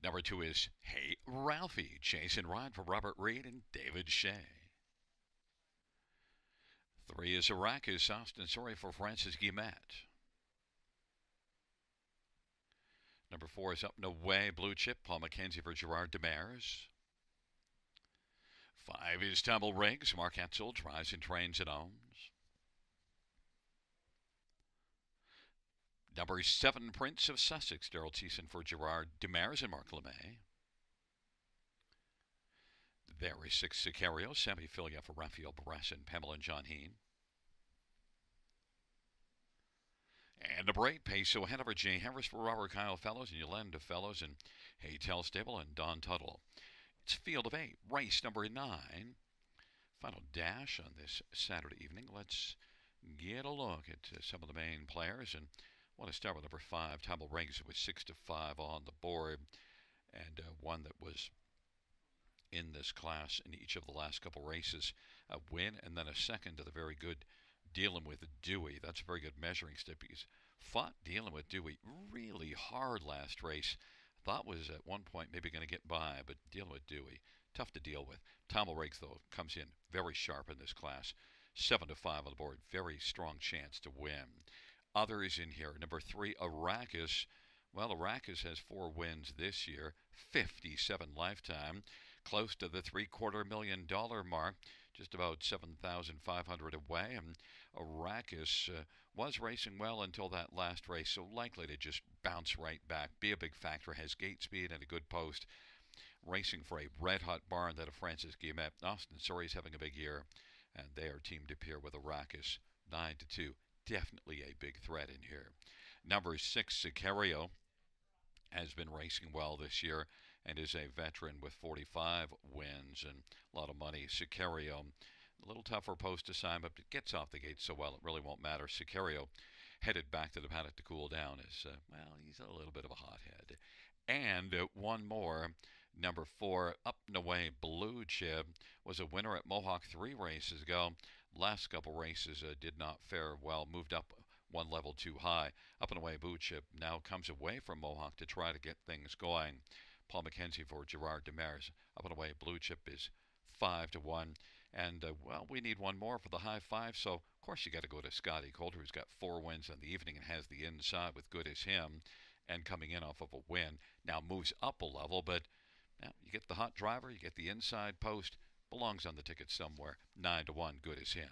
Number 2 is Hey Ralphie, Chase and Ride for Robert Reed and David Shea. 3 is Arrakis, Austin Sorry for Francis Guillemette. Number 4 is Up and Away, Blue Chip, Paul McKenzie for Gerard Demers. 5 is Tumble Rigs, Mark Etzel, Drives and Trains and Owns. Number 7, Prince of Sussex, Daryl Thiessen for Gerard Demers and Mark LeMay. There is 6, Sicario, Sammy Filia for Raphael Barras and Pamela and John Heen. And number 8, Peso Hanover, Jay Harris for Robert Kyle Fellows and Yolanda Fellows and Haytel Stable and Don Tuttle. It's Field of 8, race number 9. Final dash on this Saturday evening. Let's get a look at some of the main players. And I want to start with number 5, Tumble Rigs, with 6-5 on the board. And one that was in this class in each of the last couple races. A win and then a second to the very good Dealing with Dewey. That's a very good measuring stick. He's fought Dealing with Dewey really hard last race. Thought was at one point maybe going to get by, but Dealing with Dewey, tough to deal with. Tumble Rigs, though, comes in very sharp in this class. 7-5 on the board. Very strong chance to win. Others in here. Number 3, Arrakis. Well, Arrakis has 4 wins this year. 57 lifetime. Close to the $750,000 mark. Just about 7,500 away. And Arrakis was racing well until that last race, so likely to just bounce right back. Be a big factor. Has gate speed and a good post. Racing for a red-hot barn that of Francis Guillemette. Austin Surrey's having a big year, and they are teamed up here with Arrakis. 9-2. Definitely a big threat in here. Number 6, Sicario, has been racing well this year and is a veteran with 45 wins and a lot of money. Sicario, a little tougher post assignment, but gets off the gate so well it really won't matter. Sicario headed back to the paddock to cool down is, well, he's a little bit of a hothead. And one more, number 4, Up and Away, Blue Chip, was a winner at Mohawk 3 races ago. Last couple races did not fare well, moved up one level too high. Up and Away, Blue Chip now comes away from Mohawk to try to get things going. Paul McKenzie for Gerard Demers. Up and Away, Blue Chip is 5-1. And, well, we need one more for the high 5, so of course you got to go to Scotty Coulter, who's got 4 wins in the evening and has the inside with Good As Him, and coming in off of a win. Now moves up a level, but you get the hot driver, you get the inside post, belongs on the ticket somewhere. 9-1, Good As Him.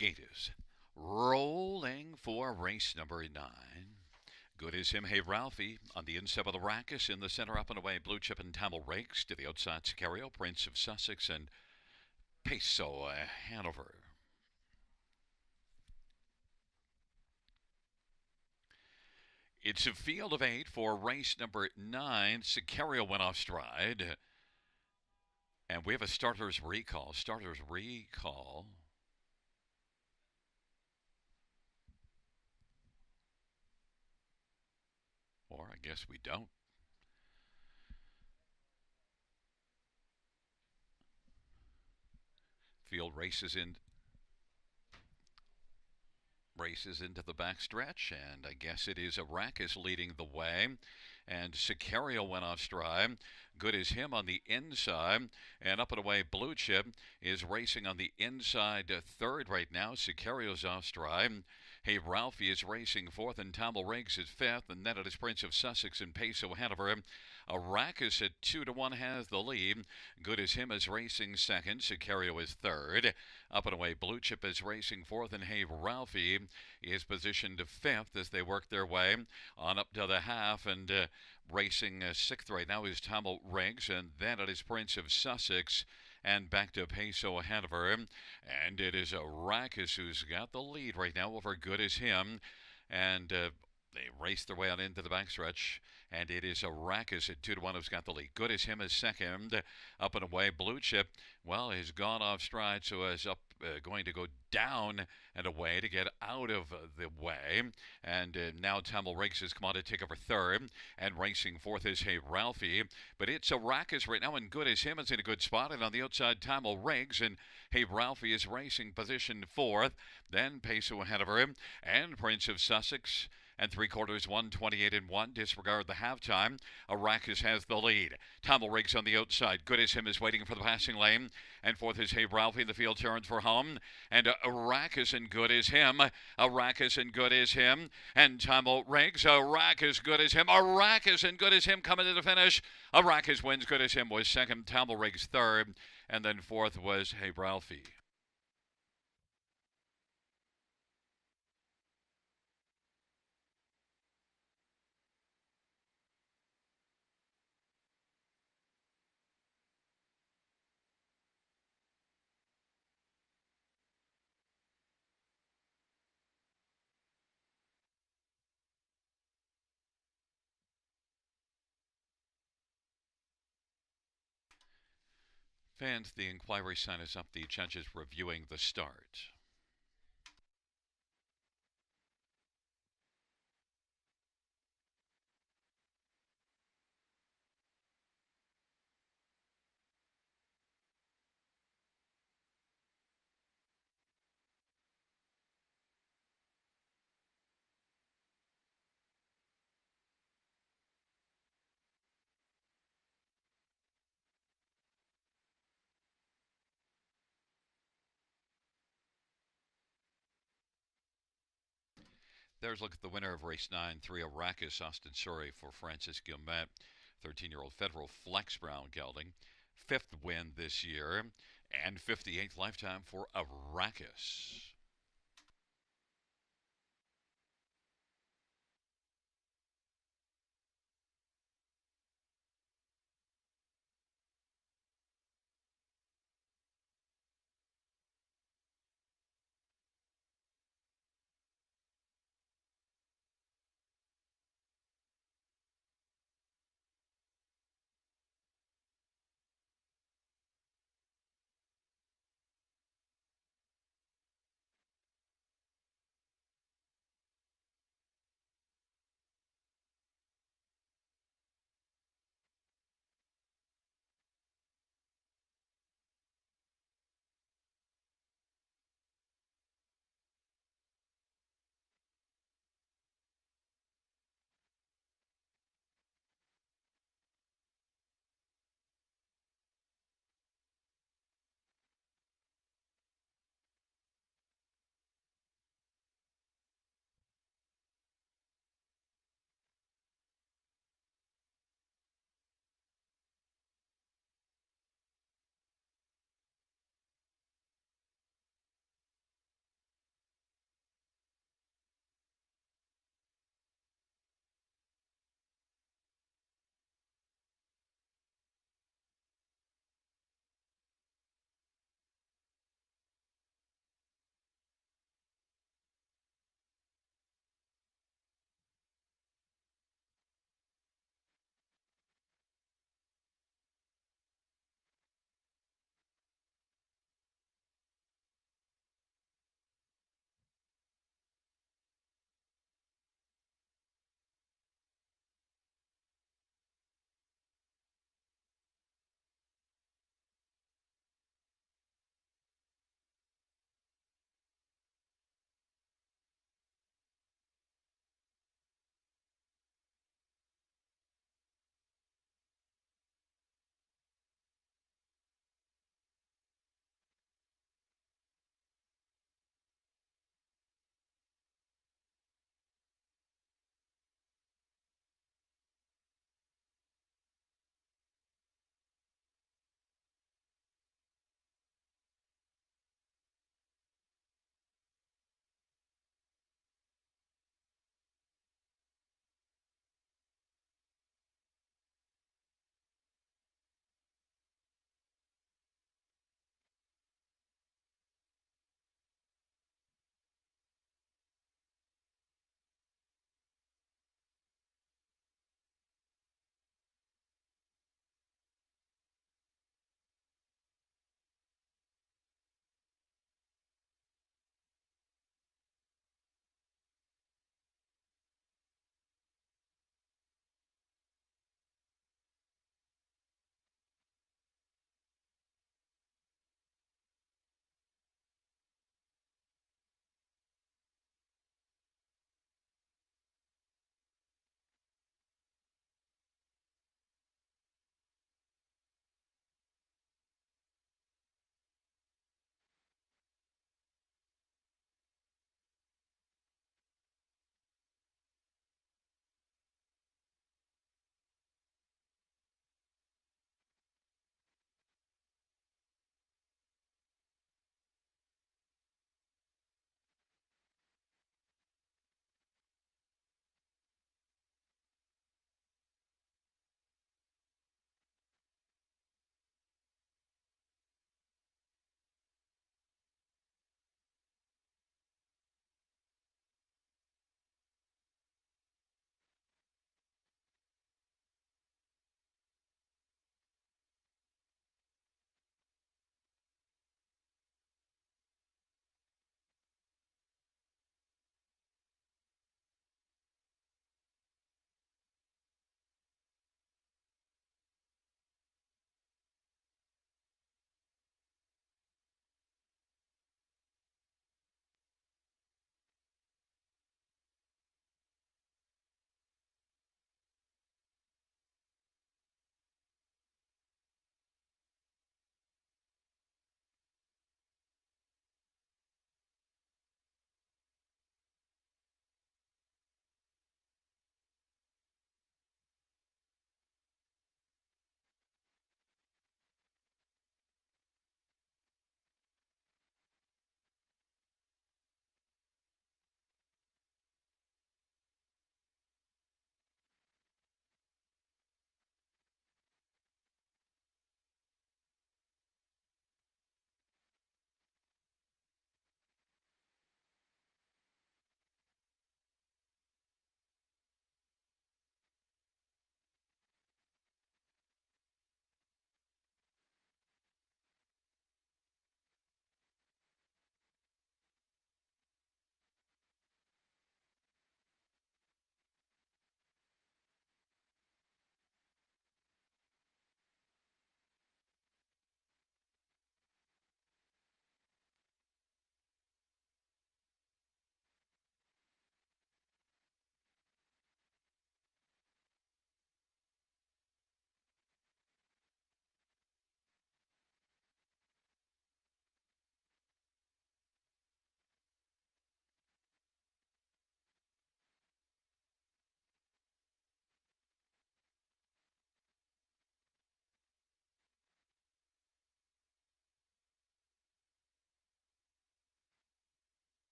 Gate is rolling for race number 9. Good as him, Hey Ralphie, on the inside of the Rackus, in the center, up and away, Blue Chip and Tamil Rakes, to the outside, Sicario, Prince of Sussex, and Peso Hanover. It's a field of 8 for race number 9. Sicario went off stride. And we have a starter's recall. Starter's recall. Or I guess we don't. Field races into the backstretch, and I guess it is Arrakis leading the way. And Sicario went off stride. Good as him on the inside, and up and away Blue Chip is racing on the inside third right now. Sicario's off stride. Hey Ralphie is racing fourth, and Tamil Riggs is fifth, and then it is Prince of Sussex and Peso Hanover. Arrakis at 2-1 has the lead. Good as him is racing second. Sicario is third. Up and away Blue Chip is racing fourth, and Hey Ralphie is positioned fifth as they work their way on up to the half, and racing sixth right now is Tamil Riggs, and then it is Prince of Sussex and back to Peso Hanover, and it is Arrakis who's got the lead right now over Good as him, and they race their way on into the backstretch, and it is Arrakis at 2-1 who's got the lead. Good as him is second. Up and away Blue Chip, well, has gone off stride, so is up going to go down and away to get out of the way. And now Tamil Riggs has come on to take over third, and racing fourth is Hey Ralphie. But it's Arrakis right now, and Good as him is in a good spot, and on the outside Tamil Riggs, and Hey Ralphie is racing position fourth. Then Peso Hanover and Prince of Sussex, and 3/4, 1:28-1. Disregard the halftime. Arrakis has the lead. Tamil Riggs on the outside. Good as him is waiting for the passing lane. And fourth is Hey Ralphie. The field turns for home. And Arrakis and Good as him. Arrakis and Good as him. And Tamil Riggs. Arrakis, Good as him. Arrakis and Good as him coming to the finish. Arrakis wins. Good as him was second. Tamil Riggs third. And then fourth was Hey Ralphie. Fans, the inquiry sign is up. The judges reviewing the start. There's a look at the winner of race 9, 3 Arrakis, Austin Surrey for Francis Guillemette, 13-year-old Federal Flex Brown gelding. Fifth win this year, and 58th lifetime for Arrakis.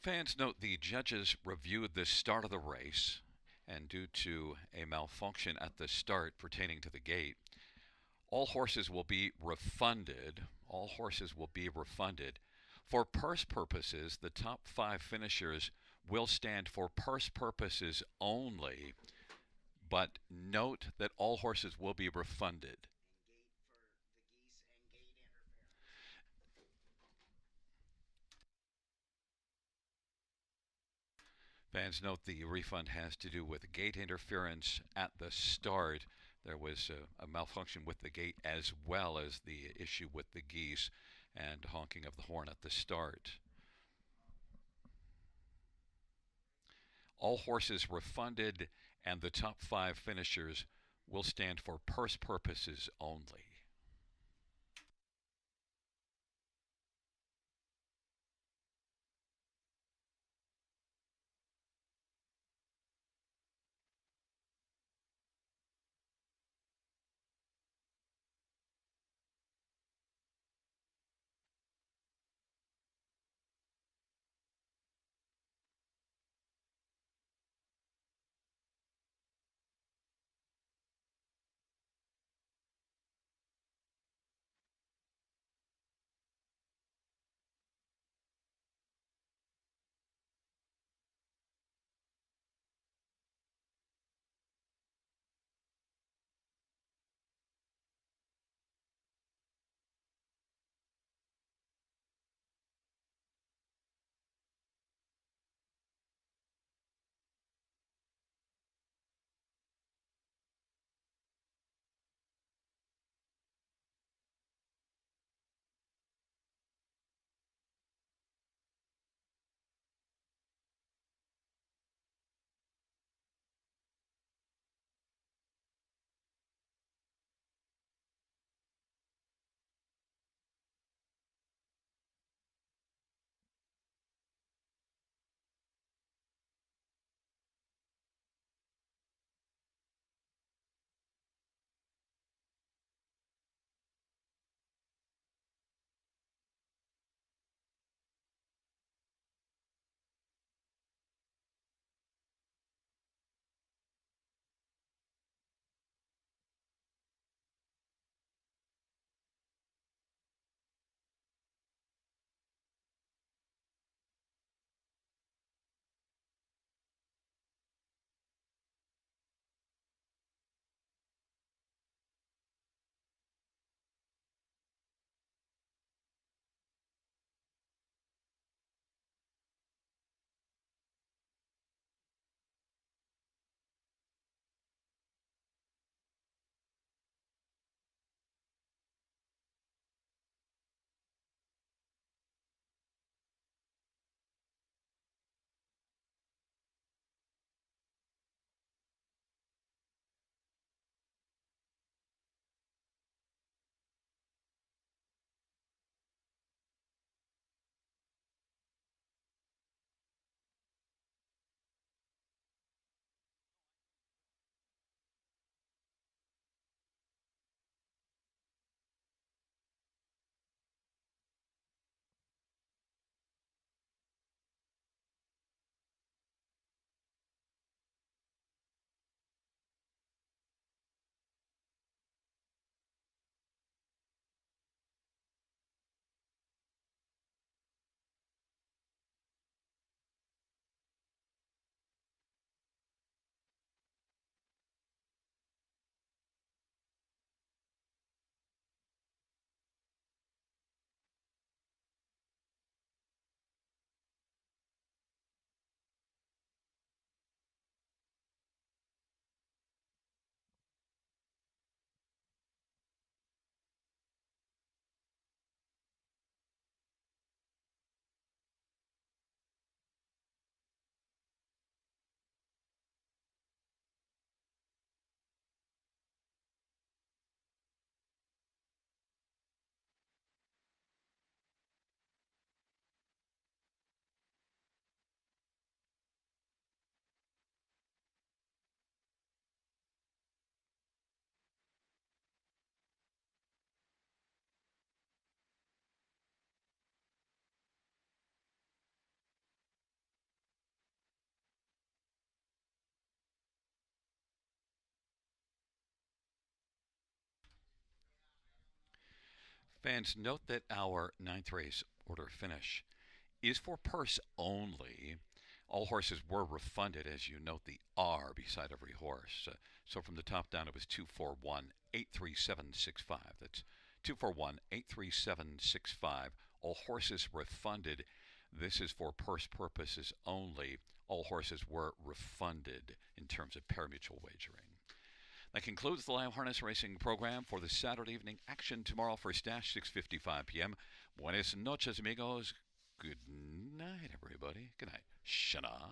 Fans note the judges reviewed the start of the race, and due to a malfunction at the start pertaining to the gate, all horses will be refunded. All horses will be refunded. For purse purposes, the top 5 finishers will stand for purse purposes only, but note that all horses will be refunded. Fans note the refund has to do with gate interference at the start. There was a malfunction with the gate as well as the issue with the geese and honking of the horn at the start. All horses refunded, and the top 5 finishers will stand for purse purposes only. Fans, note that our ninth race order finish is for purse only. All horses were refunded, as you note the R beside every horse. So from the top down, it was 241 83765. That's 241 83765. All horses refunded. This is for purse purposes only. All horses were refunded in terms of parimutuel wagering. That concludes the live harness racing program for the Saturday evening action tomorrow. First dash, 6:55 p.m. Buenas noches, amigos. Good night, everybody. Good night. Shana.